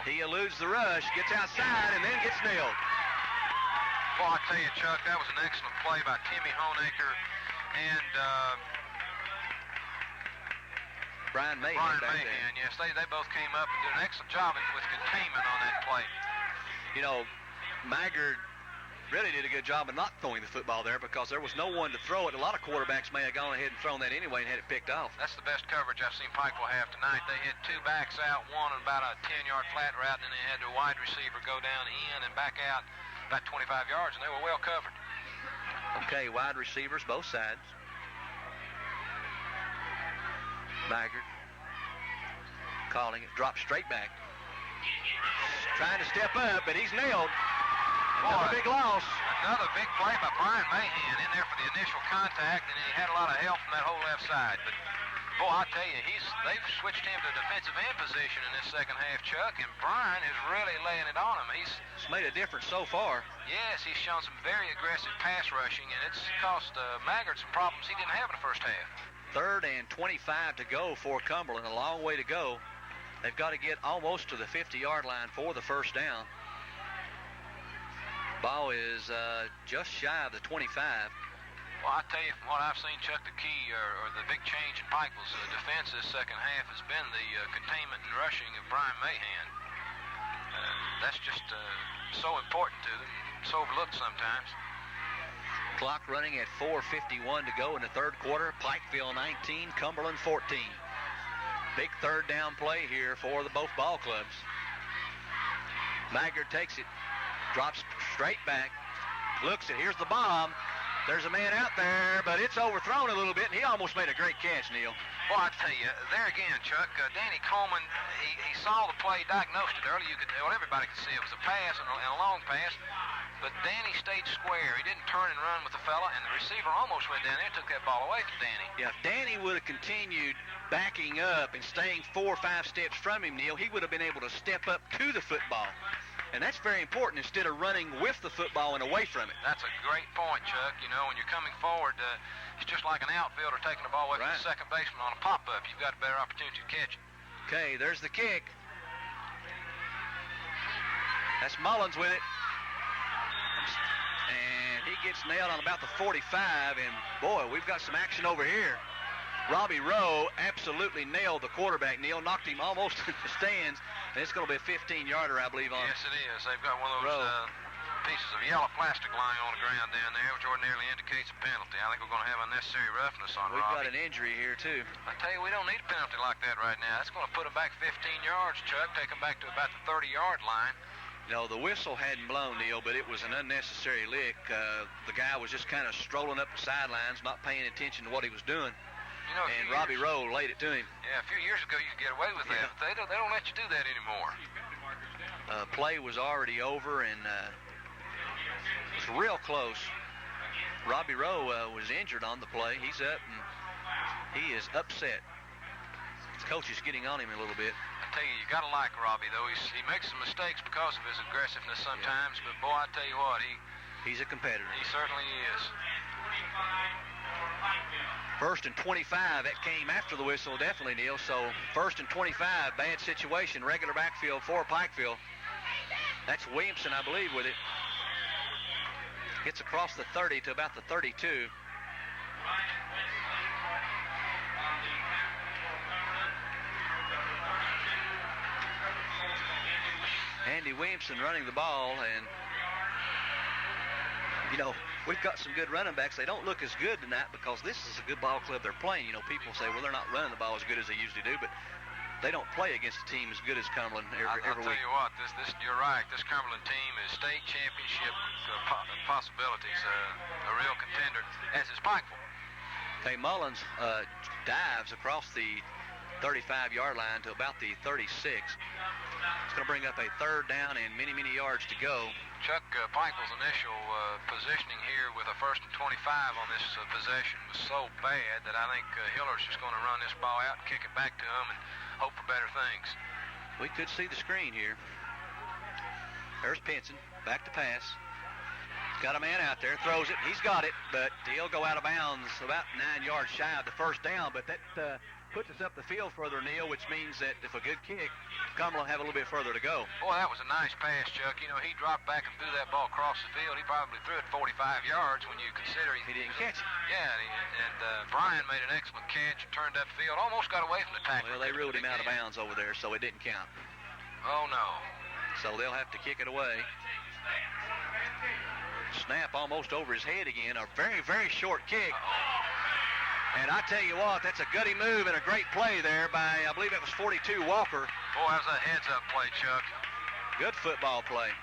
He eludes the rush, gets outside, and then gets nailed. Well, I tell you, Chuck, that was an excellent play by Timmy Honaker and Brian Mahan. Yes, they both came up and did an excellent job with containment on that play. You know, Maggard really did a good job of not throwing the football there because there was no one to throw it. A lot of quarterbacks may have gone ahead and thrown that anyway and had it picked off. That's the best coverage I've seen Pikeville have tonight. They had two backs out, one on about a 10-yard flat route, and then they had the wide receiver go down in and back out about 25 yards, and they were well covered. Okay, wide receivers, both sides. Maggard calling it, drops straight back. Trying to step up, but he's nailed. Another big loss. Another big play by Brian Mahan in there for the initial contact, and he had a lot of help from that whole left side. But, boy, I tell you, they've switched him to defensive end position in this second half, Chuck, and Brian is really laying it on him. He's made a difference so far. Yes, he's shown some very aggressive pass rushing, and it's cost Maggard some problems he didn't have in the first half. 3rd and 25 to go for Cumberland. A long way to go. They've got to get almost to the 50-yard line for the first down. Ball is just shy of the 25. Well, I tell you, from what I've seen, Chuck, the key or the big change in Pikeville's defense this second half has been the containment and rushing of Brian Mahan. That's just so important to them. It's overlooked sometimes. Clock running at 4:51 to go in the third quarter. Pikeville 19, Cumberland 14. Big third down play here for both ball clubs. Maggard takes it, drops straight back, looks at, here's the bomb. There's a man out there, but it's overthrown a little bit, and he almost made a great catch, Neil. Well, I tell you, there again, Chuck, Danny Coleman, he saw the play, diagnosed it early. Everybody could see it was a pass and a long pass, but Danny stayed square. He didn't turn and run with the fella, and the receiver almost went down there and took that ball away from Danny. Yeah, if Danny would have continued backing up and staying 4 or 5 steps from him, Neil, he would have been able to step up to the football. And that's very important instead of running with the football and away from it. That's a great point, Chuck. You know, when you're coming forward, it's just like an outfielder taking the ball away from the second baseman on a pop-up. You've got a better opportunity to catch it. Okay, there's the kick. That's Mullins with it. And he gets nailed on about the 45. And, boy, we've got some action over here. Robbie Rowe absolutely nailed the quarterback, Neil. Knocked him almost in the stands. And it's going to be a 15-yarder, I believe, on. Yes, it is. They've got one of those pieces of yellow plastic lying on the ground down there, which ordinarily indicates a penalty. I think we're going to have unnecessary roughness on Robbie. We've got an injury here, too. I tell you, we don't need a penalty like that right now. That's going to put them back 15 yards, Chuck, take them back to about the 30-yard line. No, the whistle hadn't blown, Neil, but it was an unnecessary lick. The guy was just kind of strolling up the sidelines, not paying attention to what he was doing. You know, and Robbie Rowe laid it to him. Yeah, a few years ago you could get away with that. But they don't let you do that anymore. Play was already over, and it's real close. Robbie Rowe was injured on the play. He's up, and he is upset. His coach is getting on him a little bit. I tell you, you got to like Robbie, though. He makes some mistakes because of his aggressiveness sometimes, but boy, I tell you what, he's a competitor. He certainly is. 1st and 25, that came after the whistle, definitely, Neil. So 1st and 25, bad situation, regular backfield for Pikeville. That's Williamson, I believe, with it. Gets across the 30 to about the 32. Andy Williamson running the ball, and you know, we've got some good running backs. They don't look as good tonight because this is a good ball club they're playing. You know, people say, well, they're not running the ball as good as they usually do, but they don't play against a team as good as Cumberland every week. I'll tell you what, you're right. This Cumberland team is state championship possibilities, a real contender, as is Pikeville. Okay, Mullins dives across the 35-yard line to about the 36. It's going to bring up a 3rd down and many, many yards to go. Chuck, Pikeville's initial positioning here with a 1st and 25 on this possession was so bad that I think Hiller's just going to run this ball out and kick it back to him and hope for better things. We could see the screen here. There's Pinson, back to pass. He's got a man out there, throws it. He's got it, but he'll go out of bounds about 9 yards shy of the first down. But that puts us up the field further, Neil, which means that if a good kick, Cumberland will have a little bit further to go. Boy, that was a nice pass, Chuck. You know, he dropped back and threw that ball across the field. He probably threw it 45 yards when you consider he didn't catch it. Yeah, and Brian made an excellent catch and turned upfield. Almost got away from the tackle. Well, they ruled him out of bounds over there, so it didn't count. Oh, no. So they'll have to kick it away. Snap almost over his head again. A very, very short kick. And I tell you what, that's a gutty move and a great play there by, I believe it was 42 Walker. Boy, that was a heads-up play, Chuck. Good football play.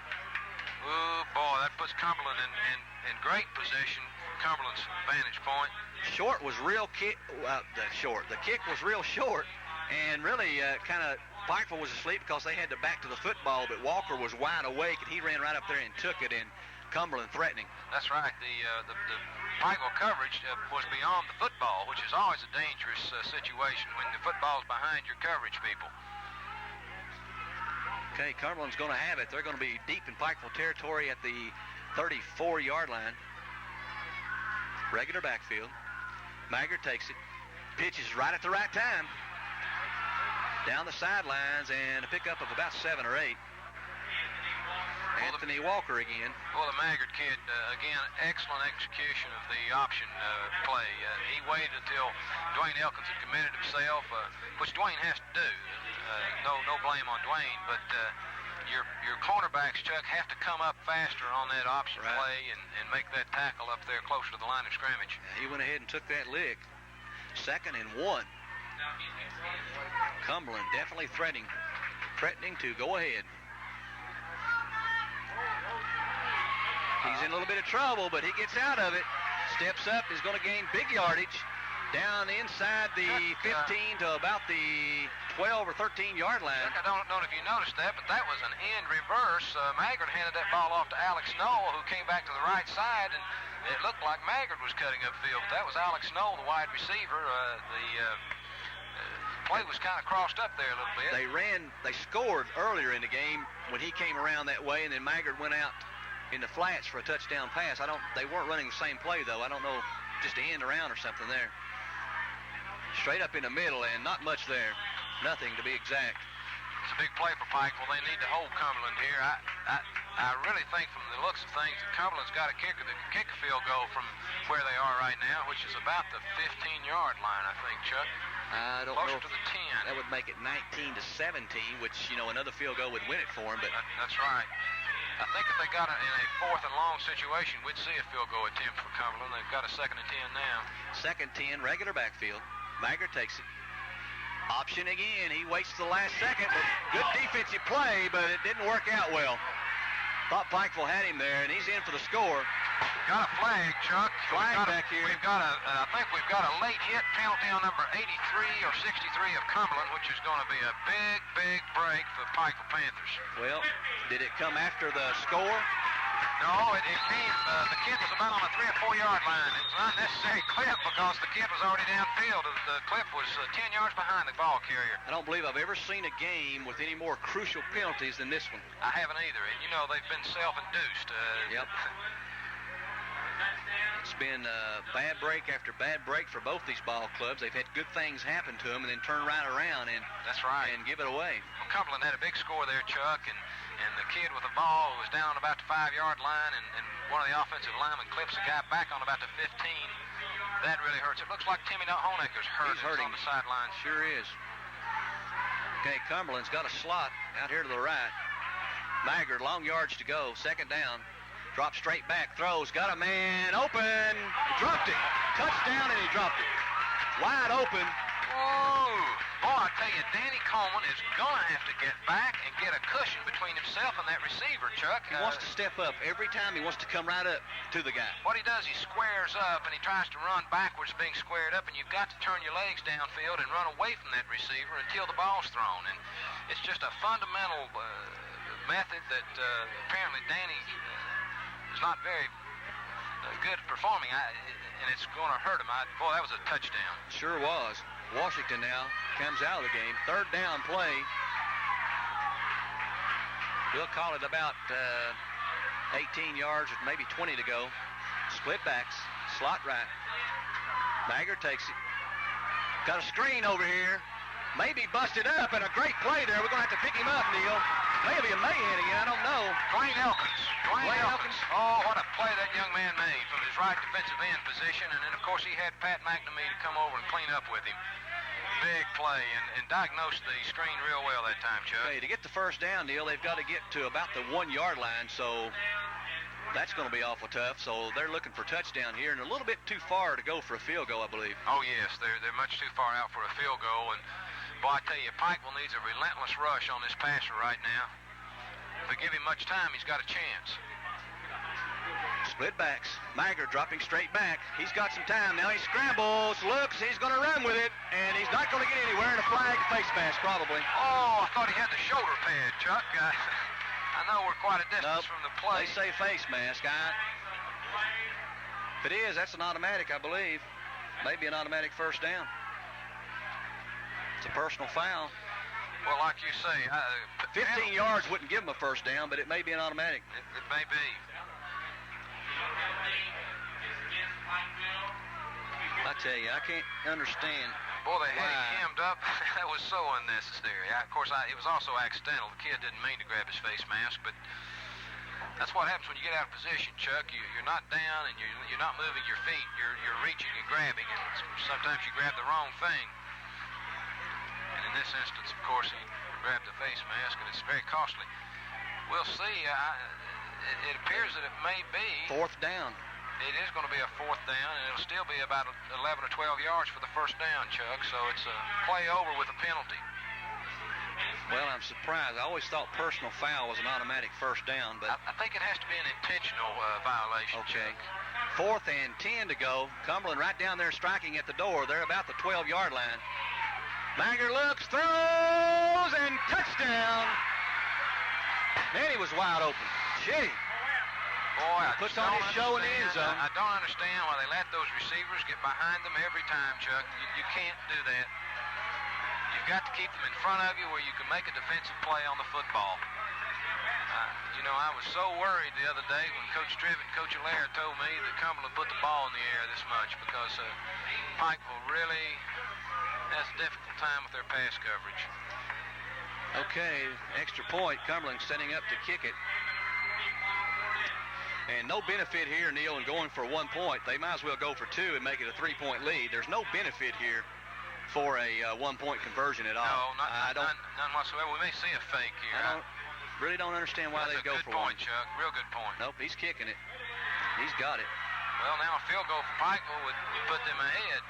Oh, boy, that puts Cumberland in great position, Cumberland's vantage point. Short was real kick. The kick was real short, and really kind of Pikeville was asleep because they had to back to the football, but Walker was wide awake, and he ran right up there and took it, and Cumberland threatening. That's right. The Pikeville coverage was beyond the football, which is always a dangerous situation when the football's behind your coverage people. Okay, Cumberland's going to have it. They're going to be deep in Pikeville territory at the 34-yard line. Regular backfield. Maggard takes it. Pitches right at the right time. Down the sidelines and a pickup of about 7 or 8. Anthony Walker again. Well, the Maggard kid, again, excellent execution of the option play. He waited until Dwayne Elkins had committed himself, which Dwayne has to do. No blame on Dwayne, but your cornerbacks, Chuck, have to come up faster on that option play and make that tackle up there closer to the line of scrimmage. He went ahead and took that lick. 2nd and 1. Cumberland definitely threatening to go ahead. He's in a little bit of trouble, but he gets out of it. Steps up, is going to gain big yardage. Down inside the 15 to about the 12 or 13-yard line. Chuck, I don't know if you noticed that, but that was an end reverse. Maggard handed that ball off to Alex Knoll, who came back to the right side, and it looked like Maggard was cutting upfield. But that was Alex Knoll, the wide receiver. Play was kind of crossed up there a little bit. They scored earlier in the game when he came around that way, and then Maggard went out in the flats for a touchdown pass. They weren't running the same play, though. I don't know, just a end around or something there. Straight up in the middle, and not much there. Nothing, to be exact. It's a big play for Pikeville. They need to hold Cumberland here. I really think from the looks of things that Cumberland's got a kicker that can kick a field goal from where they are right now, which is about the 15-yard line, I think, Chuck. I don't Closer know. to the 10. That would make it 19 to 17, which, another field goal would win it for them. But that's right. I think if they got it in a 4th and long situation, we'd see a field goal attempt for Cumberland. They've got a 2nd and 10 now. 2nd 10, regular backfield. Maggard takes it. Option again. He waits to the last second, but good defensive play, but it didn't work out well. Thought Pikeville had him there, and he's in for the score. Got a flag, Chuck. Flag back here. I think we've got a late hit penalty on number 83 or 63 of Cumberland, which is going to be a big, big break for the Pikeville Panthers. Well, did it come after the score? No, it came, the kid was about on a 3 or 4 yard line. It was an unnecessary clip because the kid was already downfield. The clip was 10 yards behind the ball carrier. I don't believe I've ever seen a game with any more crucial penalties than this one. I haven't either. And, they've been self-induced. Yep. It's been bad break after bad break for both these ball clubs. They've had good things happen to them and then turn right around and that's right, and give it away. Well, Cumberland had a big score there, Chuck, and the kid with the ball was down about the 5 yard line, and one of the offensive linemen clips the guy back on about the 15. That really hurts. It looks like Timmy Honecker's hurt. He's hurting on the sideline. Sure is. Okay, Cumberland's got a slot out here to the right. Maggard, long yards to go, 2nd down. Drops straight back, throws, got a man open. He dropped it. Touchdown, and he dropped it. Wide open. Whoa. Boy, I tell you, Danny Coleman is going to have to get back and get a cushion between himself and that receiver, Chuck. He wants to step up. Every time he wants to come right up to the guy. What he does, he squares up, and he tries to run backwards being squared up, and you've got to turn your legs downfield and run away from that receiver until the ball's thrown. And it's just a fundamental method that apparently Danny is not very good at performing, and it's going to hurt him. Boy, that was a touchdown. Sure was. Washington now comes out of the game. 3rd down play. We'll call it about 18 yards, or maybe 20 to go. Split backs, slot right. Maggard takes it. Got a screen over here. Maybe busted up, and a great play there. We're going to have to pick him up, Neil. Maybe a Mahan again, I don't know. Dwayne Elkins. Dwayne Elkins. Oh, what a play that young man made from his right defensive end position. And then, of course, he had Pat McNamee to come over and clean up with him. Big play, and diagnosed the screen real well that time, Chuck. Okay, to get the first down, Neil, they've got to get to about the 1-yard line, so that's going to be awful tough. So they're looking for touchdown here, and a little bit too far to go for a field goal, I believe. Oh, yes, they're much too far out for a field goal. And, boy, I tell you, Pikeville needs a relentless rush on this passer right now. If they give him much time, he's got a chance. Split backs. Maggard dropping straight back. He's got some time. Now he scrambles, looks, he's going to run with it, and he's not going to get anywhere, and a flag face mask probably. Oh, I thought he had the shoulder pad, Chuck. I know we're quite a distance from the play. They say face mask. If it is, that's an automatic, I believe. Maybe an automatic first down. It's a personal foul. Well, like you say, 15 yards wouldn't give him a first down, but it may be an automatic. It may be. I tell you, I can't understand. Boy, they had him hemmed up. That was so unnecessary. Of course, it was also accidental. The kid didn't mean to grab his face mask, but that's what happens when you get out of position, Chuck. You're not down, and you're not moving your feet. You're reaching and grabbing, and sometimes you grab the wrong thing. And in this instance, of course, he grabbed the face mask, and it's very costly. We'll see. It appears that it may be. Fourth down. It is going to be a fourth down, and it'll still be about 11 or 12 yards for the first down, Chuck. So it's a play over with a penalty. Well, I'm surprised. I always thought personal foul was an automatic first down, but I think it has to be an intentional violation. Okay. Chuck. Fourth and 10 to go. Cumberland right down there striking at the door. They're about the 12-yard line. Maggard looks, throws, and touchdown. Man, he was wide open. Gee. Boy, I puts on his show in the end zone. I don't understand why they let those receivers get behind them every time, Chuck. You can't do that. You've got to keep them in front of you where you can make a defensive play on the football. I was so worried the other day when Coach Trivet and Coach Allaire told me that Cumberland put the ball in the air this much because Pikeville really has a difficult time with their pass coverage. Okay, extra point. Cumberland setting up to kick it. And no benefit here, Neil, in going for 1 point. They might as well go for 2 and make it a 3-point lead. There's no benefit here for a 1-point conversion at all. No, none whatsoever. We may see a fake here. I really don't understand why they go for one. Good point, Chuck. Real good point. Nope, he's kicking it. He's got it. Well, now a field goal for Pikeville would put them ahead.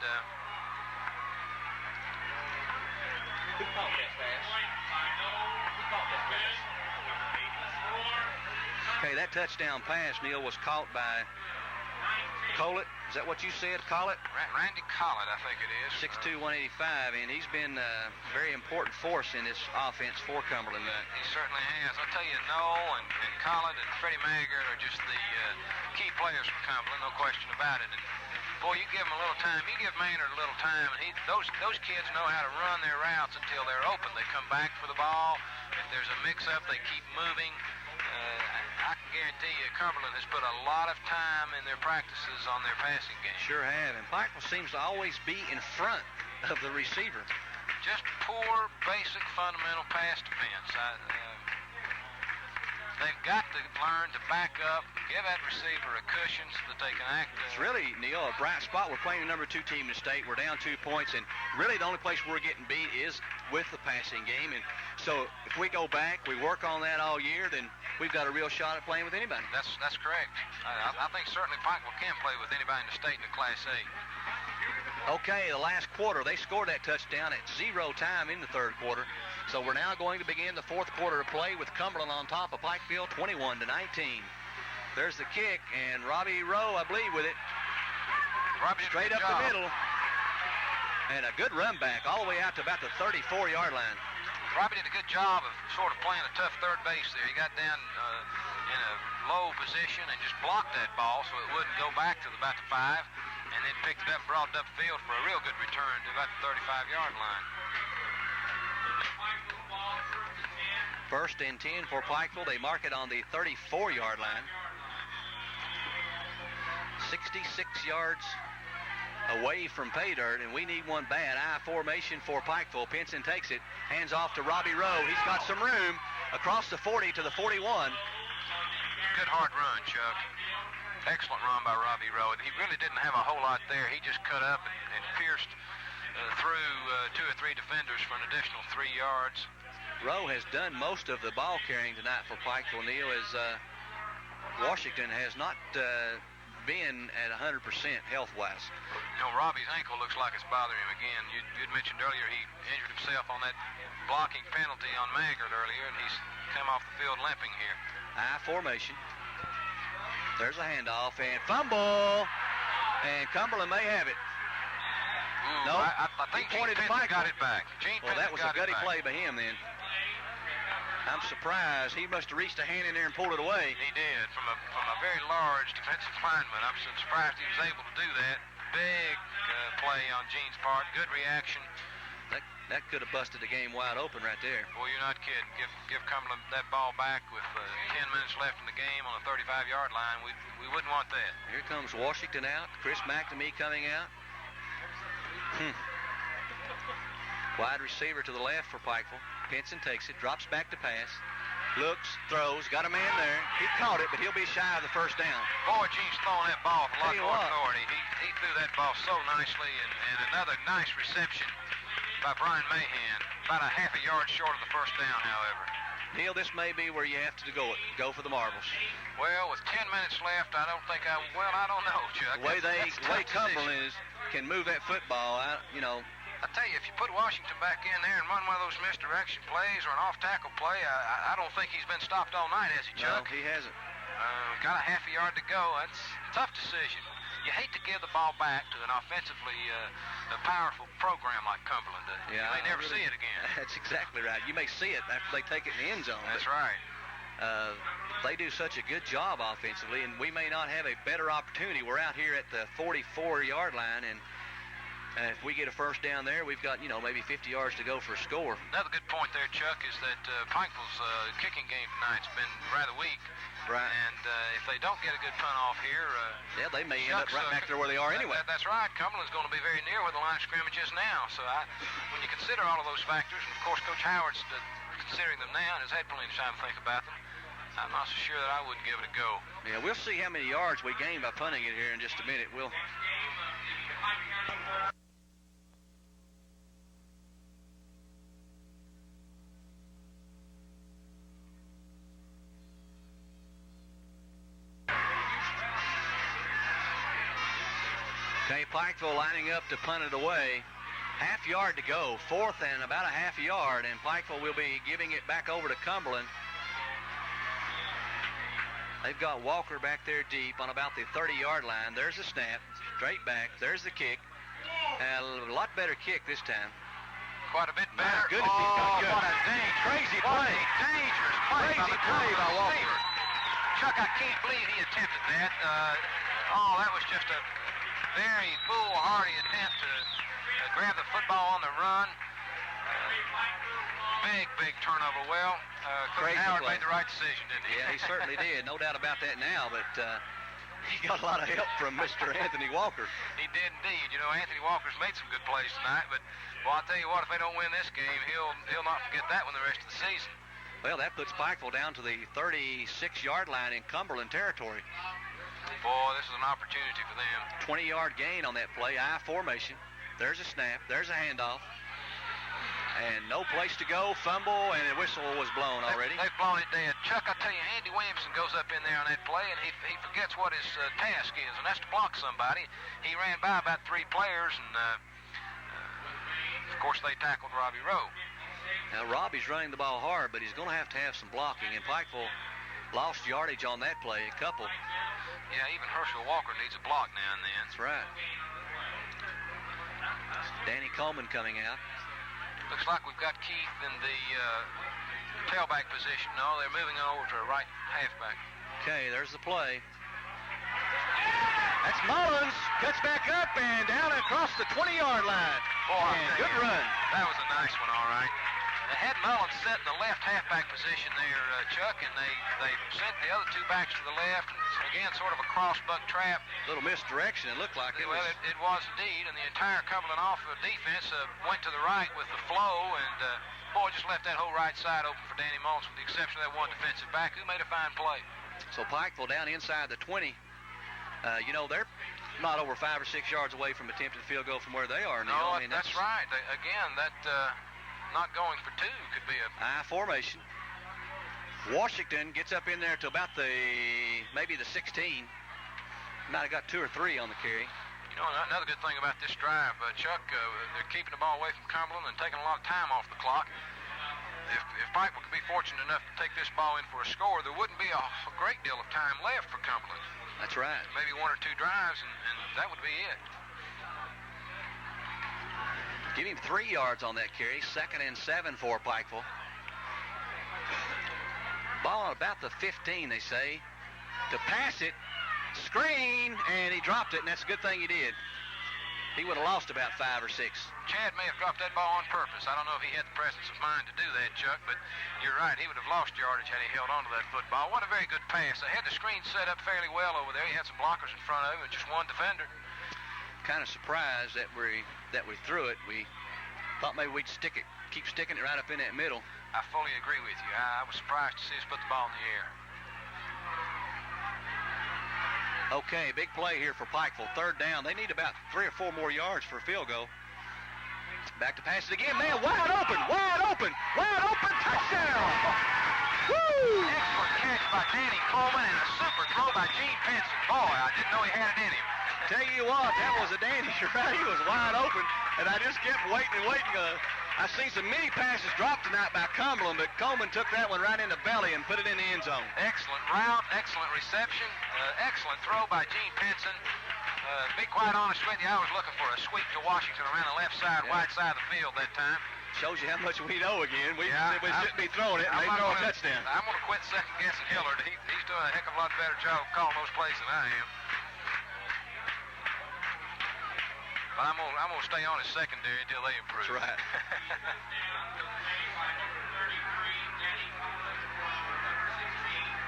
Who caught that pass? Okay, that touchdown pass, Neil, was caught by Collett. Is that what you said, Collett? Randy Collett, I think it is. 6'2", 185, and he's been a very important force in this offense for Cumberland. He certainly has. I'll tell you, Noel and Collett and Freddie Maggard are just the key players for Cumberland, no question about it. And boy, you give them a little time. You give Maynard a little time, and those kids know how to run their routes until they're open. They come back for the ball. If there's a mix-up, they keep moving. I can guarantee you Cumberland has put a lot of time in their practices on their passing game. Sure have, and Pikeville seems to always be in front of the receiver. Just poor, basic, fundamental pass defense. They've got to learn to back up, give that receiver a cushion so that they can act. It's really, Neil, a bright spot. We're playing the number 2 team in the state. We're down 2 points, and really the only place we're getting beat is with the passing game. And so if we go back, we work on that all year, then we've got a real shot at playing with anybody. That's correct. I think certainly Pikeville can play with anybody in the state in the Class A. Okay, the last quarter, they scored that touchdown at 0 time in the third quarter. So we're now going to begin the fourth quarter of play with Cumberland on top of Pikeville, 21-19. There's the kick, and Robbie Rowe, I believe, with it. Robbie straight up the middle. And a good run back all the way out to about the 34-yard line. Robbie did a good job of sort of playing a tough third base there. He got down in a low position and just blocked that ball so it wouldn't go back to about the 5, and then picked it up and brought it upfield for a real good return to about the 35-yard line. First and 10 for Pikeville. They mark it on the 34-yard line. 66 yards away from pay dirt, and we need one bad. I formation for Pikeville. Pinson takes it, hands off to Robbie Rowe. He's got some room across the 40 to the 41. Good hard run, Chuck. Excellent run by Robbie Rowe. He really didn't have a whole lot there. He just cut up and pierced through 2 or 3 defenders for an additional 3 yards. Rowe has done most of the ball carrying tonight for Pikeville, Neil, as Washington has not been at 100% health-wise. You know, Robbie's ankle looks like it's bothering him again. You'd mentioned earlier he injured himself on that blocking penalty on Maggard earlier, and he's come off the field limping here. I formation. There's a handoff and fumble, and Cumberland may have it. Ooh, No, I think he pointed to Pinson Pike. got it back. Well, that was a gutty play by him then. I'm surprised. He must have reached a hand in there and pulled it away. He did, from a very large defensive lineman. I'm surprised he was able to do that. Big play on Gene's part. Good reaction. That could have busted the game wide open right there. Well, you're not kidding. Give Cumberland that ball back with 10 minutes left in the game on the 35-yard line. We wouldn't want that. Here comes Washington out. Chris McNamee coming out. Wide receiver to the left for Pikeville. Pinson takes it, drops back to pass. Looks, throws, got a man there. He caught it, but he'll be shy of the first down. Boy, Gene's throwing that ball with a lot Tell you more what. authority. He threw that ball so nicely, and another nice reception by Brian Mahan. About a half a yard short of the first down, however. Neil, this may be where you have to go for the marbles. Well, with 10 minutes left, I don't think I don't know, Chuck. The way That's a tough Cumberland can move that football, I tell you, if you put Washington back in there and run one of those misdirection plays or an off-tackle play, I don't think he's been stopped all night, has he, Chuck? No, he hasn't. Got a half a yard to go. That's a tough decision. You hate to give the ball back to an offensively powerful program like Cumberland. You may never see it again. That's exactly right. You may see it after they take it in the end zone. That's right. They do such a good job offensively, and we may not have a better opportunity. We're out here at the 44-yard line, and if we get a first down there, we've got, maybe 50 yards to go for a score. Another good point there, Chuck, is that Pikeville's kicking game tonight's been rather weak. Right. And if they don't get a good punt off here... they may end up right back there where they are anyway. That's right. Cumberland's going to be very near where the line of scrimmage is now. So when you consider all of those factors, and of course Coach Howard's considering them now and has had plenty of time to think about them, I'm not so sure that I wouldn't give it a go. Yeah, we'll see how many yards we gain by punting it here in just a minute. Okay, Pikeville lining up to punt it away. Half yard to go, fourth and about a half a yard, and Pikeville will be giving it back over to Cumberland. They've got Walker back there deep on about the 30-yard line. There's the snap, straight back. There's the kick. A lot better kick this time. Quite a bit better. My goodness, he's got good. What a Crazy play. Dangerous play. Crazy play by Walker. Chuck, I can't believe he attempted that. That was just a very foolhardy attempt to grab the football on the run. Big turnover. Well, Coach Howard made the right decision, didn't he? Yeah, he certainly did. No doubt about that now, but he got a lot of help from Mr. Anthony Walker. He did indeed. Anthony Walker's made some good plays tonight, but, well, I'll tell you what, if they don't win this game, he'll not forget that one the rest of the season. Well, that puts Pikeville down to the 36-yard line in Cumberland territory. Boy, this is an opportunity for them. 20-yard gain on that play, I formation. There's a snap, there's a handoff. And no place to go, fumble, and a whistle was blown already. They've blown it dead. Chuck, I tell you, Andy Williamson goes up in there on that play, and he forgets what his task is, and that's to block somebody. He ran by about 3 players, and, of course, they tackled Robbie Rowe. Now, Robbie's running the ball hard, but he's going to have some blocking, and Pikeville lost yardage on that play, a couple. Yeah, even Herschel Walker needs a block now and then. That's right. Danny Coleman coming out. Looks like we've got Keith in the tailback position. No, they're moving over to a right halfback. Okay, there's the play. That's Mullins. Cuts back up and down across the 20-yard line. Boy, and good run. That was a nice one, all right. They had Mullins set in the left halfback position there, Chuck, and they sent the other two backs to the left. And again, sort of a cross-buck trap. A little misdirection, it looked like. It was indeed, and the entire Cumberland defense went to the right with the flow, and boy, just left that whole right side open for Danny Mullins with the exception of that one defensive back who made a fine play. So Pikeville down inside the 20. You know, they're not over 5 or 6 yards away from attempted field goal from where they are, Neil. No, I mean, that's right. Again, that not going for two could be a I formation. Washington gets up in there to about maybe the 16. Might have got 2 or 3 on the carry. You know, another good thing about this drive, Chuck, they're keeping the ball away from Cumberland and taking a lot of time off the clock. If Pikeville could be fortunate enough to take this ball in for a score, there wouldn't be a great deal of time left for Cumberland. That's right. Maybe 1 or 2 drives, and that would be it. Give him 3 yards on that carry. 2nd and 7 for Pikeville. Ball on about the 15, they say. To pass it, screen, and he dropped it, and that's a good thing he did. He would have lost about 5 or 6. Chad may have dropped that ball on purpose. I don't know if he had the presence of mind to do that, Chuck, but you're right. He would have lost yardage had he held on to that football. What a very good pass. They had the screen set up fairly well over there. He had some blockers in front of him and just one defender. Kind of surprised that we threw it. We thought maybe we'd keep sticking it right up in that middle. I fully agree with you. I was surprised to see us put the ball in the air. Okay, big play here for Pikeville. 3rd down. They need about 3 or 4 more yards for a field goal. Back to pass it again. Man, wide open, touchdown! Woo! Excellent catch by Danny Coleman and a super throw by Gene Pinson. Boy, I didn't know he had it in him. Tell you what, that was a Danny. You're right. He was wide open, and I just kept waiting and waiting. I've seen some mini passes dropped tonight by Cumberland, but Coleman took that one right in the belly and put it in the end zone. Excellent route, excellent reception, excellent throw by Gene Pinson. To be quite honest with you, I was looking for a sweep to Washington around the left side, wide side of the field that time. Shows you how much we know again. We shouldn't be throwing it, and they throw a touchdown. I'm going to quit second-guessing Hillard. He's doing a heck of a lot better job calling those plays than I am. But I'm going to stay on his secondary until they improve. That's right.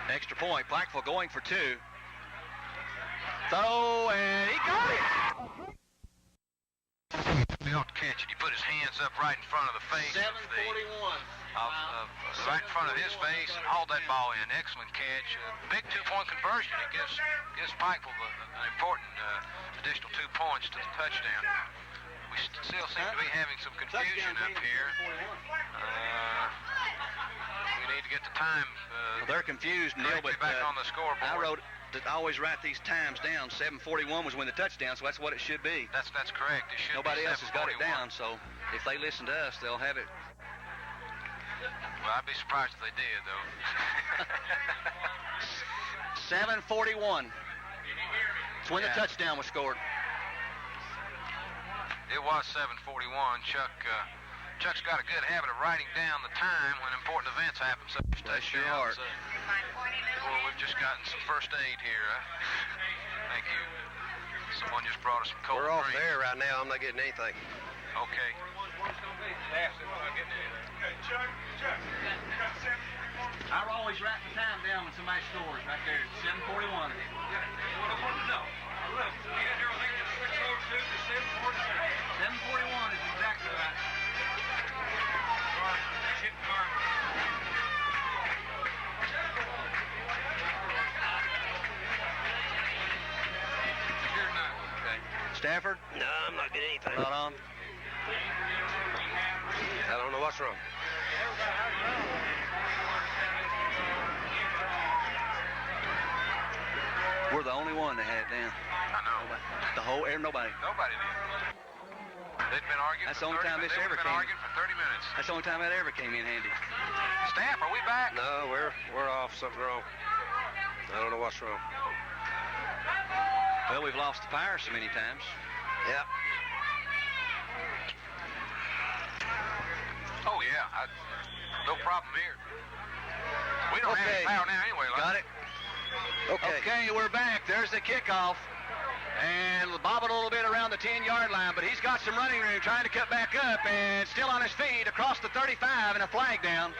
Extra point. Pikeville going for 2. Throw, and he got it! Belt catch, and he put his hands up right in front of the face. 7:41. Right in front of his face and hauled that ball in. Excellent catch. Big 2-point conversion. It gives Pikeville an important additional 2 points to the touchdown. We still seem to be having some confusion up here. We need to get the time. Well, they're confused, Neil, but back on the scoreboard. I always write these times down. 7:41 was when the touchdown, so that's what it should be. That's correct. It should Nobody be else has got it 7:41. down, so if they listen to us, they'll have it. Well, I'd be surprised if they did, though. 7:41. It's when the touchdown was scored. It was 7:41. Chuck's got a good habit of writing down the time when important events happen. So Bless your heart. Well, we've just gotten some first aid here. Thank you. Someone just brought us some cold We're off drink. there right now. I'm not getting anything. Okay. I always write the time down when somebody scores right there. 7:41. 7:41 is exactly right. Stafford? No, I'm not getting anything. Not on. I don't know what's wrong. We're the only one that had it down. I know. Nobody. Nobody did. They'd been arguing That's for the only 30 time this minutes. ever They've came. been arguing for 30 minutes. That's the only time that ever came in handy. Staff, are we back? No, we're off. Something wrong. I don't know what's wrong. Well, we've lost the power so many times. Yep. Oh, yeah. No problem here. We don't have any power now anyway. Got it? Okay. Okay, we're back. There's the kickoff. And bobbing a little bit around the 10-yard line, but he's got some running room trying to cut back up, and still on his feet across the 35 and a flag down.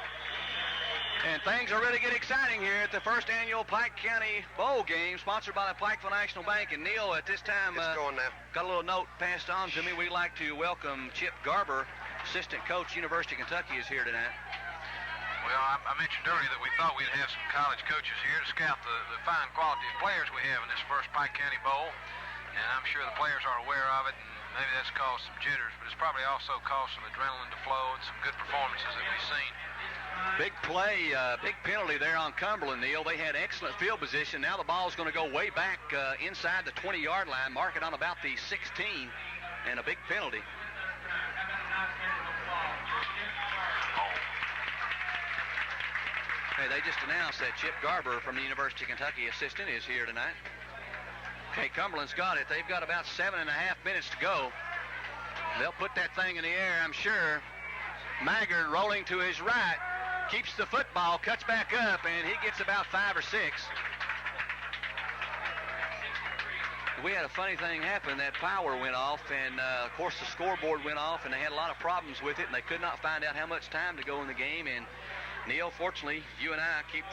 And things are really getting exciting here at the first annual Pike County Bowl game, sponsored by the Pikeville National Bank. And Neil, at this time, it's going now. Got a little note passed on to me. We'd like to welcome Chip Garber, assistant coach, University of Kentucky, is here tonight. Well, I mentioned earlier that we thought we'd have some college coaches here to scout the fine quality of players we have in this first Pike County Bowl. And I'm sure the players are aware of it, and maybe that's caused some jitters, but it's probably also caused some adrenaline to flow and some good performances that we've seen. Big play, big penalty there on Cumberland, Neil. They had excellent field position. Now the ball's going to go way back inside the 20-yard line, mark it on about the 16, and a big penalty. Hey, they just announced that Chip Garber from the University of Kentucky assistant is here tonight. Okay, Cumberland's got it. They've got about 7.5 minutes to go. They'll put that thing in the air, I'm sure. Maggard rolling to his right, keeps the football, cuts back up, and he gets about 5 or 6. We had a funny thing happen. That power went off, and of course the scoreboard went off, and they had a lot of problems with it, and they could not find out how much time to go in the game. And Neil, fortunately, you and I keep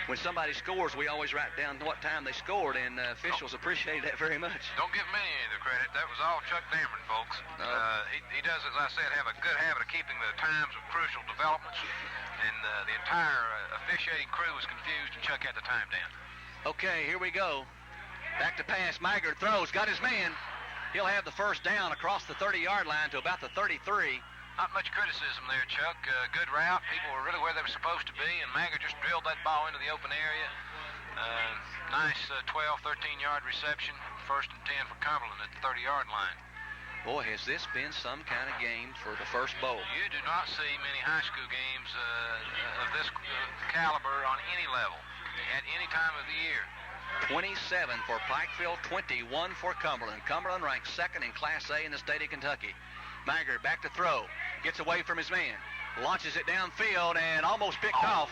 when somebody scores, we always write down what time they scored, and officials appreciate that very much. Don't give me any of the credit. That was all Chuck Dameron, folks. He does, as I said, have a good habit of keeping the times of crucial developments, and the entire officiating crew was confused, and Chuck had the time down. Okay, here we go. Back to pass. Maggard throws, got his man. He'll have the first down across the 30-yard line to about the 33. Not much criticism there, Chuck. Good route. People were really where they were supposed to be, and Maggard just drilled that ball into the open area. Nice 12, 13-yard reception. First and 10 for Cumberland at the 30-yard line. Boy, has this been some kind of game for the first bowl. You do not see many high school games of this caliber on any level at any time of the year. 27 for Pikeville, 21 for Cumberland. Cumberland ranks second in Class A in the state of Kentucky. Maggard back to throw. Gets away from his man. Launches it downfield and almost picked off.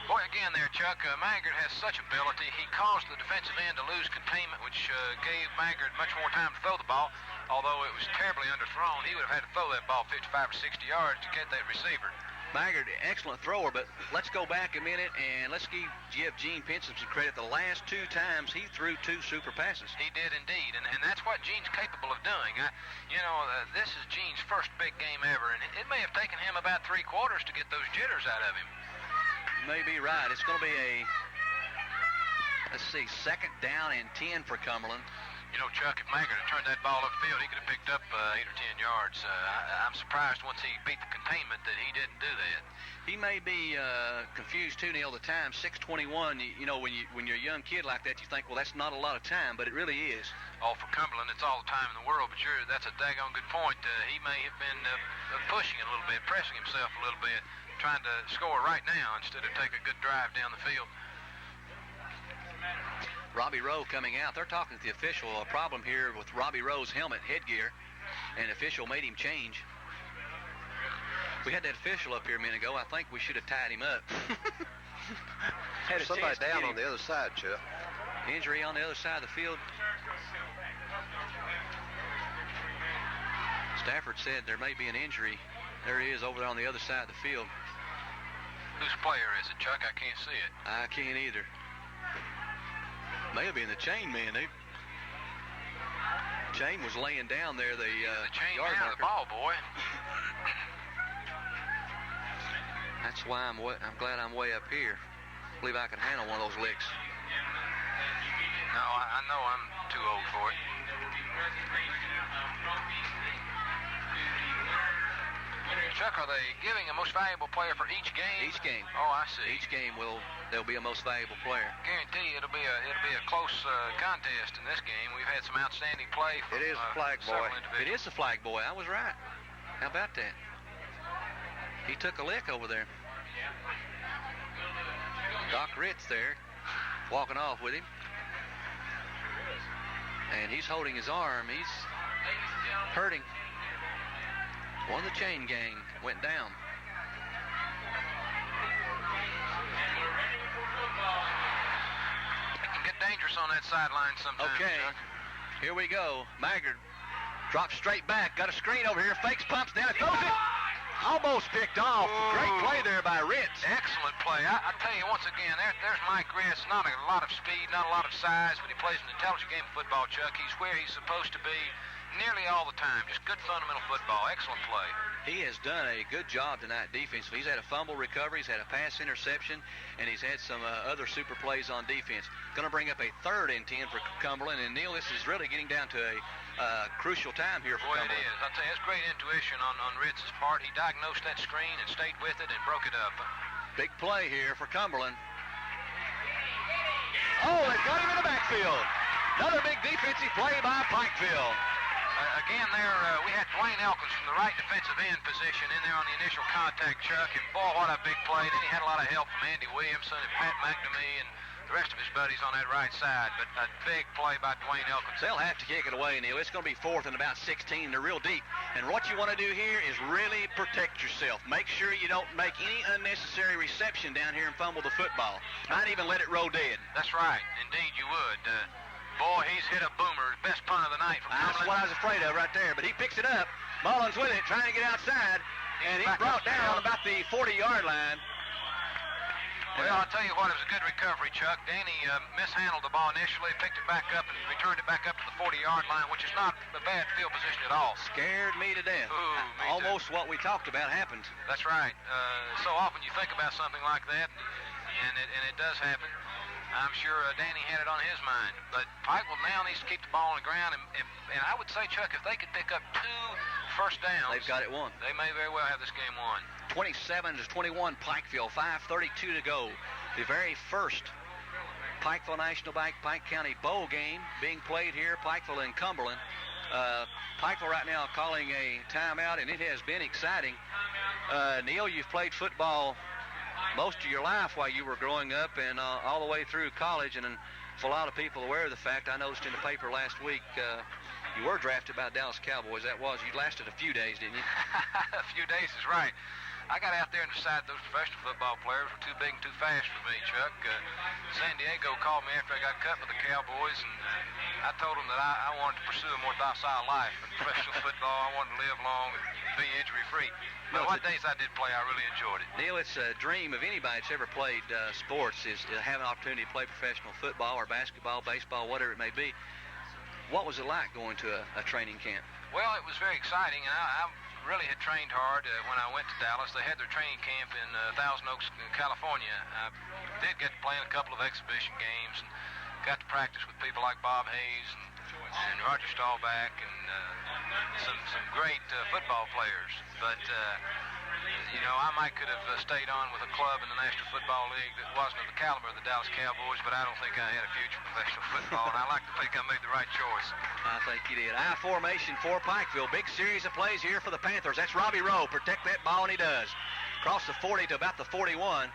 Boy, again there, Chuck, Maggard has such ability. He caused the defensive end to lose containment, which gave Maggard much more time to throw the ball. Although it was terribly underthrown, he would have had to throw that ball 55 or 60 yards to get that receiver. Maggard, excellent thrower, but let's go back a minute and let's give Gene Pinson some credit. The last 2 times he threw 2 super passes. He did indeed, and that's what Gene's capable of doing. This is Gene's first big game ever, and it may have taken him about 3 quarters to get those jitters out of him. You may be right. It's going to be second down and 10 for Cumberland. You know, Chuck, if Maggard had turned that ball upfield, he could have picked up 8 or 10 yards. I'm surprised once he beat the containment that he didn't do that. He may be confused too, Neil. The time, 6:21. You know, when you're a young kid like that, you think, well, that's not a lot of time, but it really is. Oh, for Cumberland, it's all the time in the world. But that's a daggone good point. He may have been pushing a little bit, pressing himself a little bit, trying to score right now instead of take a good drive down the field. Robbie Rowe coming out. They're talking to the official. A problem here with Robbie Rowe's helmet headgear, and official made him change. We had that official up here a minute ago. I think we should have tied him up. Had somebody down on the other side, Chuck. Injury on the other side of the field. Stafford said there may be an injury. There he is over there on the other side of the field. Whose player is it, Chuck? I can't see it. I can't either. May have been the chain man. Chain was laying down there. The chain yard man of marker. The ball, boy. That's why I'm glad I'm way up here. I believe I can handle one of those licks. No, I know I'm too old for it. Chuck, are they giving a most valuable player for each game? Each game. Oh, I see. Each game there'll be a most valuable player. Guarantee it'll be a close contest in this game. We've had some outstanding play from It is the flag boy. It is the flag boy. I was right. How about that? He took a lick over there. Doc Ritz there, walking off with him. And he's holding his arm. He's hurting. One of the chain gang went down. It can get dangerous on that sideline sometimes. Okay. Chuck. Here we go. Maggard drops straight back. Got a screen over here. Fakes, pumps down, throws it. Almost picked off. Great play there by Ritz. Excellent play. I tell you, once again, there's Mike Ritz. Not a lot of speed, not a lot of size, but he plays an intelligent game of football, Chuck. He's where he's supposed to be nearly all the time. Just good fundamental football. Excellent play. He has done a good job tonight defensively. He's had a fumble recovery, he's had a pass interception, and he's had some other super plays on defense. Going to bring up a 3rd and 10 for Cumberland, and Neil, this is really getting down to a crucial time here for Boy, Cumberland. it is. I'll tell you, it's great intuition on Ritz's part. He diagnosed that screen and stayed with it and broke it up. Big play here for Cumberland. Oh, they've got him in the backfield. Another big defensive play by Pikeville. Again, there we had Dwayne Elkins from the right defensive end position in there on the initial contact, Chuck, and boy, what a big play. Then he had a lot of help from Andy Williamson and Pat McNamee and the rest of his buddies on that right side, but a big play by Dwayne Elkins. They'll have to kick it away, Neil. It's going to be 4th and about 16. They're real deep. And what you want to do here is really protect yourself. Make sure you don't make any unnecessary reception down here and fumble the football. Not even let it roll dead. That's right. Indeed, you would. Boy, he's hit a boomer. Best punt of the night from That's Cumberland. what I was afraid of right there. But he picks it up. Mullins with it, trying to get outside. And he's brought down about the 40-yard line. Well, I'll tell you what, it was a good recovery, Chuck. Danny mishandled the ball initially, picked it back up, and returned it back up to the 40-yard line, which is not a bad field position at all. Scared me to death. Ooh, me Almost too. what we talked about happened. That's right. So often you think about something like that, and it does happen. I'm sure Danny had it on his mind. But Pikeville now needs to keep the ball on the ground, and I would say, Chuck, if they could pick up 2 first downs, They've got it won. They may very well have this game won. 27-21 Pikeville, 5:32 to go. The very first Pikeville National Bank Pike County Bowl game being played here, Pikeville and Cumberland. Pikeville right now calling a timeout, and it has been exciting. Neil, you've played football most of your life while you were growing up and all the way through college, and for a lot of people aware of the fact, I noticed in the paper last week you were drafted by the Dallas Cowboys. That was, you lasted a few days, didn't you? A few days is right. I got out there and decided those professional football players were too big and too fast for me, Chuck. San Diego called me after I got cut with the Cowboys, and I told them that I wanted to pursue a more docile life in professional football. I wanted to live long and be injury-free. But what days I did play, I really enjoyed it. Neil, it's a dream of anybody that's ever played sports is to have an opportunity to play professional football or basketball, baseball, whatever it may be. What was it like going to a training camp? Well, it was very exciting, and I really had trained hard when I went to Dallas. They had their training camp in Thousand Oaks, California. I did get to play in a couple of exhibition games and got to practice with people like Bob Hayes and Roger Staubach and some great football players. But, you know, I might could have stayed on with a club in the National Football League that wasn't of the caliber of the Dallas Cowboys, but I don't think I had a future in professional football, and I like to think I made the right choice. I think you did. I formation for Pikeville. Big series of plays here for the Panthers. That's Robbie Rowe. Protect that ball, and he does. Across the 40 to about the 41.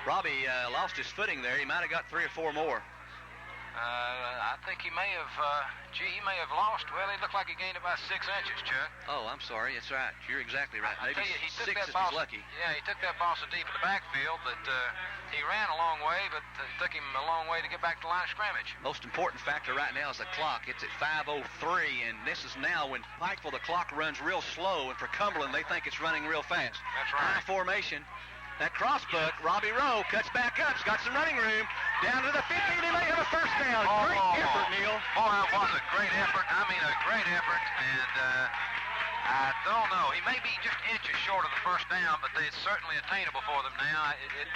Robbie lost his footing there. He might have got 3 or 4 more. I think he may have, he may have lost. Well, it looked like he gained about 6 inches, Chuck. Oh, I'm sorry. That's right. You're exactly right. I Maybe tell you, he took 6 that if ball, he's lucky. Yeah, he took that ball so deep in the backfield that he ran a long way, but it took him a long way to get back to the line of scrimmage. Most important factor right now is the clock. It's at 5:03, and this is now when Pikeville, the clock runs real slow, and for Cumberland, they think it's running real fast. That's right. High formation. That crossbuck, Robbie Rowe cuts back up. He's got some running room. Down to the 50, and he may have a first down. Great effort, Neil. Boy, that was a great effort. I mean, a great effort, and I don't know. He may be just inches short of the first down, but it's certainly attainable for them now. It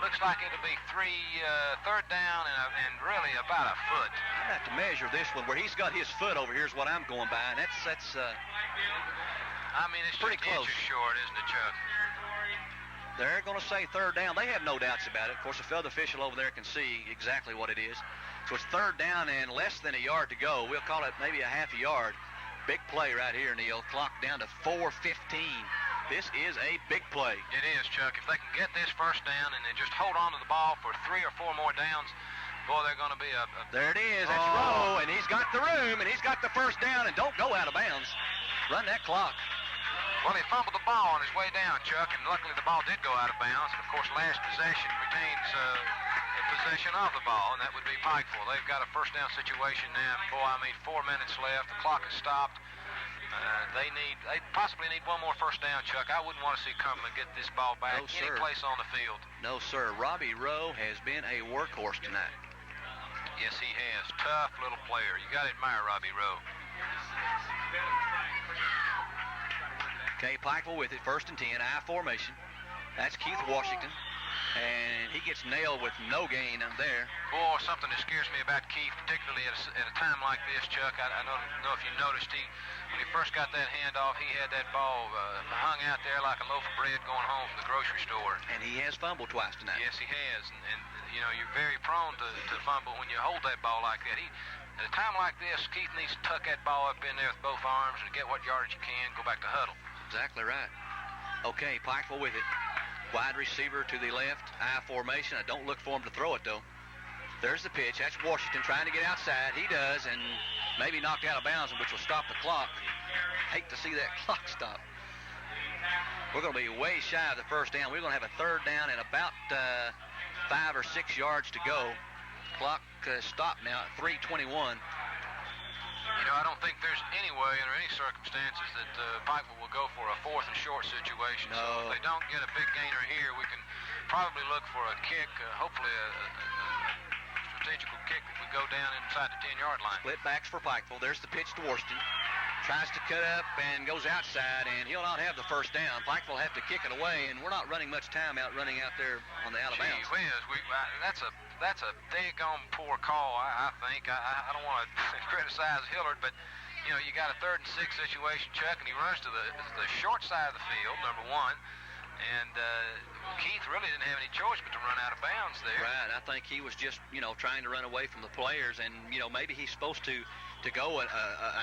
looks like it'll be third down and really about a foot. I'm going to have to measure this one. Where he's got his foot over here is what I'm going by, and that's I mean, it's pretty just close. Inches short, isn't it, Chuck? They're going to say third down. They have no doubts about it. Of course, the field official over there can see exactly what it is. So it's third down and less than a yard to go. We'll call it maybe a half a yard. Big play right here, Neil. Clock down to 4:15. This is a big play. It is, Chuck. If they can get this first down and then just hold on to the ball for 3 or 4 more downs, boy, they're going to be a... There it is. That's Rowe, and he's got the room, and he's got the first down, and don't go out of bounds. Run that clock. Well, he fumbled the ball on his way down, Chuck, and luckily the ball did go out of bounds. And, of course, last possession retains the possession of the ball, and that would be Pikeville. They've got a first down situation now. Boy, 4 minutes left. The clock has stopped. They possibly need one more first down, Chuck. I wouldn't want to see Cumberland get this ball back any place on the field. No, sir. Robbie Rowe has been a workhorse tonight. Yes, he has. Tough little player. You got to admire Robbie Rowe. Okay, Pikeville with it, 1st and 10, I formation. That's Keith Washington, and he gets nailed with no gain there. Boy, something that scares me about Keith, particularly at a time like this, Chuck. I don't know if you noticed, when he first got that handoff, he had that ball hung out there like a loaf of bread going home from the grocery store. And he has fumbled twice tonight. Yes, he has, and you know, you're very prone to fumble when you hold that ball like that. At a time like this, Keith needs to tuck that ball up in there with both arms and get what yardage you can, go back to huddle. Exactly right. Okay, Pikeville with it. Wide receiver to the left, I formation. I don't look for him to throw it, though. There's the pitch. That's Washington trying to get outside. He does, and maybe knocked out of bounds, which will stop the clock. Hate to see that clock stop. We're going to be way shy of the first down. We're going to have a 3rd down and about 5 or 6 yards to go. Clock stopped now at 3:21. You know, I don't think there's any way under any circumstances that Pikeville will go for a 4th and short situation. No. So if they don't get a big gainer here, we can probably look for a kick, hopefully a strategical kick that would go down inside the 10-yard line. Split backs for Pikeville. There's the pitch to Washington. Tries to cut up and goes outside, and he'll not have the first down. Pikeville will have to kick it away, and we're not running much time running out there on the out of bounds. Gee whiz, that's a daggone poor call, I think. I don't want to criticize Hillard, but you know, you got a 3rd and 6 situation, Chuck, and he runs to the short side of the field, number one, and Keith really didn't have any choice but to run out of bounds there. Right. I think he was just, you know, trying to run away from the players, and you know, maybe he's supposed to go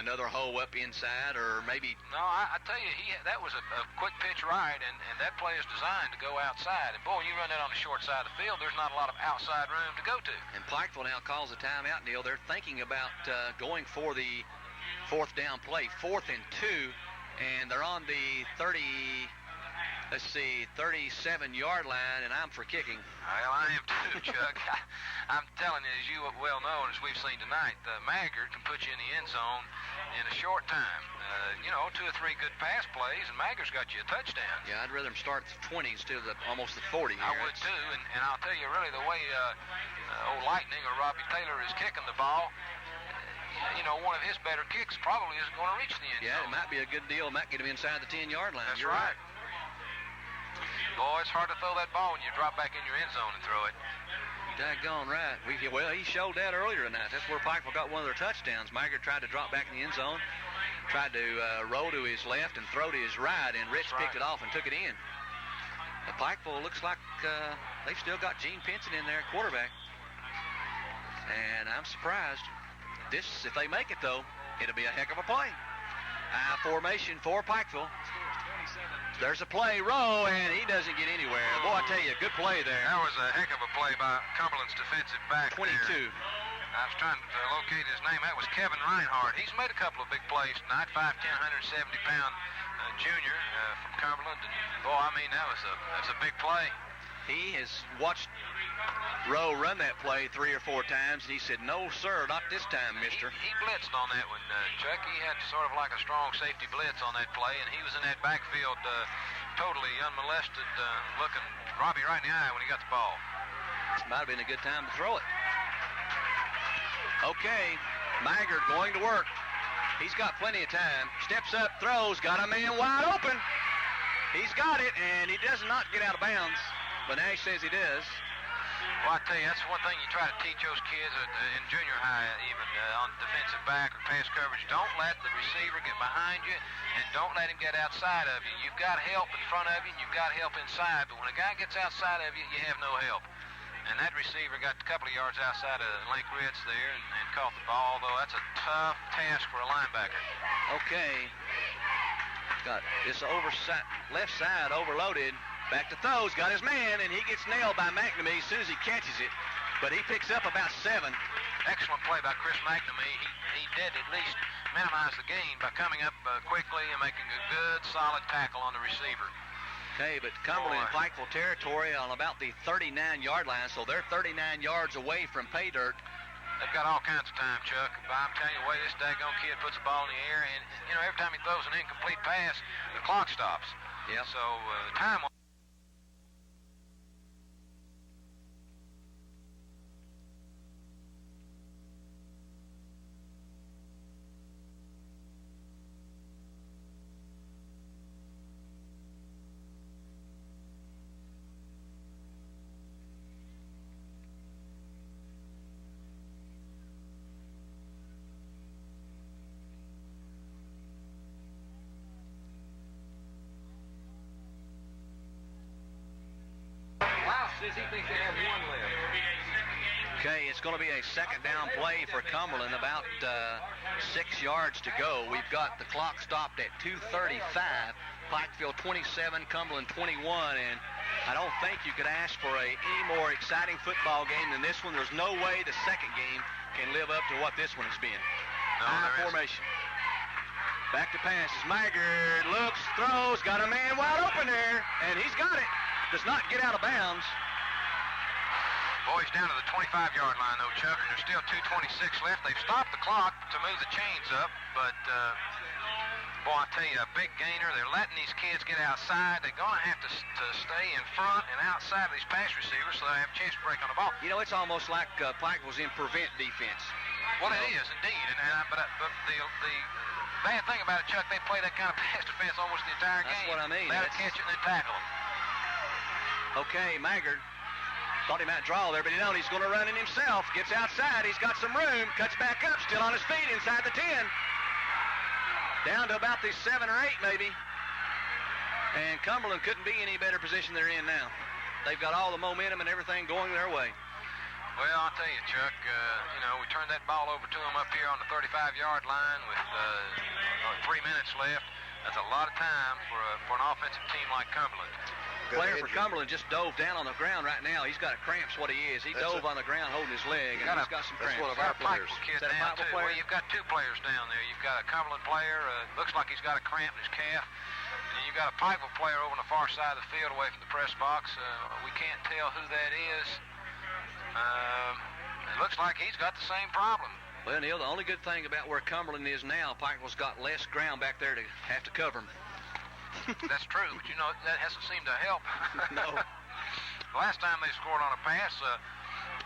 another hole up inside, or maybe... No, I tell you, that was a quick pitch right, and that play is designed to go outside. And, boy, when you run that on the short side of the field, there's not a lot of outside room to go to. And Pikeville now calls a timeout, Neil. They're thinking about going for the 4th down play, 4th and 2, and they're on the 37-yard line, and I'm for kicking. Well, I am too, Chuck. I'm telling you, as you well know, and as we've seen tonight, Maggard can put you in the end zone in a short time. You know, 2 or 3 good pass plays, and Maggard's got you a touchdown. Yeah, I'd rather him start at the 20 instead of almost the 40 here. I would too, and I'll tell you, really, the way old Lightning or Robbie Taylor is kicking the ball, you know, one of his better kicks probably isn't going to reach the end zone. Yeah, it might be a good deal. It might get him inside the 10-yard line. That's You're right. Boy, it's hard to throw that ball when you drop back in your end zone and throw it. Daggone right. Well, he showed that earlier tonight. That's where Pikeville got one of their touchdowns. Maggard tried to drop back in the end zone, tried to roll to his left and throw to his right, and Rich picked it off and took it in. Pikeville looks like they've still got Gene Pinson in there at quarterback. And I'm surprised. If they make it, though, it'll be a heck of a play. I formation for Pikeville. There's a play, Rowe, and he doesn't get anywhere. Boy, I tell you, good play there. That was a heck of a play by Cumberland's defensive back 22. There. I was trying to locate his name. That was Kevin Reinhardt. He's made a couple of big plays tonight. 5'10", 170-pound junior from Cumberland. And, boy, I mean, that was a big play. He has watched Rowe run that play 3 or 4 times, and he said, no, sir, not this time, mister. He blitzed on that one, Chuck. He had sort of like a strong safety blitz on that play, and he was in that backfield totally unmolested, looking Robbie right in the eye when he got the ball. This might have been a good time to throw it. Okay, Maggard going to work. He's got plenty of time. Steps up, throws, got a man wide open. He's got it, and he does not get out of bounds. But Nash says he does. Well, I tell you, that's one thing you try to teach those kids in junior high, even on defensive back or pass coverage. Don't let the receiver get behind you, and don't let him get outside of you. You've got help in front of you, and you've got help inside. But when a guy gets outside of you, you have no help. And that receiver got a couple of yards outside of Link Ritz there and caught the ball, though that's a tough task for a linebacker. Okay. Got this left side overloaded. Back to throws, got his man, and he gets nailed by McNamee as soon as he catches it. But he picks up about 7. Excellent play by Chris McNamee. He did at least minimize the gain by coming up quickly and making a good, solid tackle on the receiver. Okay, but Cumberland in Pikeville territory on about the 39-yard line, so they're 39 yards away from pay dirt. They've got all kinds of time, Chuck. But I'm telling you, the way this daggone kid puts the ball in the air, and, you know, every time he throws an incomplete pass, the clock stops. Yep. So time will... He thinks they have one left. Okay, it's going to be a second down play for Cumberland, about 6 yards to go. We've got the clock stopped at 2:35. Pikeville 27, Cumberland 21, and I don't think you could ask for any more exciting football game than this one. There's no way the second game can live up to what this one has been. No, high formation. Back to passes. Maggard looks, throws, got a man wide open there, and he's got it. Does not get out of bounds. Boys down to the 25-yard line, though, Chuck, and there's still 2:26 left. They've stopped the clock to move the chains up, but, boy, I tell you, a big gainer. They're letting these kids get outside. They're going to have to stay in front and outside of these pass receivers so they have a chance to break on the ball. You know, it's almost like Pike was in prevent defense. Well, it is, indeed. But the bad thing about it, Chuck, they play that kind of pass defense almost the entire game. That's what I mean. They'll catch it and then tackle them. Okay, Maggard thought he might draw there, but he's going to run it himself. Gets outside. He's got some room. Cuts back up. Still on his feet inside the 10. Down to about the 7 or 8 maybe. And Cumberland couldn't be any better position they're in now. They've got all the momentum and everything going their way. Well, I'll tell you, Chuck, we turned that ball over to them up here on the 35-yard line with 3 minutes left. That's a lot of time for an offensive team like Cumberland. Player for Cumberland just dove down on the ground right now. He's got cramps, what he is. He dove on the ground holding his leg, and he's got some cramps. That's one of our players. Kid down too. Well, you've got two players down there. You've got a Cumberland player, looks like he's got a cramp in his calf, and you've got a Pikeville player over on the far side of the field away from the press box. We can't tell who that is. It looks like he's got the same problem. Well, Neil, the only good thing about where Cumberland is now, Pikeville's got less ground back there to have to cover him. That's true, but that hasn't seemed to help. No. The last time they scored on a pass,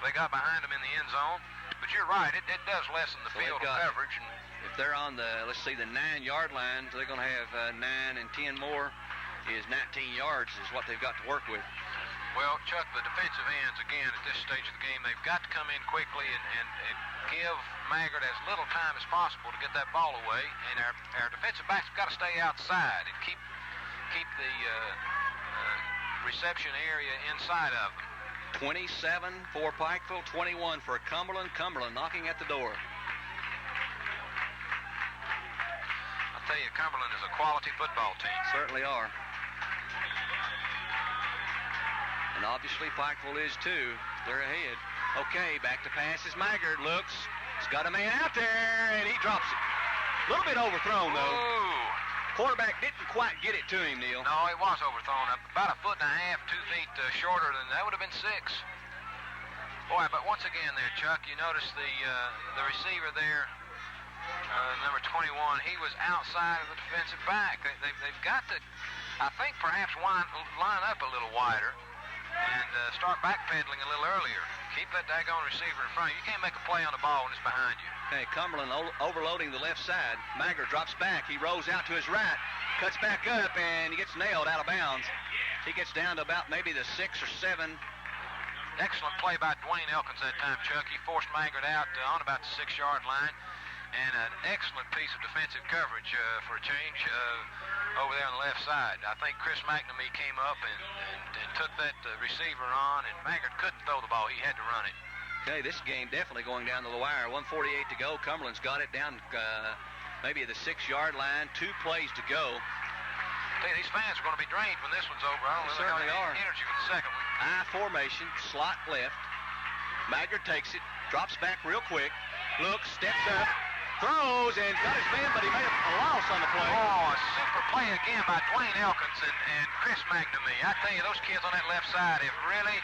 they got behind them in the end zone. But you're right, it does lessen the field of coverage. And if they're on the 9-yard line, they're going to have 9 and 10 more. Is 19 yards is what they've got to work with. Well, Chuck, the defensive ends, again, at this stage of the game, they've got to come in quickly and give Maggard as little time as possible to get that ball away. And our defensive backs have got to stay outside and keep the reception area inside of them. 27 for Pikeville, 21 for Cumberland. Cumberland knocking at the door. I'll tell you, Cumberland is a quality football team. Certainly are. And obviously Pikeville is too. They're ahead. Okay, back to passes. Maggard looks. He's got a man out there, and he drops it. A little bit overthrown, though. Ooh. Quarterback didn't quite get it to him, Neil. No, it was overthrown. About 1.5 foot, 2 feet shorter than that would have been 6. Boy, but once again there, Chuck, you notice the receiver there, number 21, he was outside of the defensive back. They've got to, I think, perhaps line up a little wider and start backpedaling a little earlier. Keep that daggone receiver in front of you. You can't make a play on the ball when it's behind you. Okay, Cumberland overloading the left side. Maggard drops back. He rolls out to his right, cuts back up, and he gets nailed out of bounds. He gets down to about maybe the 6 or 7. Excellent play by Dwayne Elkins that time, Chuck. He forced Maggard out on about the 6-yard line. And an excellent piece of defensive coverage for a change over there on the left side. I think Chris McNamee came up and took that receiver on, and Maggard couldn't throw the ball. He had to run it. Okay, this game definitely going down to the wire. 1:48 to go. Cumberland's got it down maybe at the 6-yard line. 2 plays to go. Hey, these fans are going to be drained when this one's over. I don't know certainly are. Energy for the second one. I formation, slot left. Maggard takes it, drops back real quick, looks, steps up, throws and got his man, but he made a loss on the play. Oh, a super play again by Dwayne Elkins and Chris McNamee. I tell you, those kids on that left side have really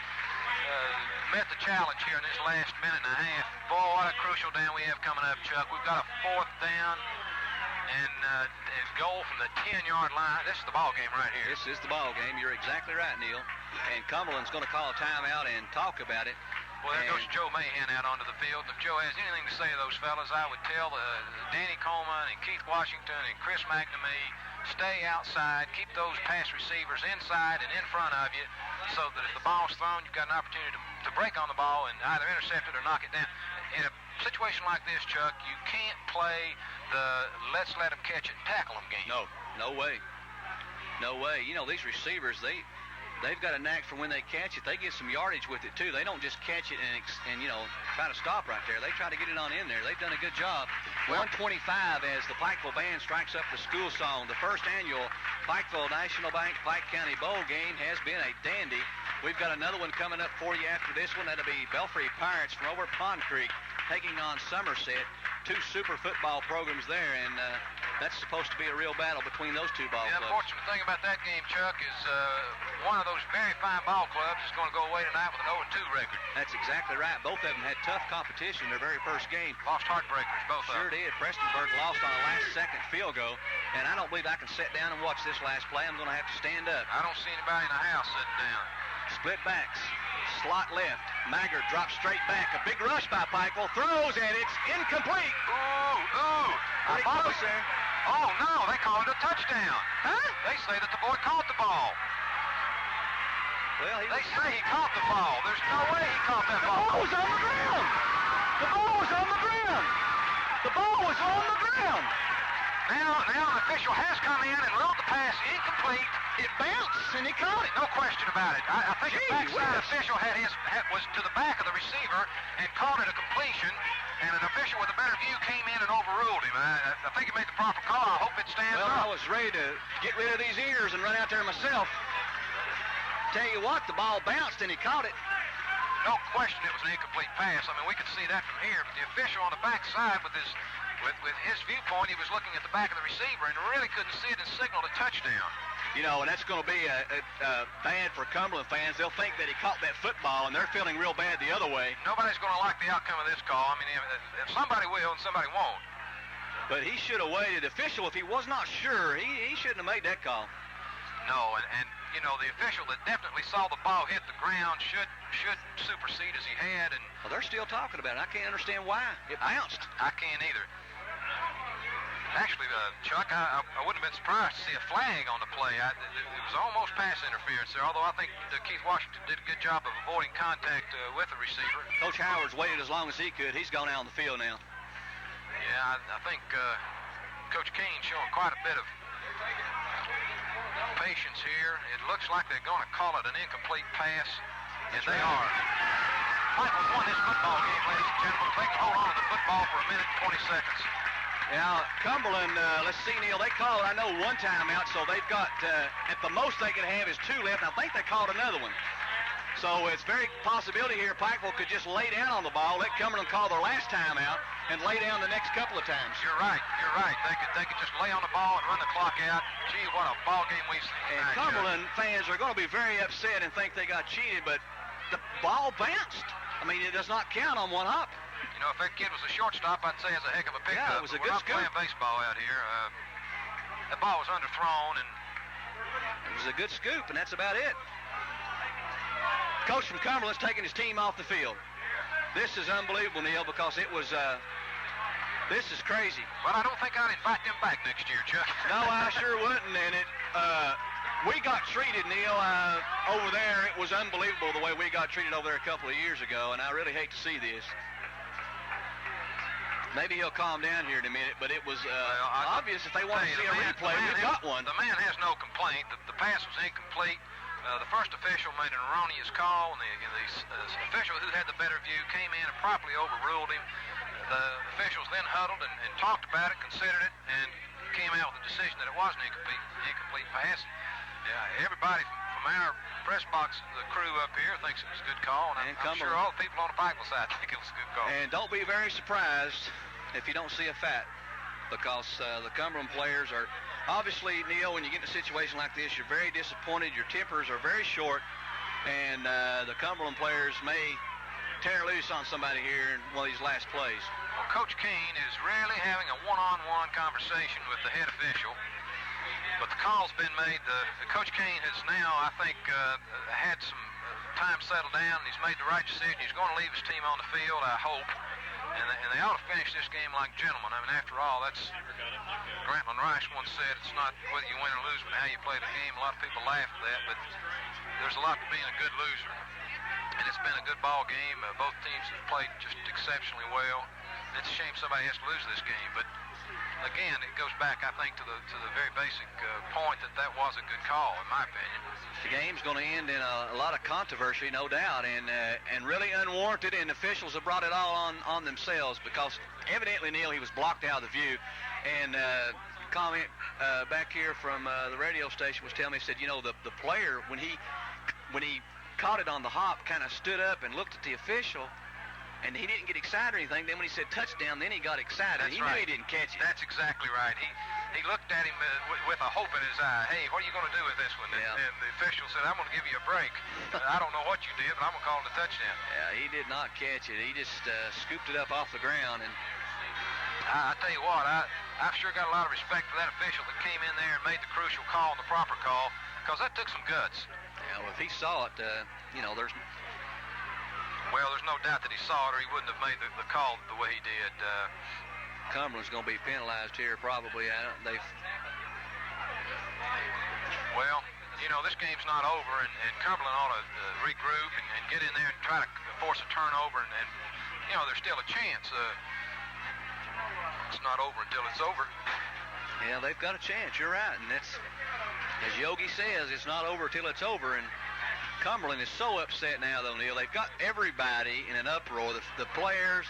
met the challenge here in this last minute and a half. Boy, what a crucial down we have coming up, Chuck. We've got a 4th down and goal from the 10-yard line. This is the ball game right here. This is the ball game. You're exactly right, Neil. And Cumberland's going to call a timeout and talk about it. Well, there goes Joe Mahan out onto the field. If Joe has anything to say to those fellas, I would tell Danny Coleman and Keith Washington and Chris McNamee, stay outside, keep those pass receivers inside and in front of you so that if the ball's thrown, you've got an opportunity to break on the ball and either intercept it or knock it down. In a situation like this, Chuck, you can't play the let's let them catch it and tackle them game. No way. No way. You know, these receivers, they've got a knack for when they catch it. They get some yardage with it, too. They don't just catch it and you know, try to stop right there. They try to get it on in there. They've done a good job. 125 as the Pikeville Band strikes up the school song. The first annual Pikeville National Bank Pike County Bowl game has been a dandy. We've got another one coming up for you after this one. That'll be Belfry Pirates from over Pond Creek taking on Somerset. 2 super football programs there, and that's supposed to be a real battle between those 2 ball clubs. The unfortunate thing about that game, Chuck, is one of those very fine ball clubs is going to go away tonight with an 0-2 record. That's exactly right. Both of them had tough competition in their very first game. Lost heartbreakers, both Sure of them. did. Prestonburg lost on a last-second field goal, and I don't believe I can sit down and watch this last play. I'm going to have to stand up. I don't see anybody in the house sitting down. Split backs. Slot left. Maggard drops straight back. A big rush by Pikeville. Throws, and it's incomplete. Ooh. Pretty close there. Oh, no, they called it a touchdown. Huh? They say that the boy caught the ball. Well, They say he caught the ball. There's no way he caught that The ball. ball was on the ground. The ball was on the ground. The ball was on the ground. Now an official has come in and ruled the pass incomplete. It bounced, and he caught it. No question about it. I think Gee the backside whiz. official was to the back of the receiver and called it a completion, and an official with a better view came in and overruled him. I think he made the proper call. I hope it stands Well, I up. was ready to get rid of these ears and run out there myself. Tell you what, the ball bounced, and he caught it. No question it was an incomplete pass. I mean, we could see that from here, but the official on the backside with his viewpoint, he was looking at the back of the receiver and really couldn't see it and signaled a touchdown. You know, and that's going to be bad for Cumberland fans. They'll think that he caught that football, and they're feeling real bad the other way. Nobody's going to like the outcome of this call. I mean, if somebody will and somebody won't. But he should have waited. The official, if he was not sure, he shouldn't have made that call. No, and you know, the official that definitely saw the ball hit the ground should supersede as he had. And Well, they're still talking about it. I can't understand why. It bounced. I can't either. Actually, Chuck, I wouldn't have been surprised to see a flag on the play. It was almost pass interference there, although I think Keith Washington did a good job of avoiding contact with the receiver. Coach Howard's waited as long as he could. He's gone out on the field now. Yeah, I think Coach Kane's showing quite a bit of patience here. It looks like they're going to call it an incomplete pass, and they are. Pikeville won this football game, ladies and gentlemen. They can hold on to the football for a minute and 20 seconds. Now, Cumberland, let's see, Neil, they called, I know, one timeout, so they've got, at the most they could have is 2 left. I think they called another one. So it's very possibility here Pikeville could just lay down on the ball, let Cumberland call their last timeout, and lay down the next couple of times. You're right. They could just lay on the ball and run the clock out. Gee, what a ball game we've seen And tonight, Cumberland fans are going to be very upset and think they got cheated, but the ball bounced. I mean, it does not count on one hop. You know, if that kid was a shortstop, I'd say it's a heck of a pickup. Yeah, it was a We're good not scoop. playing baseball out here. That ball was underthrown, and It was a good scoop, and that's about it. Coach from Cumberland's taking his team off the field. This is unbelievable, Neil, because it was, this is crazy. but I don't think I'd invite them back next year, Chuck. No, I sure wouldn't, and we got treated, Neil, over there. It was unbelievable the way we got treated over there a couple of years ago, and I really hate to see this. Maybe he'll calm down here in a minute, but it was obvious if they want to see a replay, we've got one. The man has no complaint. The pass was incomplete. The first official made an erroneous call, and the official who had the better view came in and properly overruled him. The officials then huddled and talked about it, considered it, and came out with a decision that it was an incomplete pass. Everybody from our press box, the crew up here, thinks it was a good call, and I'm sure all the people on the Pikeville side think it was a good call. And don't be very surprised if you don't see a fat, because the Cumberland players are obviously, Neil, when you get in a situation like this, you're very disappointed. Your tempers are very short, and the Cumberland players may tear loose on somebody here in one of these last plays. Well, Coach Kane is really having a one-on-one conversation with the head official, but the call's been made. The Coach Kane has now, I think, had some time settled down, and he's made the right decision. He's going to leave his team on the field, I hope, and they ought to finish this game like gentlemen. I mean, after all, that's Grantland Rice once said, it's not whether you win or lose, but how you play the game. A lot of people laugh at that, but there's a lot to being a good loser. And it's been a good ball game. Both teams have played just exceptionally well. It's a shame somebody has to lose this game, but again, it goes back, I think, to the very basic point that was a good call, in my opinion. The game's going to end in a lot of controversy, no doubt, and really unwarranted, and officials have brought it all on themselves, because evidently, Neil, he was blocked out of the view. And comment back here from the radio station was telling me, said, you know, the player, when he caught it on the hop, kind of stood up and looked at the official, and he didn't get excited or anything. Then when he said touchdown, then he got excited. That's he right. knew he didn't catch it. That's exactly right. He looked at him with a hope in his eye. Hey, what are you going to do with this one? Yeah. And the official said, I'm going to give you a break. I don't know what you did, but I'm going to call it a touchdown. Yeah, he did not catch it. He just scooped it up off the ground. And I tell you what, I've sure got a lot of respect for that official that came in there and made the crucial call and the proper call, because that took some guts. Yeah, well, if he saw it, you know, there's no doubt that he saw it, or he wouldn't have made the call the way he did. Cumberland's going to be penalized here, probably. Well, you know, this game's not over, and Cumberland ought to regroup and get in there and try to force a turnover, and you know, there's still a chance. It's not over until it's over. Yeah, they've got a chance. You're right, and that's, as Yogi says, it's not over till it's over. And Cumberland is so upset now, though, Neil. They've got everybody in an uproar. The players,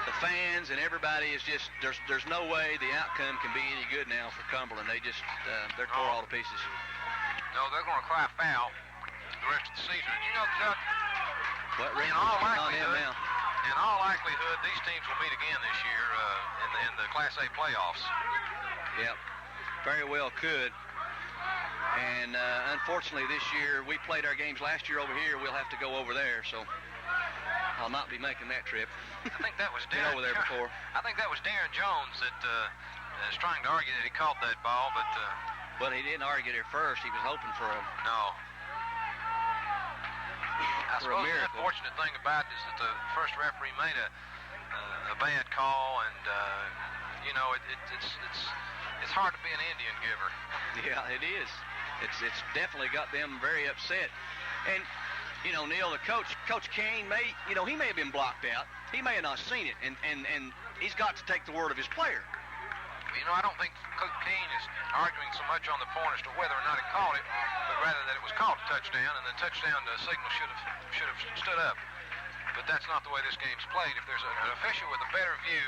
the fans, and everybody is just, there's no way the outcome can be any good now for Cumberland. They just, they're tore all to pieces. No, they're going to cry foul the rest of the season. You know, Chuck, in all likelihood, these teams will meet again this year in the Class A playoffs. Yep, very well could. And unfortunately, this year, we played our games last year over here. We'll have to go over there, so I'll not be making that trip. I think that was Darren. Been over there before. I think that was Darren Jones that is trying to argue that he caught that ball, but he didn't argue there first. He was hoping for a I suppose the unfortunate thing about it is that the first referee made a bad call, and you know, it's hard to be an Indian giver. Yeah, it is. It's definitely got them very upset. And, you know, Neil, the Coach Kane he may have been blocked out. He may have not seen it, and he's got to take the word of his player. You know, I don't think Coach Kane is arguing so much on the point as to whether or not he called it, but rather that it was called a touchdown, and the touchdown signal should have stood up. But that's not the way this game's played. If there's an official with a better view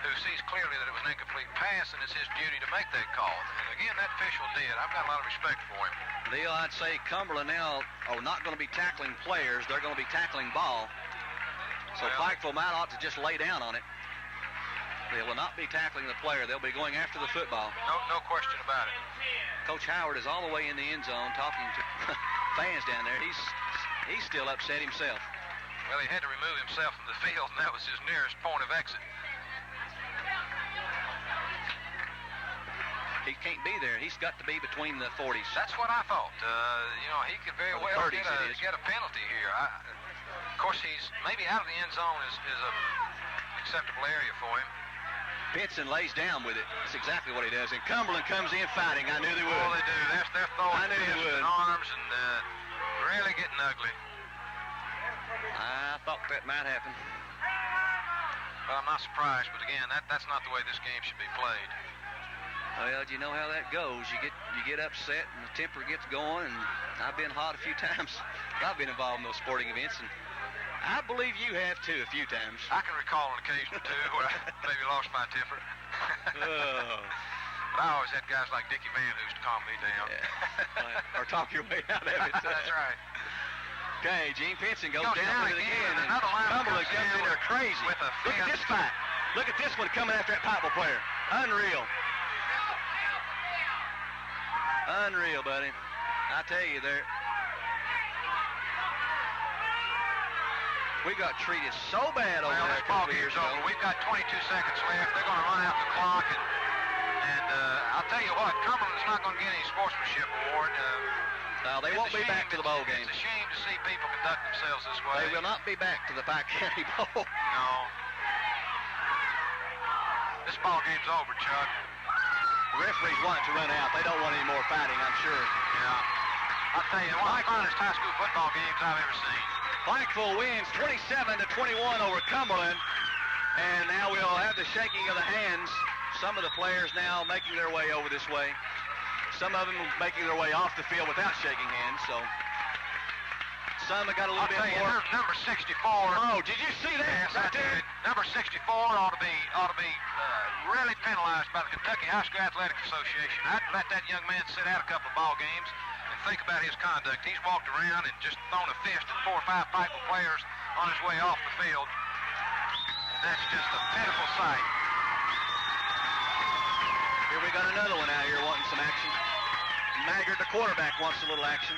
who sees clearly that it was an incomplete pass, and it's his duty to make that call. And again, that official did. I've got a lot of respect for him. Neil, I'd say Cumberland now are not going to be tackling players. They're going to be tackling ball. So Pikeville might ought to just lay down on it. They will not be tackling the player. They'll be going after the football. No question about it. Coach Howard is all the way in the end zone talking to fans down there. He's still upset himself. Well, he had to remove himself from the field, and that was his nearest point of exit. He can't be there. He's got to be between the 40s. That's what I thought. You know, he could very well get a penalty here. Of course, he's maybe out of the end zone is a acceptable area for him. Pinson lays down with it. That's exactly what he does. And Cumberland comes in fighting. I knew they would. Oh, they do. They're throwing fists and arms and really getting ugly. I thought that might happen. Well, I'm not surprised, but again, that's not the way this game should be played. Well, you know how that goes. You get upset and the temper gets going, and I've been hot a few times. I've been involved in those sporting events, and I believe you have too a few times. I can recall an occasion or two where I maybe lost my temper. But I always had guys like Dickie Van Hoos to calm me down. Yeah. Or talk your way out of it. That's right. Okay, Gene Pinson goes down with it again, and Another line Cumberland comes in there crazy. With a Look at this fight. Look at this one coming after that Pikeville player. Unreal. Unreal, buddy. I tell you, we got treated so bad over there. This ball game's over. We've got 22 seconds left. They're going to run out the clock, and I'll tell you what, Cumberland's not going to get any sportsmanship award. No, they won't be back to the bowl game. It's a shame to see people conduct themselves this way. They will not be back to the Pike County Bowl. No. This ball game's over, Chuck. The referees want it to run out. They don't want any more fighting, I'm sure. Yeah. I'll tell you, one of the finest high school football games I've ever seen. Pikeville wins 27-21 over Cumberland. And now we'll have the shaking of the hands. Some of the players now making their way over this way. Some of them making their way off the field without shaking hands. So some have got a little bit more. Number 64. Oh, did you see that? Yes, I did. Number 64 ought to be really penalized by the Kentucky High School Athletic Association. I'd let that young man sit out a couple of ball games and think about his conduct. He's walked around and just thrown a fist at 4 or 5 Pikeville players on his way off the field. And that's just a pitiful sight. Here we got another one out here wanting some action. Maggard, the quarterback, wants a little action.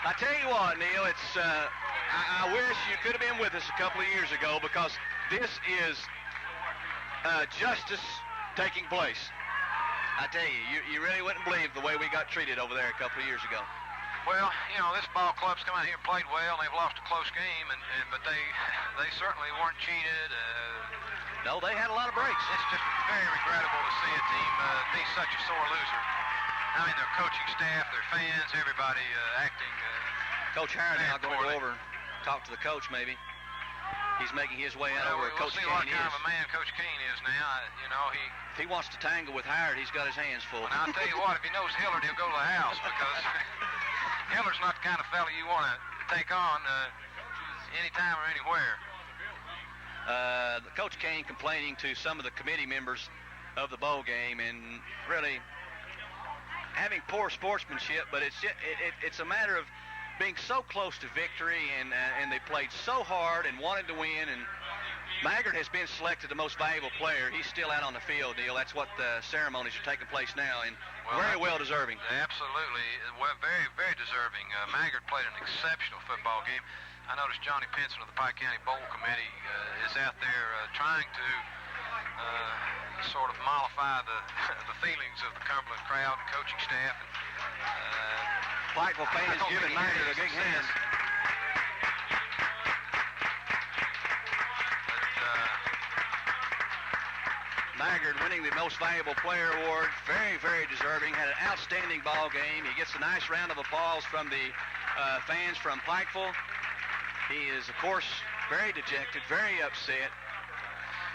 I tell you what, Neil, it's I wish you could have been with us a couple of years ago, because this is justice taking place. I tell you really wouldn't believe the way we got treated over there a couple of years ago. Well, you know, this ball club's come out here and played well, and they've lost a close game, but they certainly weren't cheated. No, they had a lot of breaks. It's just very regrettable to see a team be such a sore loser. I mean, their coaching staff, their fans, everybody acting. Coach Howard now going to go over, talk to the coach maybe. He's making his way out over where Coach Kane is. We'll see what kind of a man Coach Kane is now. You know, if he wants to tangle with Howard, he's got his hands full. And I'll tell you what, if he knows Hillard, he'll go to the house, because Hillard's not the kind of fella you want to take on anytime or anywhere. Coach Kane complaining to some of the committee members of the bowl game, and really having poor sportsmanship, but it's a matter of being so close to victory, and they played so hard and wanted to win, and Maggard has been selected the most valuable player. He's still out on the field, Neil. That's what the ceremonies are taking place now, and very well deserving. Absolutely. Well, very, very deserving. Maggard played an exceptional football game. I noticed Johnny Pinson of the Pike County Bowl Committee is out there trying to sort of mollify the feelings of the Cumberland crowd and coaching staff. And, Pikeville fans giving Maggard a big hand. Maggard winning the Most Valuable Player Award. Very, very deserving. Had an outstanding ball game. He gets a nice round of applause from the fans from Pikeville. He is, of course, very dejected, very upset.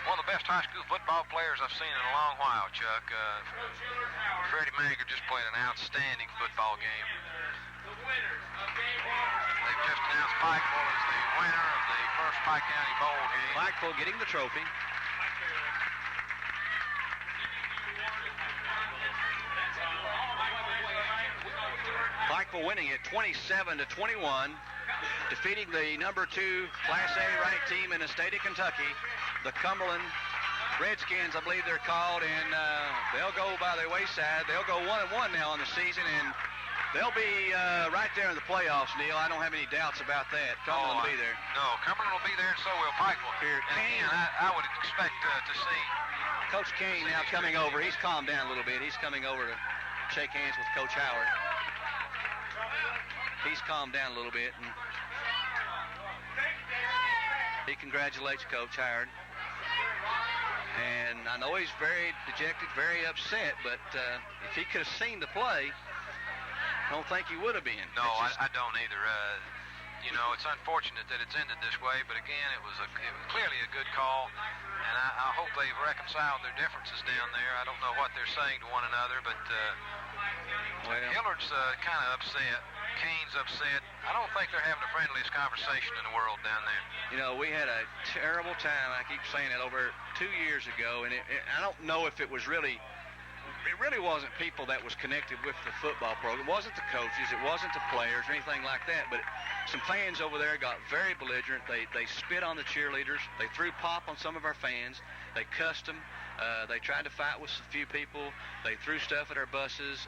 One of the best high school football players I've seen in a long while, Chuck. Freddie Maggard just played an outstanding football game. They've just announced Pikeville as the winner of the first Pike County Bowl game. Pikeville getting the trophy. Pikeville winning it 27-21, defeating the number 2 Class A ranked team in the state of Kentucky, the Cumberland Redskins, I believe they're called, and they'll go by their wayside. They'll go 1-1 now in the season, and they'll be right there in the playoffs, Neil. I don't have any doubts about that. Cumberland will be there. No, Cumberland will be there, and so will Pikeville. Here, Kane, I would expect to see Coach Kane now coming over. He's calmed down a little bit. He's coming over to shake hands with Coach Howard. He's calmed down a little bit, and he congratulates Coach Howard. And I know he's very dejected, very upset, but if he could have seen the play, I don't think he would have been. No, I don't either. You know, it's unfortunate that it's ended this way, but again, it was clearly a good call, and I hope they've reconciled their differences down there. I don't know what they're saying to one another, but Hillard's kind of upset. Kane's upset. I don't think they're having the friendliest conversation in the world down there. You know, we had a terrible time, I keep saying it, over 2 years ago, and I don't know if it was really it really wasn't people that was connected with the football program. It wasn't the coaches. It wasn't the players or anything like that. But some fans over there got very belligerent. They spit on the cheerleaders. They threw pop on some of our fans. They cussed them. They tried to fight with a few people. They threw stuff at our buses.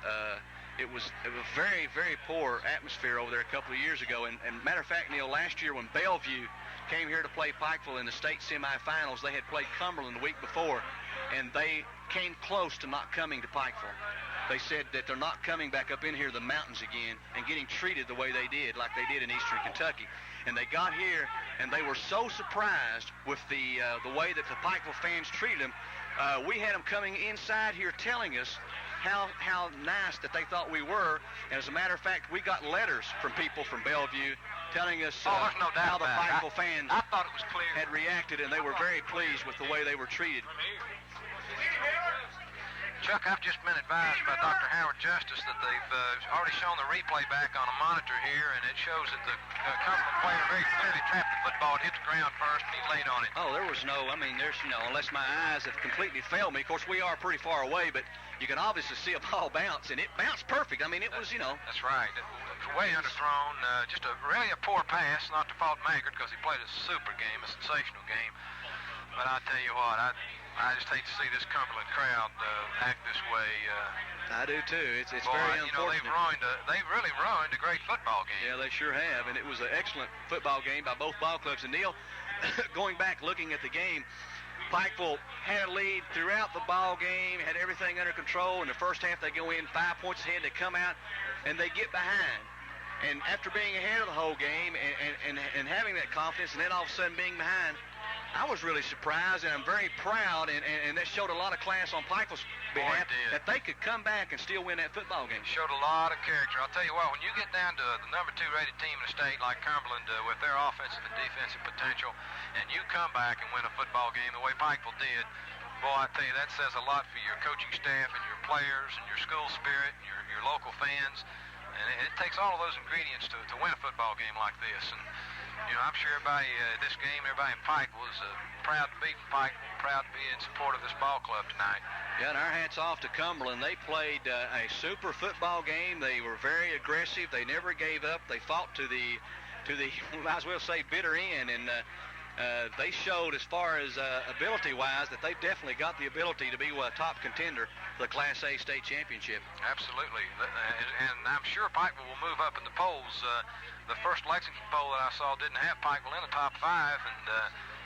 It was a very, very poor atmosphere over there a couple of years ago. And matter of fact, Neil, last year when Bellevue came here to play Pikeville in the state semifinals, they had played Cumberland the week before, and they came close to not coming to Pikeville. They said that they're not coming back up in here to the mountains again and getting treated the way they did, like they did in eastern Kentucky. And they got here, and they were so surprised with the way that the Pikeville fans treated them. We had them coming inside here telling us how nice that they thought we were. And as a matter of fact, we got letters from people from Bellevue telling us there's no doubt how the Pikeville fans I thought it was clear. had reacted, and they were very pleased with the way they were treated. Chuck, I've just been advised by Dr. Howard Justice that they've already shown the replay back on a monitor here, and it shows that the Cumberland player very clearly trapped the football. It hit the ground first, and he laid on it. Oh, there was no, there's, unless my eyes have completely failed me. Of course, we are pretty far away, but you can obviously see a ball bounce, and it bounced perfect. It was, That's right. It was way underthrown. Just really a poor pass, not to fault Maggard, because he played a super game, a sensational game. But I tell you what, I just hate to see this Cumberland crowd act this way. I do too. It's boy, very unfortunate. They've really ruined a great football game. Yeah, they sure have, and it was an excellent football game by both ball clubs. And Neil, going back looking at the game, Pikeville had a lead throughout the ball game, had everything under control. In the first half, they go in 5 points ahead, they come out, and they get behind. And after being ahead of the whole game and having that confidence, and then all of a sudden being behind, I was really surprised, and I'm very proud, and that showed a lot of class on Pikeville's behalf that they could come back and still win that football game. Showed a lot of character. I'll tell you what, when you get down to the number 2 rated team in the state like Cumberland with their offensive and defensive potential, and you come back and win a football game the way Pikeville did, boy, I tell you, that says a lot for your coaching staff and your players and your school spirit and your local fans. And it takes all of those ingredients to win a football game like this. And I'm sure everybody at this game, everybody in Pike was proud to be from Pike, proud to be in support of this ball club tonight. Yeah, and our hats off to Cumberland. They played a super football game. They were very aggressive. They never gave up. They fought to the might as well say bitter end, and they showed, as far as ability-wise, that they've definitely got the ability to be a top contender for the Class A state championship. Absolutely, and I'm sure Pikeville will move up in the polls. The first Lexington poll that I saw didn't have Pikeville in the top 5, and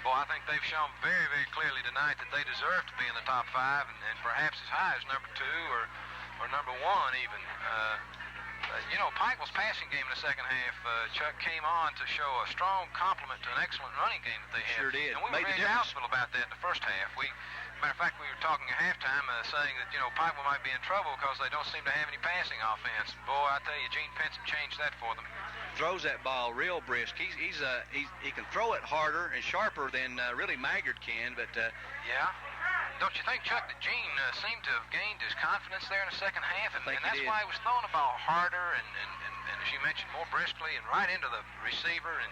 boy, I think they've shown very, very clearly tonight that they deserve to be in the top 5, and perhaps as high as number 2 or number 1 even. Pikeville's passing game in the second half, Chuck, came on to show a strong complement to an excellent running game that they had. Sure did. And we were very doubtful about that in the first half. Matter of fact, we were talking at halftime saying that, Pikeville might be in trouble because they don't seem to have any passing offense. Boy, I tell you, Gene Pinson changed that for them. Throws that ball real brisk. He can throw it harder and sharper than really Maggard can, but... Yeah. Don't you think, Chuck, that Gene seemed to have gained his confidence there in the second half? And that's why he was throwing the ball harder and, as you mentioned, more briskly and right into the receiver. And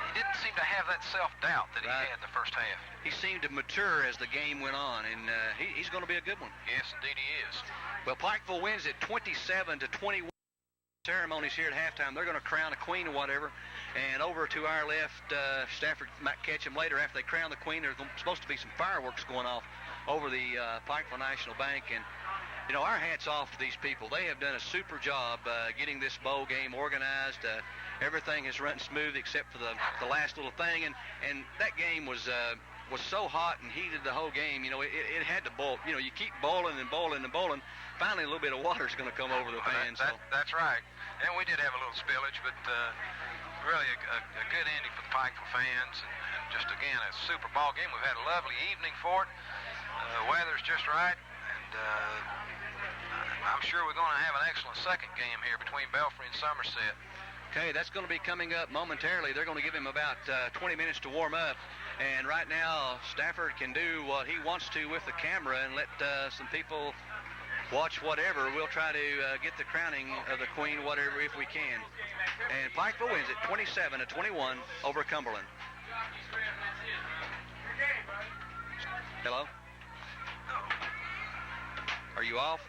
he didn't seem to have that self-doubt that he had in the first half. He seemed to mature as the game went on, and he's going to be a good one. Yes, indeed he is. Well, Pikeville wins at 27-21. Ceremonies here at halftime. They're going to crown a queen or whatever. And over to our left, Stafford might catch him later after they crown the queen. There's supposed to be some fireworks going off over the Pikeville National Bank. And, our hats off to these people. They have done a super job getting this bowl game organized. Everything has run smooth except for the last little thing. And that game was so hot and heated the whole game. It had to boil. You keep boiling and boiling and boiling. Finally, a little bit of water is going to come over the pan. That's right. And we did have a little spillage, but really a good ending for the Pikeville fans. And just, again, a super ball game. We've had a lovely evening for it. Weather's just right. And I'm sure we're going to have an excellent second game here between Belfry and Somerset. Okay, that's going to be coming up momentarily. They're going to give him about 20 minutes to warm up. And right now, Stafford can do what he wants to with the camera and let some people watch whatever. We'll try to get the crowning of the queen, whatever, if we can. And Pikeville wins it 27-21 over Cumberland. Hello? Are you off?